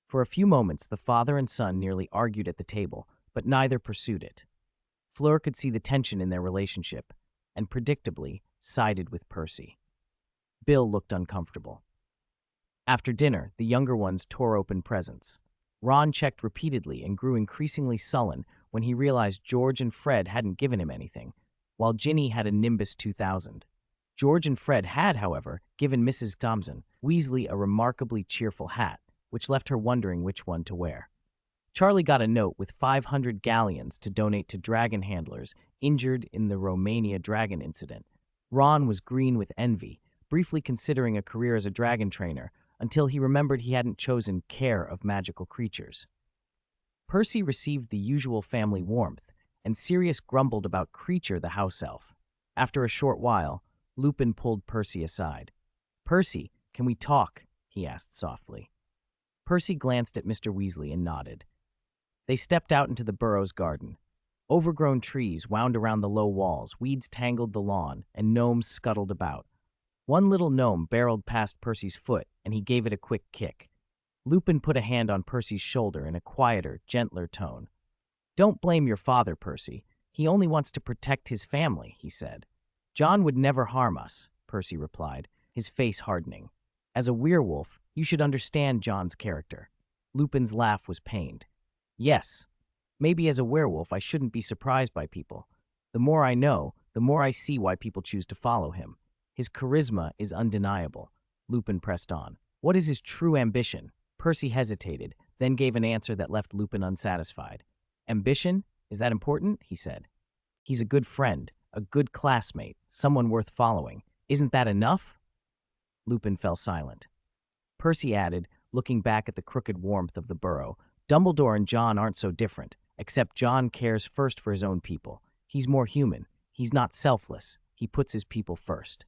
For a few moments, the father and son nearly argued at the table, but neither pursued it. Fleur could see the tension in their relationship, and predictably sided with Percy. Bill looked uncomfortable. After dinner, the younger ones tore open presents. Ron checked repeatedly and grew increasingly sullen when he realized George and Fred hadn't given him anything, while Ginny had a Nimbus 2000. George and Fred had, however, given Mrs. Thompson Weasley a remarkably cheerful hat, which left her wondering which one to wear. Charlie got a note with 500 galleons to donate to dragon handlers injured in the Romania dragon incident. Ron was green with envy, briefly considering a career as a dragon trainer, until he remembered he hadn't chosen care of magical creatures. Percy received the usual family warmth, and Sirius grumbled about Creature the house elf. After a short while, Lupin pulled Percy aside. "Percy, can we talk?" he asked softly. Percy glanced at Mr. Weasley and nodded. They stepped out into the Burrow's garden. Overgrown trees wound around the low walls, weeds tangled the lawn, and gnomes scuttled about. One little gnome barreled past Percy's foot, and he gave it a quick kick. Lupin put a hand on Percy's shoulder in a quieter, gentler tone. "Don't blame your father, Percy. He only wants to protect his family," he said. "John would never harm us," Percy replied, his face hardening. "As a werewolf, you should understand John's character." Lupin's laugh was pained. "Yes, maybe as a werewolf I shouldn't be surprised by people. The more I know, the more I see why people choose to follow him. His charisma is undeniable." Lupin pressed on. "What is his true ambition?" Percy hesitated, then gave an answer that left Lupin unsatisfied. "Ambition? Is that important?" he said. "He's a good friend, a good classmate, someone worth following. Isn't that enough?" Lupin fell silent. Percy added, looking back at the crooked warmth of the Burrow, "Dumbledore and John aren't so different, except John cares first for his own people. He's more human. He's not selfless. He puts his people first."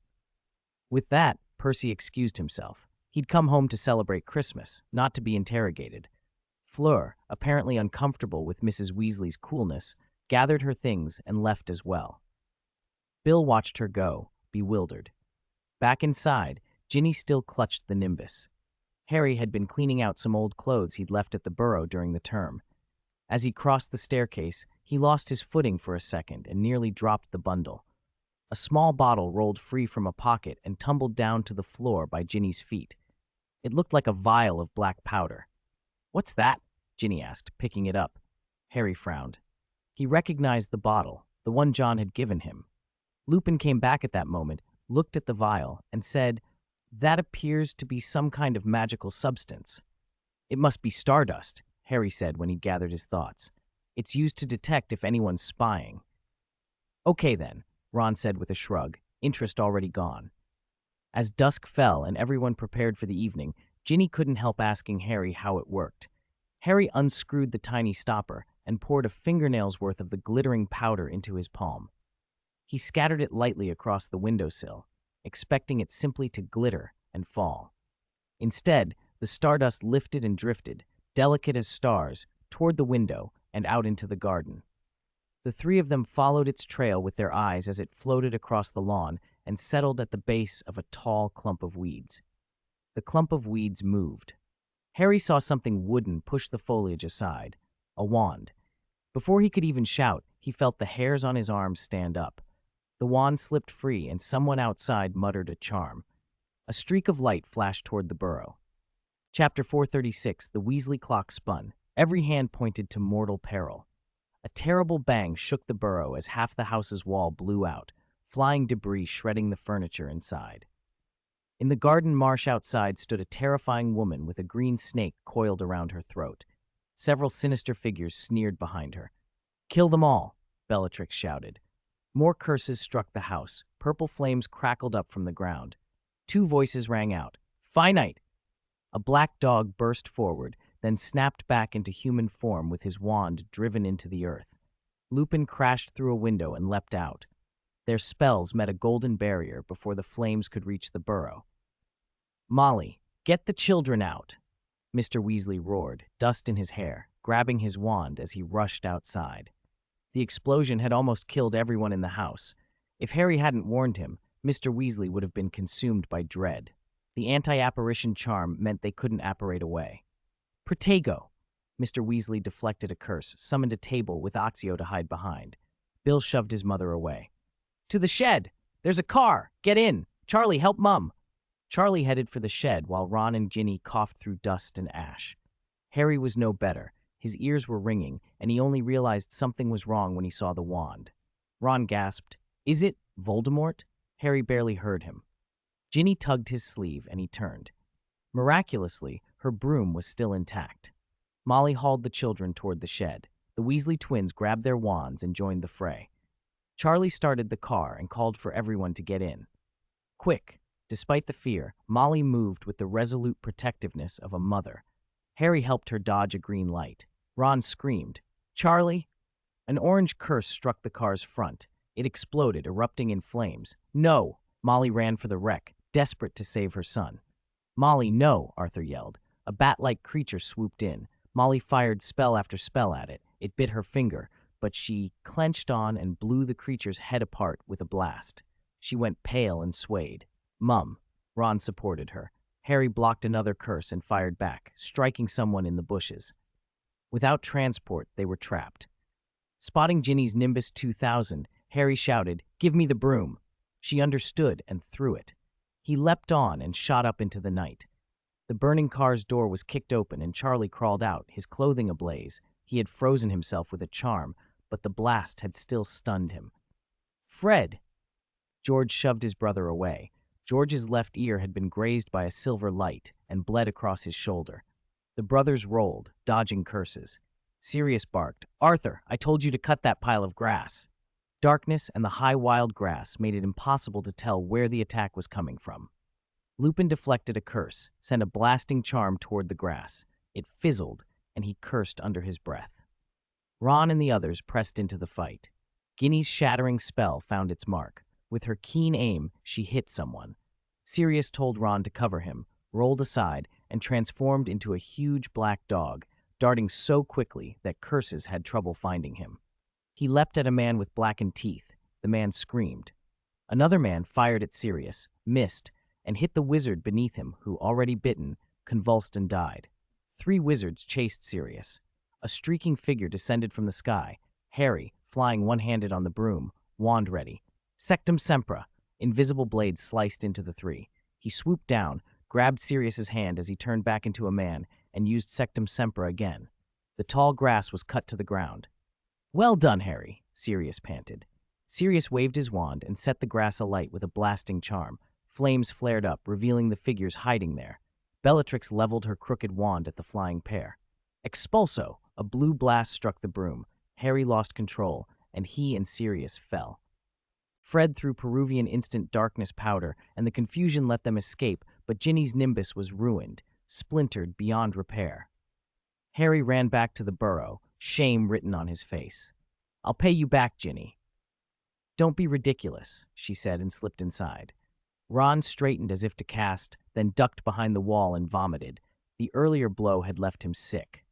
With that, Percy excused himself. He'd come home to celebrate Christmas, not to be interrogated. Fleur, apparently uncomfortable with Mrs. Weasley's coolness, gathered her things and left as well. Bill watched her go, bewildered. Back inside, Ginny still clutched the Nimbus. Harry had been cleaning out some old clothes he'd left at the Burrow during the term. As he crossed the staircase, he lost his footing for a second and nearly dropped the bundle. A small bottle rolled free from a pocket and tumbled down to the floor by Ginny's feet. It looked like a vial of black powder. "What's that?" Ginny asked, picking it up. Harry frowned. He recognized the bottle, the one John had given him. Lupin came back at that moment, looked at the vial, and said, "That appears to be some kind of magical substance." "It must be stardust," Harry said when he'd gathered his thoughts. "It's used to detect if anyone's spying." "Okay then," Ron said with a shrug, interest already gone. As dusk fell and everyone prepared for the evening, Ginny couldn't help asking Harry how it worked. Harry unscrewed the tiny stopper and poured a fingernail's worth of the glittering powder into his palm. He scattered it lightly across the windowsill, expecting it simply to glitter and fall. Instead, the stardust lifted and drifted, delicate as stars, toward the window and out into the garden. The three of them followed its trail with their eyes as it floated across the lawn and settled at the base of a tall clump of weeds. The clump of weeds moved. Harry saw something wooden push the foliage aside, a wand. Before he could even shout, he He felt the hairs on his arms stand up. The wand slipped free, and someone outside muttered a charm. A streak of light flashed toward the burrow. Chapter 436, The Weasley Clock spun. Every hand pointed to mortal peril. A terrible bang shook the burrow as half the house's wall blew out, flying debris shredding the furniture inside. In the garden marsh outside stood a terrifying woman with a green snake coiled around her throat. Several sinister figures sneered behind her. "Kill them all," Bellatrix shouted. More curses struck the house. Purple flames crackled up from the ground. Two voices rang out. "Finite!" A black dog burst forward, then snapped back into human form with his wand driven into the earth. Lupin crashed through a window and leapt out. Their spells met a golden barrier before the flames could reach the burrow. "Molly, get the children out!" Mr. Weasley roared, dust in his hair, grabbing his wand as he rushed outside. The explosion had almost killed everyone in the house. If Harry hadn't warned him, Mr. Weasley would have been consumed by dread. The anti-apparition charm meant they couldn't apparate away. "Protego!" Mr. Weasley deflected a curse, summoned a table with Accio to hide behind. Bill shoved his mother away. "To the shed! There's a car! Get in! Charlie, help Mum!" Charlie headed for the shed while Ron and Ginny coughed through dust and ash. Harry was no better. His ears were ringing, and he only realized something was wrong when he saw the wand. Ron gasped, "Is it Voldemort?" Harry barely heard him. Ginny tugged his sleeve, and he turned. Miraculously, her broom was still intact. Molly hauled the children toward the shed. The Weasley twins grabbed their wands and joined the fray. Charlie started the car and called for everyone to get in. Quick! Despite the fear, Molly moved with the resolute protectiveness of a mother. Harry helped her dodge a green light. Ron screamed, "Charlie!" An orange curse struck the car's front. It exploded, erupting in flames. "No!" Molly ran for the wreck, desperate to save her son. "Molly, no!" Arthur yelled. A bat-like creature swooped in. Molly fired spell after spell at it. It bit her finger, but she clenched on and blew the creature's head apart with a blast. She went pale and swayed. "Mum." Ron supported her. Harry blocked another curse and fired back, striking someone in the bushes. Without transport, they were trapped. Spotting Ginny's Nimbus 2000, Harry shouted, "Give me the broom." She understood and threw it. He leapt on and shot up into the night. The burning car's door was kicked open and Charlie crawled out, his clothing ablaze. He had frozen himself with a charm, but the blast had still stunned him. "Fred!" George shoved his brother away. George's left ear had been grazed by a silver light and bled across his shoulder. The brothers rolled, dodging curses. Sirius barked, "Arthur, I told you to cut that pile of grass." Darkness and the high wild grass made it impossible to tell where the attack was coming from. Lupin deflected a curse, sent a blasting charm toward the grass. It fizzled, and he cursed under his breath. Ron and the others pressed into the fight. Ginny's shattering spell found its mark. With her keen aim, she hit someone. Sirius told Ron to cover him, rolled aside, and transformed into a huge black dog, darting so quickly that curses had trouble finding him. He leapt at a man with blackened teeth. The man screamed. Another man fired at Sirius, missed, and hit the wizard beneath him, who, already bitten, convulsed and died. 3 wizards chased Sirius. A streaking figure descended from the sky. Harry, flying one-handed on the broom, wand ready. Sectum Sempra. Invisible blades sliced into the 3. He swooped down, grabbed Sirius's hand as he turned back into a man, and used Sectum Sempra again. The tall grass was cut to the ground. "Well done, Harry," Sirius panted. Sirius waved his wand and set the grass alight with a blasting charm. Flames flared up, revealing the figures hiding there. Bellatrix leveled her crooked wand at the flying pair. Expulso! A blue blast struck the broom. Harry lost control, and he and Sirius fell. Fred threw Peruvian instant darkness powder, and the confusion let them escape, but Ginny's Nimbus was ruined, splintered beyond repair. Harry ran back to the burrow, shame written on his face. "I'll pay you back, Ginny." "Don't be ridiculous," she said and slipped inside. Ron straightened as if to cast, then ducked behind the wall and vomited. The earlier blow had left him sick.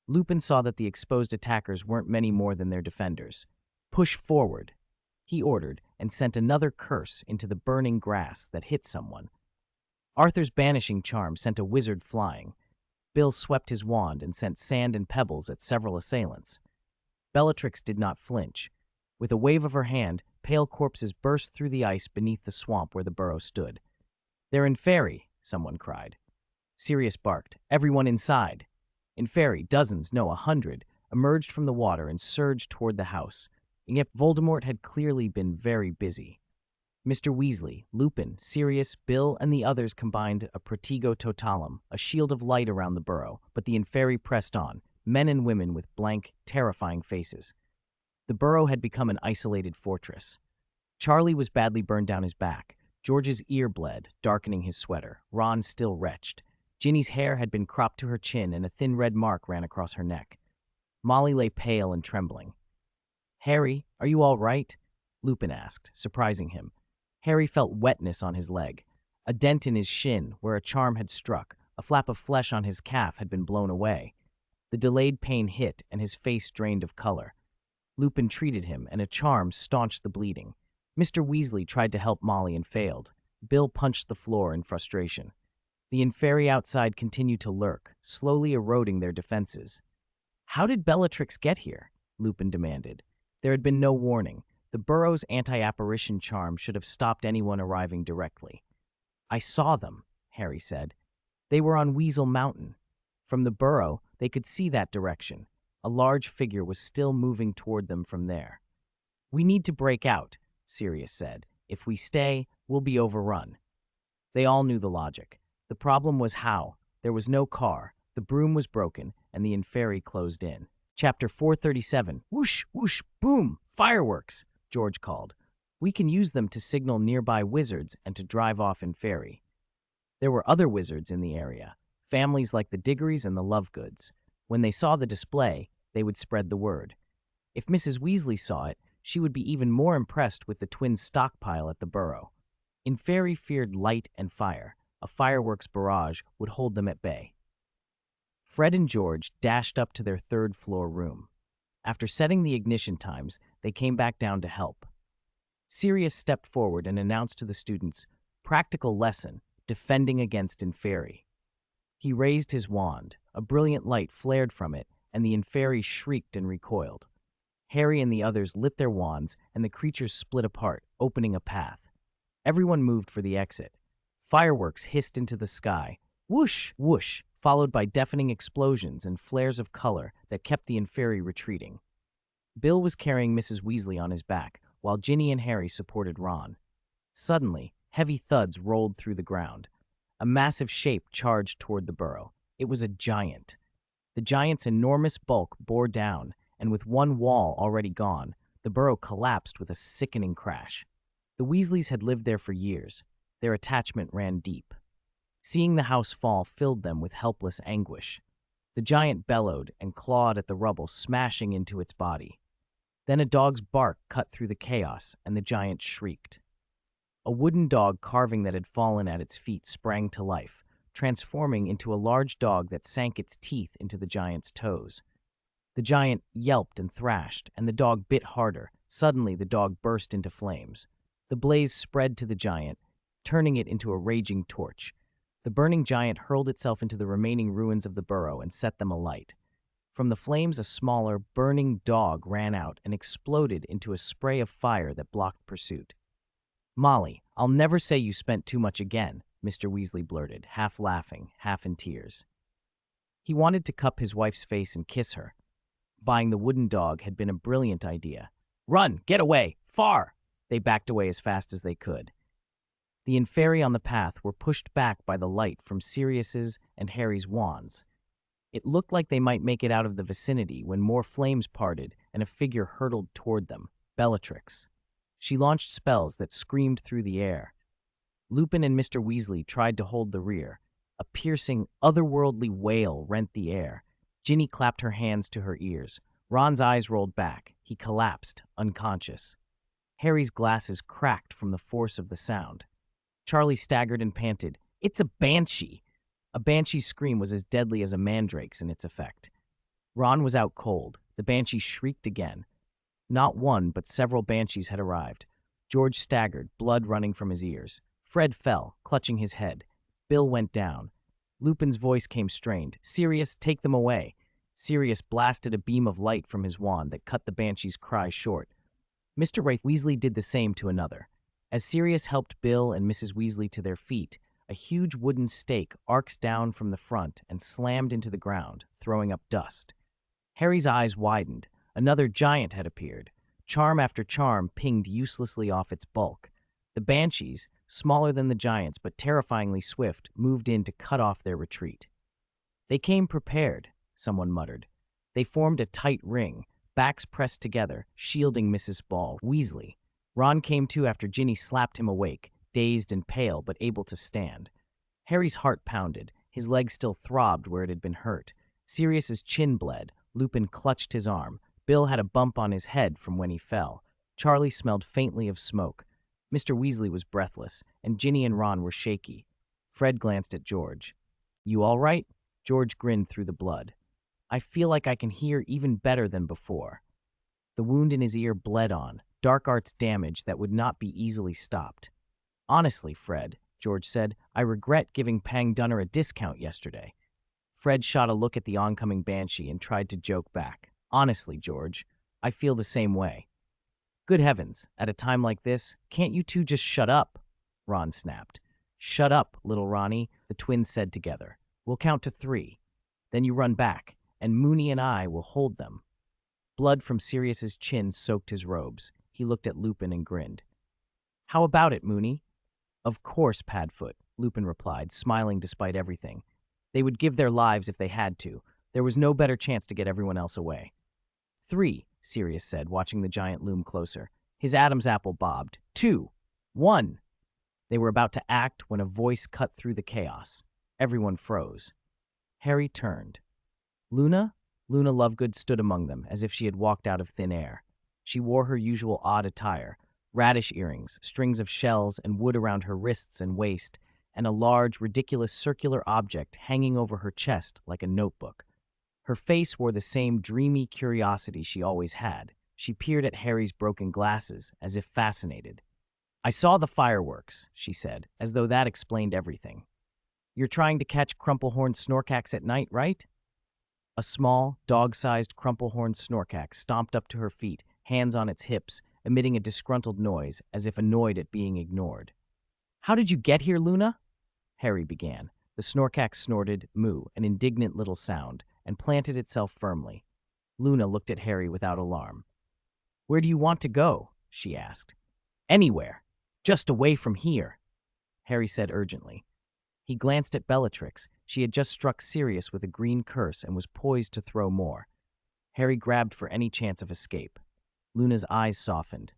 Lupin saw that the exposed attackers weren't many more than their defenders. "Push forward," he ordered, and sent another curse into the burning grass that hit someone. Arthur's banishing charm sent a wizard flying. Bill swept his wand and sent sand and pebbles at several assailants. Bellatrix did not flinch. With a wave of her hand, pale corpses burst through the ice beneath the swamp where the burrow stood. "They're in Fairy," someone cried. Sirius barked, "Everyone inside!" In Fairy, dozens, no, 100, emerged from the water and surged toward the house. And yet Voldemort had clearly been very busy. Mr. Weasley, Lupin, Sirius, Bill, and the others combined a protego totalum, a shield of light around the burrow, but the Inferi pressed on, men and women with blank, terrifying faces. The burrow had become an isolated fortress. Charlie was badly burned down his back. George's ear bled, darkening his sweater. Ron still retched. Ginny's hair had been cropped to her chin and a thin red mark ran across her neck. Molly lay pale and trembling. "Harry, are you all right?" Lupin asked, surprising him. Harry felt wetness on his leg, a dent in his shin where a charm had struck, a flap of flesh on his calf had been blown away. The delayed pain hit and his face drained of color. Lupin treated him and a charm staunched the bleeding. Mr. Weasley tried to help Molly and failed. Bill punched the floor in frustration. The Inferi outside continued to lurk, slowly eroding their defenses. "How did Bellatrix get here?" Lupin demanded. There had been no warning. The burrow's anti-apparition charm should have stopped anyone arriving directly. "I saw them," Harry said. "They were on Weasel Mountain." From the burrow, they could see that direction. A large figure was still moving toward them from there. "We need to break out," Sirius said. "If we stay, we'll be overrun." They all knew the logic. The problem was how. There was no car, the broom was broken, and the Inferi closed in. Chapter 437. Whoosh, whoosh, boom, fireworks, George called. "We can use them to signal nearby wizards and to drive off Inferi." There were other wizards in the area, families like the Diggories and the Lovegoods. When they saw the display, they would spread the word. If Mrs. Weasley saw it, she would be even more impressed with the twins' stockpile at the burrow. Inferi feared light and fire. A fireworks barrage would hold them at bay. Fred and George dashed up to their third-floor room. After setting the ignition times, they came back down to help. Sirius stepped forward and announced to the students, "Practical lesson, defending against Inferi." He raised his wand. A brilliant light flared from it, and the Inferi shrieked and recoiled. Harry and the others lit their wands, and the creatures split apart, opening a path. Everyone moved for the exit. Fireworks hissed into the sky. Whoosh, whoosh, followed by deafening explosions and flares of color that kept the Inferi retreating. Bill was carrying Mrs. Weasley on his back, while Ginny and Harry supported Ron. Suddenly, heavy thuds rolled through the ground. A massive shape charged toward the burrow. It was a giant. The giant's enormous bulk bore down, and with one wall already gone, the burrow collapsed with a sickening crash. The Weasleys had lived there for years. Their attachment ran deep. Seeing the house fall filled them with helpless anguish. The giant bellowed and clawed at the rubble, smashing into its body. Then a dog's bark cut through the chaos, and the giant shrieked. A wooden dog carving that had fallen at its feet sprang to life, transforming into a large dog that sank its teeth into the giant's toes. The giant yelped and thrashed, and the dog bit harder. Suddenly, the dog burst into flames. The blaze spread to the giant, turning it into a raging torch. The burning giant hurled itself into the remaining ruins of the burrow and set them alight. From the flames, a smaller, burning dog ran out and exploded into a spray of fire that blocked pursuit. "Molly, I'll never say you spent too much again," Mr. Weasley blurted, half laughing, half in tears. He wanted to cup his wife's face and kiss her. Buying the wooden dog had been a brilliant idea. "Run! Get away! Far!" They backed away as fast as they could. The Inferi on the path were pushed back by the light from Sirius's and Harry's wands. It looked like they might make it out of the vicinity when more flames parted and a figure hurtled toward them, Bellatrix. She launched spells that screamed through the air. Lupin and Mr. Weasley tried to hold the rear. A piercing, otherworldly wail rent the air. Ginny clapped her hands to her ears. Ron's eyes rolled back. He collapsed, unconscious. Harry's glasses cracked from the force of the sound. Charlie staggered and panted, "It's a banshee!" A banshee's scream was as deadly as a mandrake's in its effect. Ron was out cold. The banshee shrieked again. Not one, but several banshees had arrived. George staggered, blood running from his ears. Fred fell, clutching his head. Bill went down. Lupin's voice came strained. "Sirius, take them away." Sirius blasted a beam of light from his wand that cut the banshee's cry short. Mr. Wraith Weasley did the same to another. As Sirius helped Bill and Mrs. Weasley to their feet, a huge wooden stake arcs down from the front and slammed into the ground, throwing up dust. Harry's eyes widened. Another giant had appeared. Charm after charm pinged uselessly off its bulk. The banshees, smaller than the giants but terrifyingly swift, moved in to cut off their retreat. They came prepared, someone muttered. They formed a tight ring, backs pressed together, shielding Mrs. Ball Weasley. Ron came to after Ginny slapped him awake, dazed and pale but able to stand. Harry's heart pounded. His leg still throbbed where it had been hurt. Sirius's chin bled. Lupin clutched his arm. Bill had a bump on his head from when he fell. Charlie smelled faintly of smoke. Mr. Weasley was breathless, and Ginny and Ron were shaky. Fred glanced at George. "You all right?" George grinned through the blood. "I feel like I can hear even better than before." The wound in his ear bled on, dark arts damage that would not be easily stopped. "Honestly, Fred," George said, "I regret giving Pang Dunner a discount yesterday." Fred shot a look at the oncoming banshee and tried to joke back. "Honestly, George, I feel the same way." "Good heavens, at a time like this, can't you two just shut up?" Ron snapped. "Shut up, little Ronnie," the twins said together. "We'll count to 3. Then you run back, and Moony and I will hold them." Blood from Sirius's chin soaked his robes. He looked at Lupin and grinned. "How about it, Moony?" "Of course, Padfoot," Lupin replied, smiling despite everything. They would give their lives if they had to. There was no better chance to get everyone else away. 3, Sirius said, watching the giant loom closer. His Adam's apple bobbed. 2, 1. They were about to act when a voice cut through the chaos. Everyone froze. Harry turned. Luna? Luna Lovegood stood among them, as if she had walked out of thin air. She wore her usual odd attire, radish earrings, strings of shells and wood around her wrists and waist, and a large, ridiculous circular object hanging over her chest like a notebook. Her face wore the same dreamy curiosity she always had. She peered at Harry's broken glasses, as if fascinated. "I saw the fireworks," she said, as though that explained everything. "You're trying to catch Crumplehorn Snorkax at night, right?" A small, dog-sized Crumplehorn Snorkax stomped up to her feet, hands on its hips, emitting a disgruntled noise, as if annoyed at being ignored. "How did you get here, Luna?" Harry began. The Snorkax snorted, moo, an indignant little sound, and planted itself firmly. Luna looked at Harry without alarm. "Where do you want to go?" she asked. "Anywhere. Just away from here," Harry said urgently. He glanced at Bellatrix. She had just struck Sirius with a green curse and was poised to throw more. Harry grabbed for any chance of escape. Luna's eyes softened.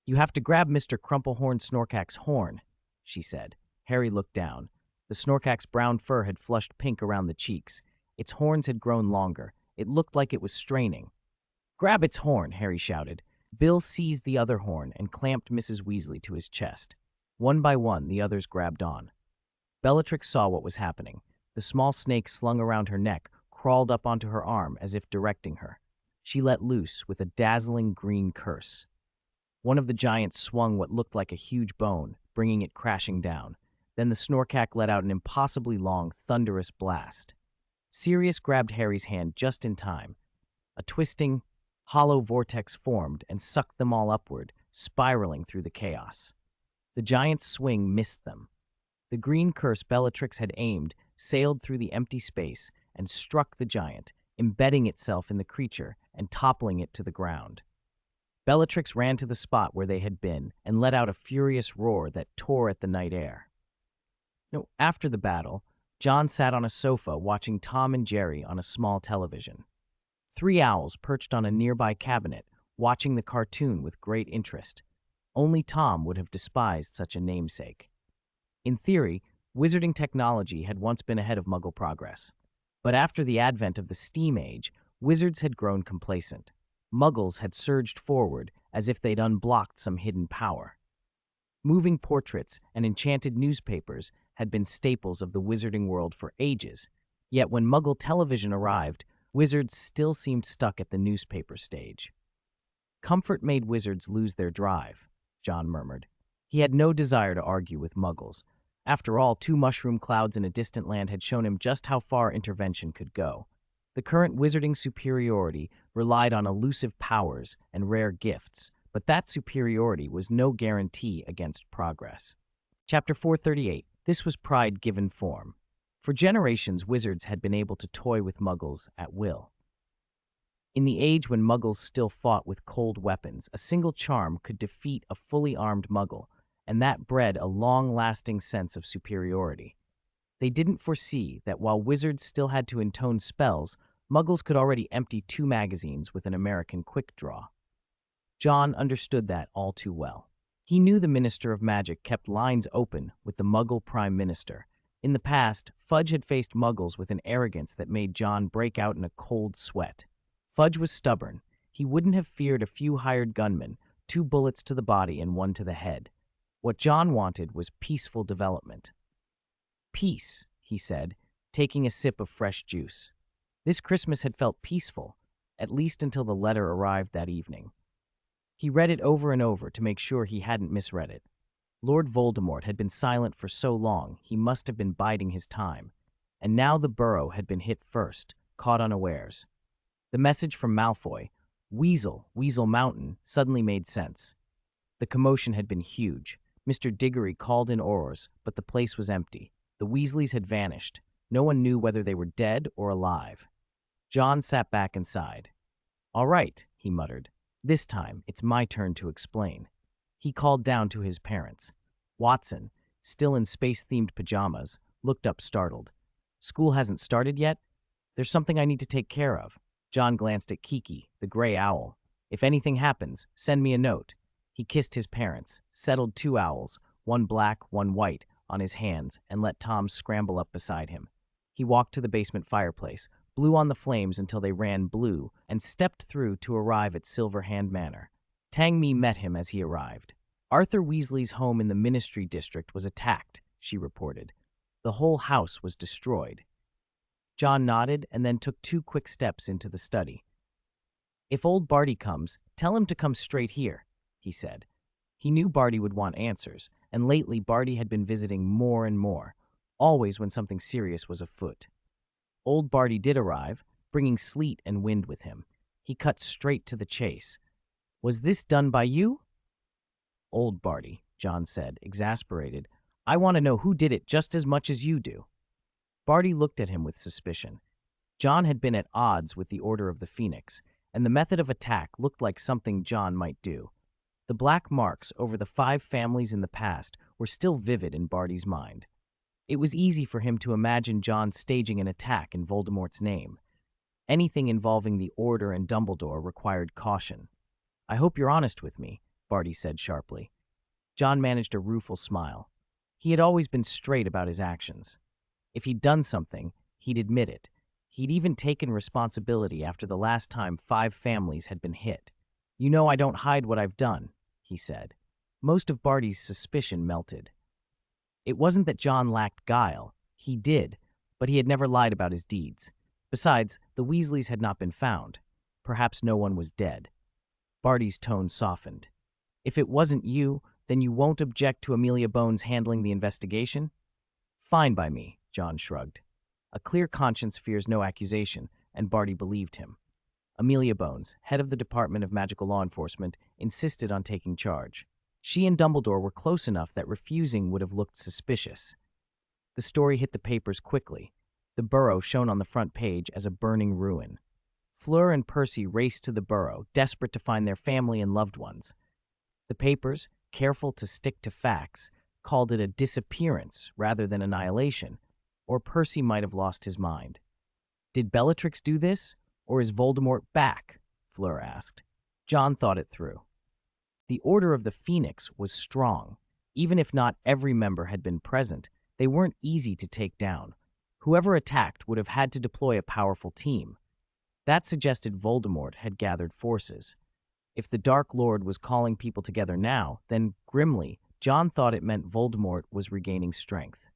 "You have to grab Mr. Crumplehorn Snorkax's horn," she said. Harry looked down. The Snorkax's brown fur had flushed pink around the cheeks. Its horns had grown longer. It looked like it was straining. "Grab its horn," Harry shouted. Bill seized the other horn and clamped Mrs. Weasley to his chest. One by one, the others grabbed on. Bellatrix saw what was happening. The small snake slung around her neck crawled up onto her arm as if directing her. She let loose with a dazzling green curse. One of the giants swung what looked like a huge bone, bringing it crashing down. Then the Snorkax let out an impossibly long, thunderous blast. Sirius grabbed Harry's hand just in time. A twisting, hollow vortex formed and sucked them all upward, spiraling through the chaos. The giant's swing missed them. The green curse Bellatrix had aimed sailed through the empty space and struck the giant, embedding itself in the creature and toppling it to the ground. Bellatrix ran to the spot where they had been and let out a furious roar that tore at the night air. After the battle, John sat on a sofa watching Tom and Jerry on a small television. 3 owls perched on a nearby cabinet, watching the cartoon with great interest. Only Tom would have despised such a namesake. In theory, wizarding technology had once been ahead of Muggle progress. But after the advent of the Steam Age, wizards had grown complacent. Muggles had surged forward as if they'd unblocked some hidden power. Moving portraits and enchanted newspapers had been staples of the wizarding world for ages, yet when Muggle television arrived, wizards still seemed stuck at the newspaper stage. "Comfort made wizards lose their drive," John murmured. He had no desire to argue with Muggles. After all, 2 mushroom clouds in a distant land had shown him just how far intervention could go. The current wizarding superiority relied on elusive powers and rare gifts, but that superiority was no guarantee against progress. Chapter 438. This was pride given form. For generations, wizards had been able to toy with muggles at will. In the age when muggles still fought with cold weapons, a single charm could defeat a fully armed muggle, and that bred a long-lasting sense of superiority. They didn't foresee that while wizards still had to intone spells, muggles could already empty 2 magazines with an American quick draw. John understood that all too well. He knew the Minister of Magic kept lines open with the Muggle Prime Minister. In the past, Fudge had faced muggles with an arrogance that made John break out in a cold sweat. Fudge was stubborn. He wouldn't have feared a few hired gunmen, 2 bullets to the body and 1 to the head. What John wanted was peaceful development. Peace, he said, taking a sip of fresh juice. This Christmas had felt peaceful, at least until the letter arrived that evening. He read it over and over to make sure he hadn't misread it. Lord Voldemort had been silent for so long, he must have been biding his time. And now the burrow had been hit first, caught unawares. The message from Malfoy, Weasel, Weasel Mountain, suddenly made sense. The commotion had been huge. Mr. Diggory called in Aurors, but the place was empty. The Weasleys had vanished. No one knew whether they were dead or alive. John sat back and sighed. "All right," he muttered. "This time, it's my turn to explain." He called down to his parents. Watson, still in space-themed pajamas, looked up startled. "School hasn't started yet? There's something I need to take care of." John glanced at Kiki, the gray owl. "If anything happens, send me a note." He kissed his parents, settled 2 owls, one black, one white, on his hands, and let Tom scramble up beside him. He walked to the basement fireplace, blew on the flames until they ran blue, and stepped through to arrive at Silver Hand Manor. Tang Mi met him as he arrived. Arthur Weasley's home in the Ministry District was attacked, she reported. The whole house was destroyed. John nodded and then took 2 quick steps into the study. "If old Barty comes, tell him to come straight here," he said. He knew Barty would want answers, and lately Barty had been visiting more and more, always when something serious was afoot. Old Barty did arrive, bringing sleet and wind with him. He cut straight to the chase. "Was this done by you?" "Old Barty," John said, exasperated. "I want to know who did it just as much as you do." Barty looked at him with suspicion. John had been at odds with the Order of the Phoenix, and the method of attack looked like something John might do. The black marks over the 5 families in the past were still vivid in Barty's mind. It was easy for him to imagine John staging an attack in Voldemort's name. Anything involving the Order and Dumbledore required caution. "I hope you're honest with me," Barty said sharply. John managed a rueful smile. He had always been straight about his actions. If he'd done something, he'd admit it. He'd even taken responsibility after the last time 5 families had been hit. "You know I don't hide what I've done," he said. Most of Barty's suspicion melted. It wasn't that John lacked guile. He did, but he had never lied about his deeds. Besides, the Weasleys had not been found. Perhaps no one was dead. Barty's tone softened. "If it wasn't you, then you won't object to Amelia Bones handling the investigation?" "Fine by me," John shrugged. A clear conscience fears no accusation, and Barty believed him. Amelia Bones, head of the Department of Magical Law Enforcement, insisted on taking charge. She and Dumbledore were close enough that refusing would have looked suspicious. The story hit the papers quickly. The burrow shone on the front page as a burning ruin. Fleur and Percy raced to the burrow, desperate to find their family and loved ones. The papers, careful to stick to facts, called it a disappearance rather than annihilation, or Percy might have lost his mind. "Did Bellatrix do this, or is Voldemort back?" Fleur asked. John thought it through. The Order of the Phoenix was strong. Even if not every member had been present, they weren't easy to take down. Whoever attacked would have had to deploy a powerful team. That suggested Voldemort had gathered forces. If the Dark Lord was calling people together now, then, grimly, John thought it meant Voldemort was regaining strength.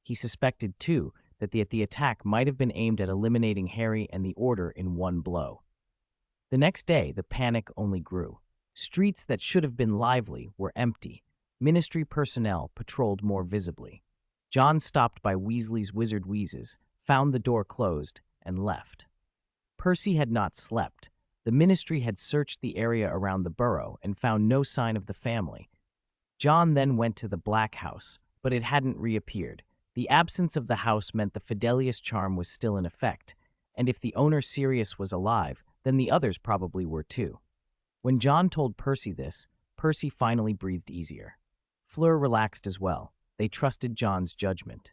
He suspected, too, that the attack might have been aimed at eliminating Harry and the Order in one blow. The next day, the panic only grew. Streets that should have been lively were empty. Ministry personnel patrolled more visibly. John stopped by Weasley's Wizard Wheezes, found the door closed, and left. Percy had not slept. The ministry had searched the area around the burrow and found no sign of the family. John then went to the Black House, but it hadn't reappeared. The absence of the house meant the Fidelius charm was still in effect, and if the owner Sirius was alive, then the others probably were too. When John told Percy this, Percy finally breathed easier. Fleur relaxed as well. They trusted John's judgment.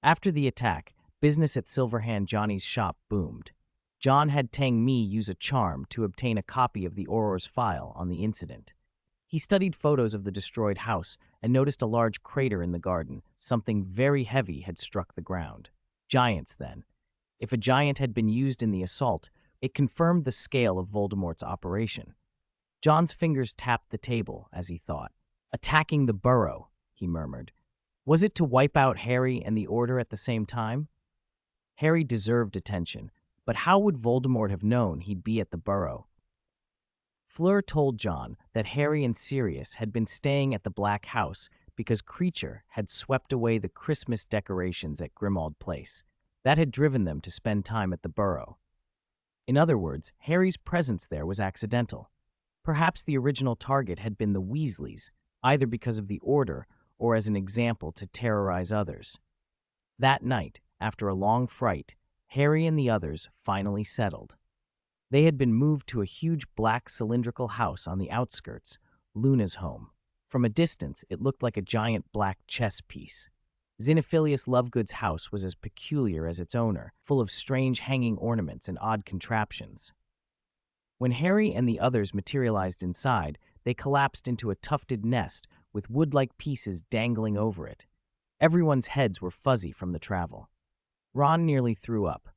After the attack, business at Silverhand Johnny's shop boomed. John had Tang Mi use a charm to obtain a copy of the Auror's file on the incident. He studied photos of the destroyed house and noticed a large crater in the garden. Something very heavy had struck the ground. Giants, then. If a giant had been used in the assault, it confirmed the scale of Voldemort's operation. John's fingers tapped the table as he thought. Attacking the burrow, he murmured. Was it to wipe out Harry and the Order at the same time? Harry deserved attention, but how would Voldemort have known he'd be at the burrow? Fleur told John that Harry and Sirius had been staying at the Black House because Kreacher had swept away the Christmas decorations at Grimmauld Place. That had driven them to spend time at the burrow. In other words, Harry's presence there was accidental. Perhaps the original target had been the Weasleys, either because of the Order or as an example to terrorize others. That night, after a long fright, Harry and the others finally settled. They had been moved to a huge black cylindrical house on the outskirts, Luna's home. From a distance, it looked like a giant black chess piece. Xenophilius Lovegood's house was as peculiar as its owner, full of strange hanging ornaments and odd contraptions. When Harry and the others materialized inside, they collapsed into a tufted nest with wood-like pieces dangling over it. Everyone's heads were fuzzy from the travel. Ron nearly threw up.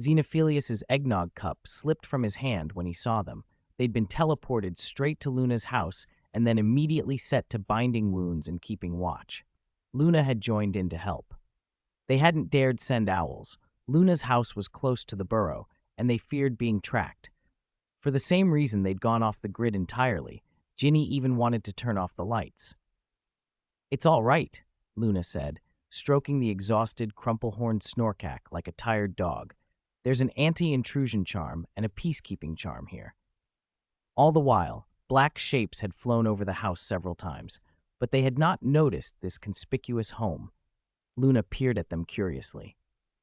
Xenophilius's eggnog cup slipped from his hand when he saw them. They'd been teleported straight to Luna's house and then immediately set to binding wounds and keeping watch. Luna had joined in to help. They hadn't dared send owls. Luna's house was close to the burrow, and they feared being tracked. For the same reason they'd gone off the grid entirely, Ginny even wanted to turn off the lights. "It's all right," Luna said, stroking the exhausted, crumple-horned Snorkack like a tired dog. "There's an anti-intrusion charm and a peacekeeping charm here." All the while, black shapes had flown over the house several times, but they had not noticed this conspicuous home. Luna peered at them curiously.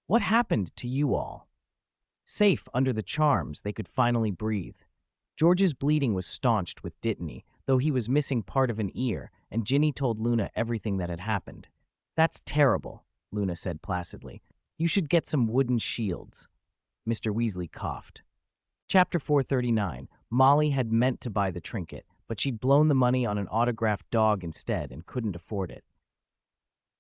"What happened to you all?" Safe under the charms, they could finally breathe. George's bleeding was staunched with Dittany, though he was missing part of an ear, and Ginny told Luna everything that had happened. "That's terrible," Luna said placidly. "You should get some wooden shields." Mr. Weasley coughed. Chapter 439. Molly had meant to buy the trinket, but she'd blown the money on an autographed dog instead and couldn't afford it.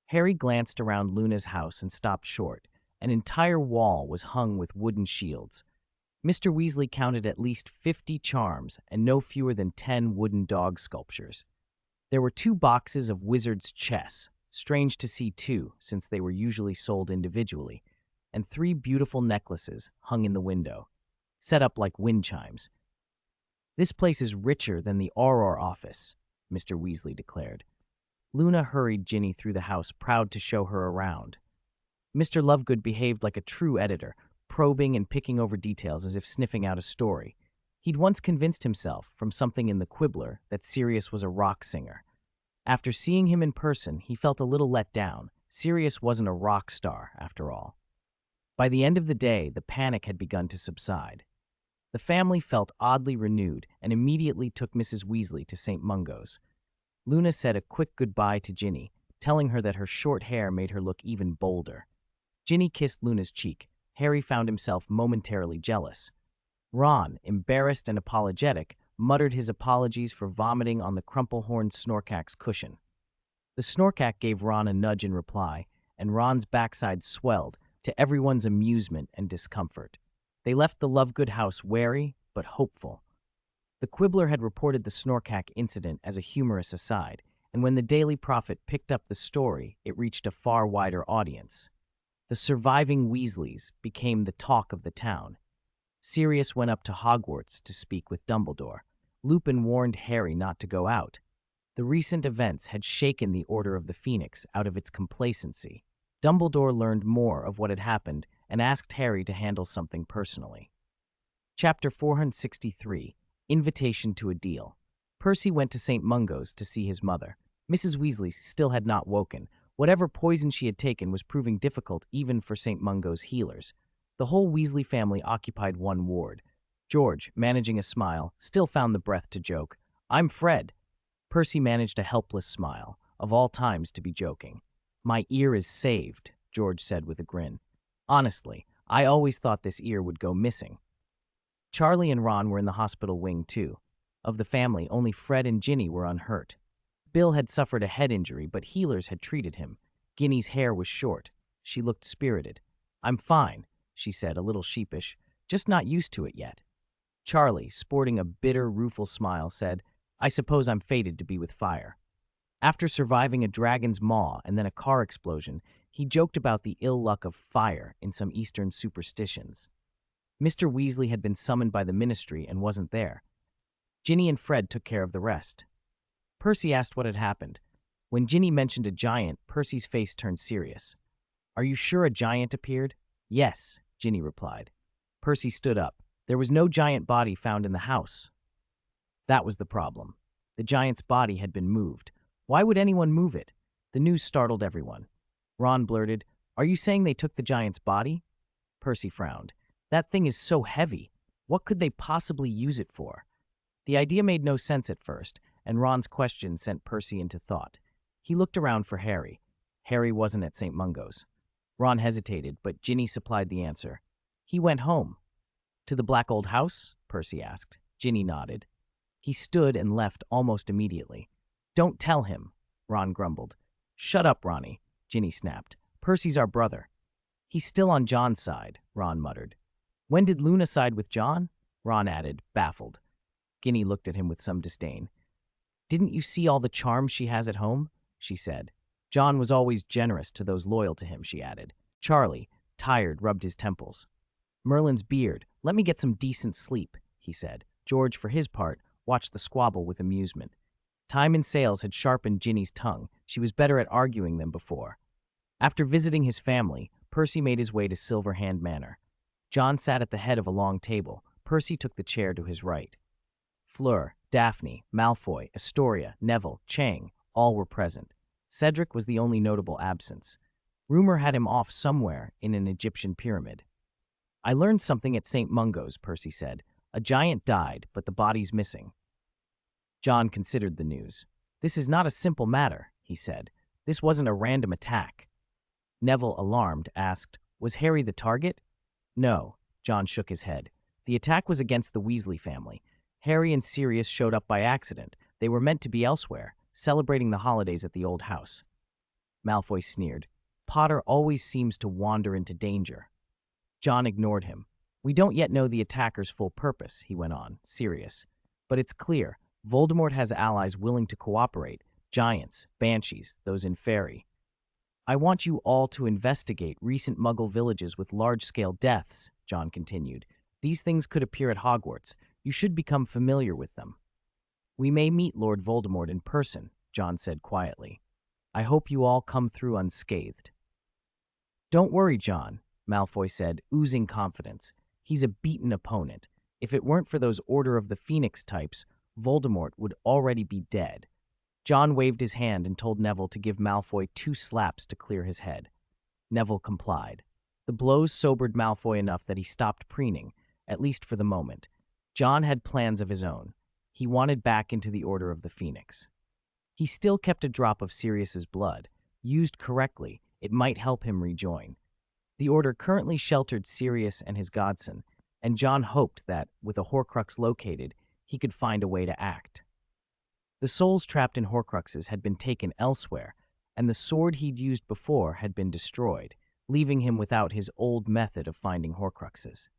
Harry glanced around Luna's house and stopped short. An entire wall was hung with wooden shields. Mr. Weasley counted at least 50 charms and no fewer than 10 wooden dog sculptures. There were 2 boxes of wizard's chess, strange to see too, since they were usually sold individually, and 3 beautiful necklaces hung in the window, set up like wind chimes. "This place is richer than the Auror office," Mr. Weasley declared. Luna hurried Ginny through the house, proud to show her around. Mr. Lovegood behaved like a true editor, probing and picking over details as if sniffing out a story. He'd once convinced himself, from something in the Quibbler, that Sirius was a rock singer. After seeing him in person, he felt a little let down. Sirius wasn't a rock star, after all. By the end of the day, the panic had begun to subside. The family felt oddly renewed and immediately took Mrs. Weasley to St. Mungo's. Luna said a quick goodbye to Ginny, telling her that her short hair made her look even bolder. Ginny kissed Luna's cheek. Harry found himself momentarily jealous. Ron, embarrassed and apologetic, muttered his apologies for vomiting on the crumple-horned Snorkack's cushion. The Snorkack gave Ron a nudge in reply, and Ron's backside swelled, to everyone's amusement and discomfort. They left the Lovegood house wary, but hopeful. The Quibbler had reported the Snorkack incident as a humorous aside, and when the Daily Prophet picked up the story, it reached a far wider audience. The surviving Weasleys became the talk of the town. Sirius went up to Hogwarts to speak with Dumbledore. Lupin warned Harry not to go out. The recent events had shaken the Order of the Phoenix out of its complacency. Dumbledore learned more of what had happened and asked Harry to handle something personally. Chapter 463, Invitation to a Deal. Percy went to St. Mungo's to see his mother. Mrs. Weasley still had not woken. Whatever poison she had taken was proving difficult even for St. Mungo's healers. The whole Weasley family occupied one ward. George, managing a smile, still found the breath to joke. "I'm Fred." Percy managed a helpless smile, of all times to be joking. "My ear is saved," George said with a grin. "Honestly, I always thought this ear would go missing." Charlie and Ron were in the hospital wing, too. Of the family, only Fred and Ginny were unhurt. Bill had suffered a head injury, but healers had treated him. Ginny's hair was short. She looked spirited. "I'm fine," she said, a little sheepish, "just not used to it yet." Charlie, sporting a bitter, rueful smile, said, "I suppose I'm fated to be with fire." After surviving a dragon's maw and then a car explosion, he joked about the ill luck of fire in some Eastern superstitions. Mr. Weasley had been summoned by the ministry and wasn't there. Ginny and Fred took care of the rest. Percy asked what had happened. When Ginny mentioned a giant, Percy's face turned serious. "Are you sure a giant appeared?" "Yes," Ginny replied. Percy stood up. "There was no giant body found in the house." That was the problem. The giant's body had been moved. Why would anyone move it? The news startled everyone. Ron blurted, "Are you saying they took the giant's body?" Percy frowned. "That thing is so heavy. What could they possibly use it for?" The idea made no sense at first, and Ron's question sent Percy into thought. He looked around for Harry. Harry wasn't at St. Mungo's. Ron hesitated, but Ginny supplied the answer. "He went home." "To the black old house?" Percy asked. Ginny nodded. "He stood and left almost immediately." "Don't tell him," Ron grumbled. "Shut up, Ronnie," Ginny snapped. "Percy's our brother." "He's still on John's side," Ron muttered. "When did Luna side with John?" Ron added, baffled. Ginny looked at him with some disdain. "Didn't you see all the charms she has at home?" she said. "John was always generous to those loyal to him," she added. Charlie, tired, rubbed his temples. "Merlin's beard. Let me get some decent sleep," he said. George, for his part, watched the squabble with amusement. Time and sales had sharpened Ginny's tongue. She was better at arguing than before. After visiting his family, Percy made his way to Silverhand Manor. John sat at the head of a long table. Percy took the chair to his right. Fleur, Daphne, Malfoy, Astoria, Neville, Chang, all were present. Cedric was the only notable absence. Rumor had him off somewhere in an Egyptian pyramid. "I learned something at St. Mungo's," Percy said. "A giant died, but the body's missing." John considered the news. "This is not a simple matter," he said. "This wasn't a random attack." Neville, alarmed, asked, "Was Harry the target?" "No," John shook his head. "The attack was against the Weasley family. Harry and Sirius showed up by accident. They were meant to be elsewhere, celebrating the holidays at the old house." Malfoy sneered. "Potter always seems to wander into danger." John ignored him. "We don't yet know the attacker's full purpose," he went on, serious. "But it's clear. Voldemort has allies willing to cooperate. Giants, banshees, those in fairy. I want you all to investigate recent Muggle villages with large-scale deaths," John continued. "These things could appear at Hogwarts. You should become familiar with them." "We may meet Lord Voldemort in person," John said quietly. "I hope you all come through unscathed." "Don't worry, John," Malfoy said, oozing confidence. "He's a beaten opponent. If it weren't for those Order of the Phoenix types, Voldemort would already be dead." John waved his hand and told Neville to give Malfoy 2 slaps to clear his head. Neville complied. The blows sobered Malfoy enough that he stopped preening, at least for the moment. John had plans of his own. He wanted back into the Order of the Phoenix. He still kept a drop of Sirius's blood. Used correctly, it might help him rejoin. The Order currently sheltered Sirius and his godson, and John hoped that, with a Horcrux located, he could find a way to act. The souls trapped in Horcruxes had been taken elsewhere, and the sword he'd used before had been destroyed, leaving him without his old method of finding Horcruxes.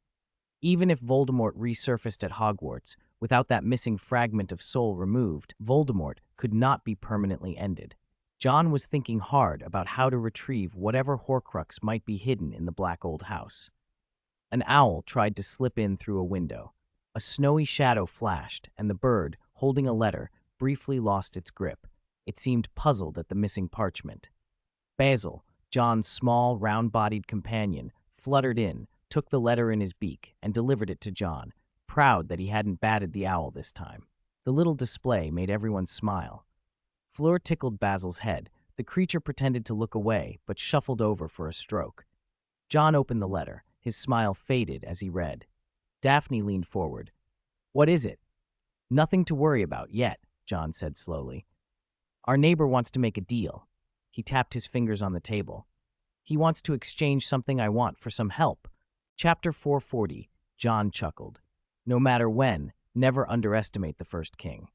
Even if Voldemort resurfaced at Hogwarts, without that missing fragment of soul removed, Voldemort could not be permanently ended. John was thinking hard about how to retrieve whatever Horcrux might be hidden in the black old house. An owl tried to slip in through a window. A snowy shadow flashed, and the bird, holding a letter, briefly lost its grip. It seemed puzzled at the missing parchment. Basil, John's small, round-bodied companion, fluttered in, took the letter in his beak, and delivered it to John. proud that he hadn't batted the owl this time. The little display made everyone smile. Fleur tickled Basil's head. The creature pretended to look away, but shuffled over for a stroke. John opened the letter. His smile faded as he read. Daphne leaned forward. "What is it?" "Nothing to worry about yet," John said slowly. "Our neighbor wants to make a deal." He tapped his fingers on the table. "He wants to exchange something I want for some help." Chapter 440. John chuckled. No matter when, never underestimate the first king.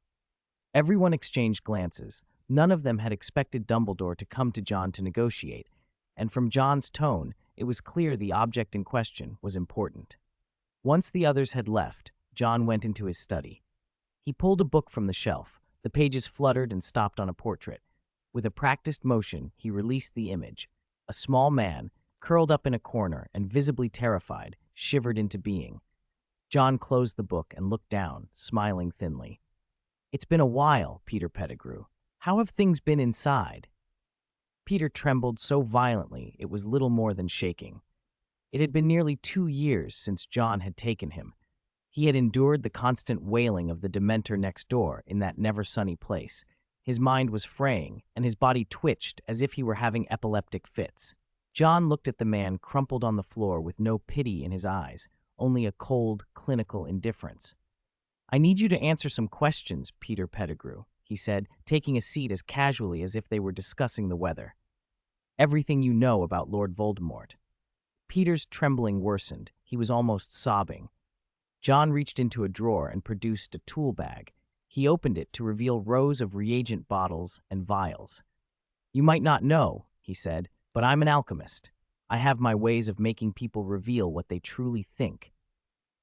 Everyone exchanged glances. None of them had expected Dumbledore to come to John to negotiate, and from John's tone, it was clear the object in question was important. Once the others had left, John went into his study. He pulled a book from the shelf. The pages fluttered and stopped on a portrait. With a practiced motion, he released the image. A small man, curled up in a corner and visibly terrified, shivered into being. John closed the book and looked down, smiling thinly. "It's been a while, Peter Pettigrew. How have things been inside?" Peter trembled so violently it was little more than shaking. It had been nearly 2 years since John had taken him. He had endured the constant wailing of the Dementor next door in that never-sunny place. His mind was fraying, and his body twitched as if he were having epileptic fits. John looked at the man crumpled on the floor with no pity in his eyes, only a cold, clinical indifference. "I need you to answer some questions, Peter Pettigrew," he said, taking a seat as casually as if they were discussing the weather. "Everything you know about Lord Voldemort." Peter's trembling worsened. He was almost sobbing. John reached into a drawer and produced a tool bag. He opened it to reveal rows of reagent bottles and vials. "You might not know," he said, "but I'm an alchemist. I have my ways of making people reveal what they truly think."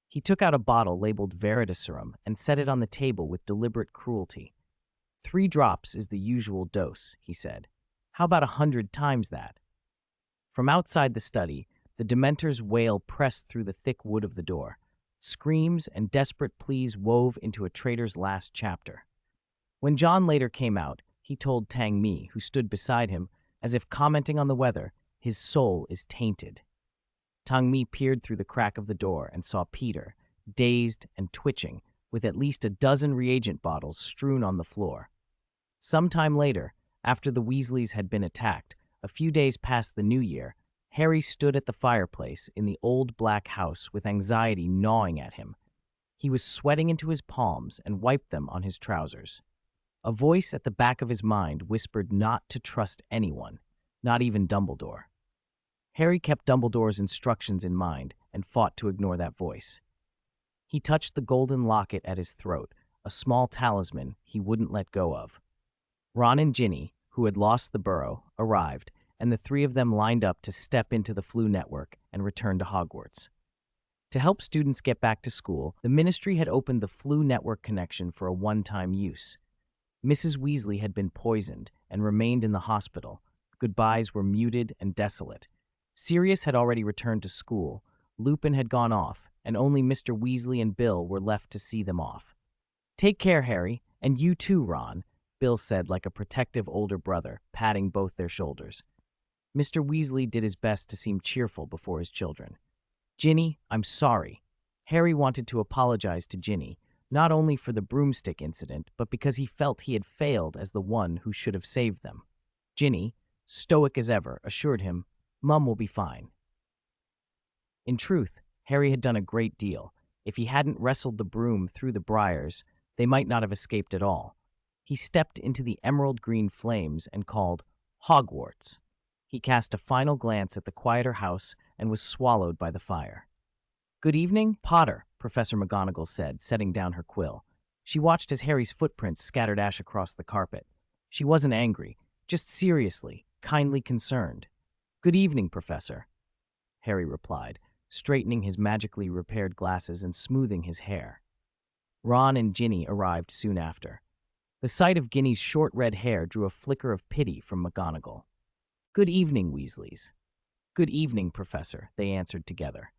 He took out a bottle labeled Veritaserum and set it on the table with deliberate cruelty. 3 drops is the usual dose," he said. "How about 100 times that?" From outside the study, the Dementor's wail pressed through the thick wood of the door. Screams and desperate pleas wove into a traitor's last chapter. When John later came out, he told Tang Mi, who stood beside him, as if commenting on the weather, "His soul is tainted." Tang Mi peered through the crack of the door and saw Peter, dazed and twitching, with at least a dozen reagent bottles strewn on the floor. Sometime later, after the Weasleys had been attacked, a few days past the New Year, Harry stood at the fireplace in the old black house with anxiety gnawing at him. He was sweating into his palms and wiped them on his trousers. A voice at the back of his mind whispered not to trust anyone, not even Dumbledore. Harry kept Dumbledore's instructions in mind and fought to ignore that voice. He touched the golden locket at his throat, a small talisman he wouldn't let go of. Ron and Ginny, who had lost the burrow, arrived, and the 3 of them lined up to step into the Flu network and return to Hogwarts. To help students get back to school, the Ministry had opened the Flu network connection for a one-time use. Mrs. Weasley had been poisoned and remained in the hospital. Goodbyes were muted and desolate. Sirius had already returned to school, Lupin had gone off, and only Mr. Weasley and Bill were left to see them off. "Take care, Harry, and you too, Ron," Bill said like a protective older brother, patting both their shoulders. Mr. Weasley did his best to seem cheerful before his children. "Ginny, I'm sorry." Harry wanted to apologize to Ginny, not only for the broomstick incident, but because he felt he had failed as the one who should have saved them. Ginny, stoic as ever, assured him, "Mum will be fine." In truth, Harry had done a great deal. If he hadn't wrestled the broom through the briars, they might not have escaped at all. He stepped into the emerald green flames and called, "Hogwarts." He cast a final glance at the quieter house and was swallowed by the fire. "Good evening, Potter," Professor McGonagall said, setting down her quill. She watched as Harry's footprints scattered ash across the carpet. She wasn't angry, just seriously, kindly concerned. "Good evening, Professor," Harry replied, straightening his magically repaired glasses and smoothing his hair. Ron and Ginny arrived soon after. The sight of Ginny's short red hair drew a flicker of pity from McGonagall. "Good evening, Weasleys." "Good evening, Professor," they answered together.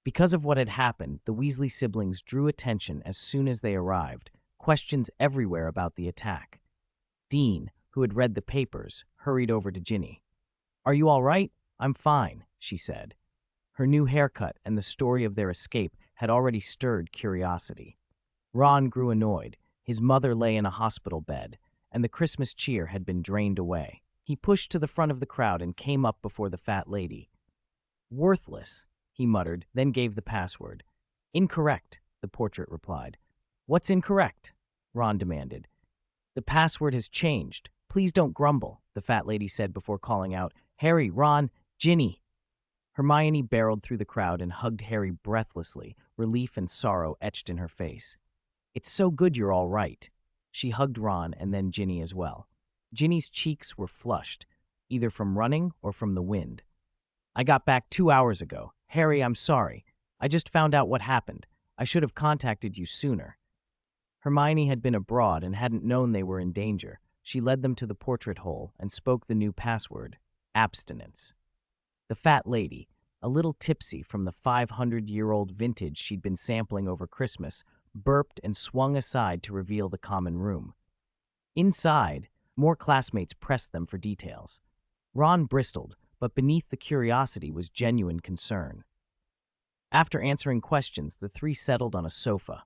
Because of what had happened, the Weasley siblings drew attention as soon as they arrived, questions everywhere about the attack. Dean, who had read the papers, hurried over to Ginny. "Are you all right?" "I'm fine," she said. Her new haircut and the story of their escape had already stirred curiosity. Ron grew annoyed. His mother lay in a hospital bed, and the Christmas cheer had been drained away. He pushed to the front of the crowd and came up before the fat lady. "Worthless," he muttered, then gave the password. "Incorrect," the portrait replied. "What's incorrect?" Ron demanded. "The password has changed. Please don't grumble," the fat lady said before calling out, "Harry, Ron, Ginny." Hermione barreled through the crowd and hugged Harry breathlessly, relief and sorrow etched in her face. "It's so good you're all right." She hugged Ron and then Ginny as well. Ginny's cheeks were flushed, either from running or from the wind. "I got back 2 hours ago. Harry, I'm sorry. I just found out what happened. I should have contacted you sooner." Hermione had been abroad and hadn't known they were in danger. She led them to the portrait hole and spoke the new password, abstinence. The fat lady, a little tipsy from the 500-year-old vintage she'd been sampling over Christmas, burped and swung aside to reveal the common room. Inside, more classmates pressed them for details. Ron bristled, but beneath the curiosity was genuine concern. After answering questions, the three settled on a sofa.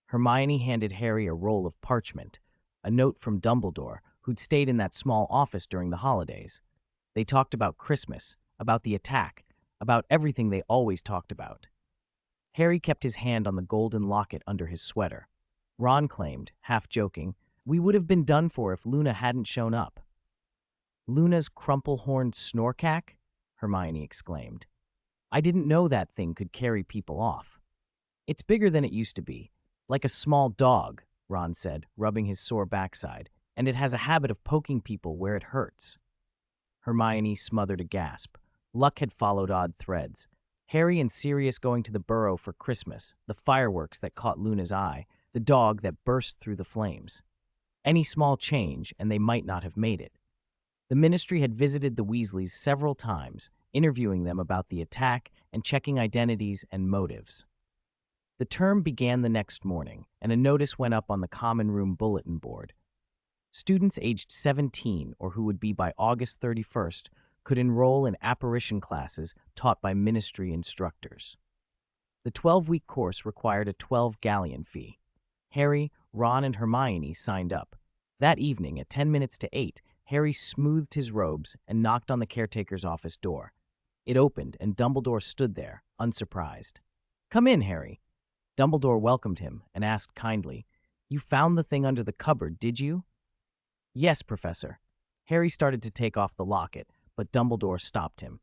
Hermione handed Harry a roll of parchment, a note from Dumbledore, who'd stayed in that small office during the holidays. They talked about Christmas, about the attack, about everything they always talked about. Harry kept his hand on the golden locket under his sweater. Ron claimed, half joking, "We would have been done for if Luna hadn't shown up." "Luna's crumple-horned snorkack?" Hermione exclaimed. "I didn't know that thing could carry people off." "It's bigger than it used to be, like a small dog," Ron said, rubbing his sore backside, "and it has a habit of poking people where it hurts." Hermione smothered a gasp. Luck had followed odd threads. Harry and Sirius going to the burrow for Christmas, the fireworks that caught Luna's eye, the dog that burst through the flames. Any small change, and they might not have made it. The Ministry had visited the Weasleys several times, interviewing them about the attack and checking identities and motives. The term began the next morning, and a notice went up on the common room bulletin board. Students aged 17 or who would be by August 31st could enroll in apparition classes taught by Ministry instructors. The 12-week course required a 12 galleon fee. Harry, Ron, and Hermione signed up. That evening, at 10 minutes to 8, Harry smoothed his robes and knocked on the caretaker's office door. It opened, and Dumbledore stood there, unsurprised. "Come in, Harry." Dumbledore welcomed him and asked kindly, "You found the thing under the cupboard, did you?" "Yes, Professor." Harry started to take off the locket, but Dumbledore stopped him.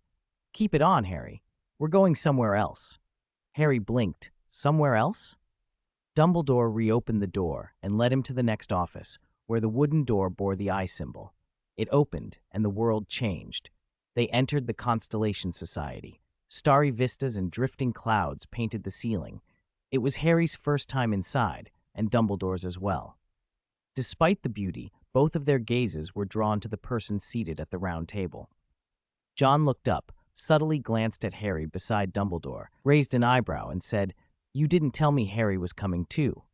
"Keep it on, Harry. We're going somewhere else." Harry blinked. Somewhere else? Dumbledore reopened the door and led him to the next office, where the wooden door bore the eye symbol. It opened, and the world changed. They entered the Constellation Society. Starry vistas and drifting clouds painted the ceiling. It was Harry's first time inside, and Dumbledore's as well. Despite the beauty, both of their gazes were drawn to the person seated at the round table. John looked up, subtly glanced at Harry beside Dumbledore, raised an eyebrow, and said, "You didn't tell me Harry was coming too."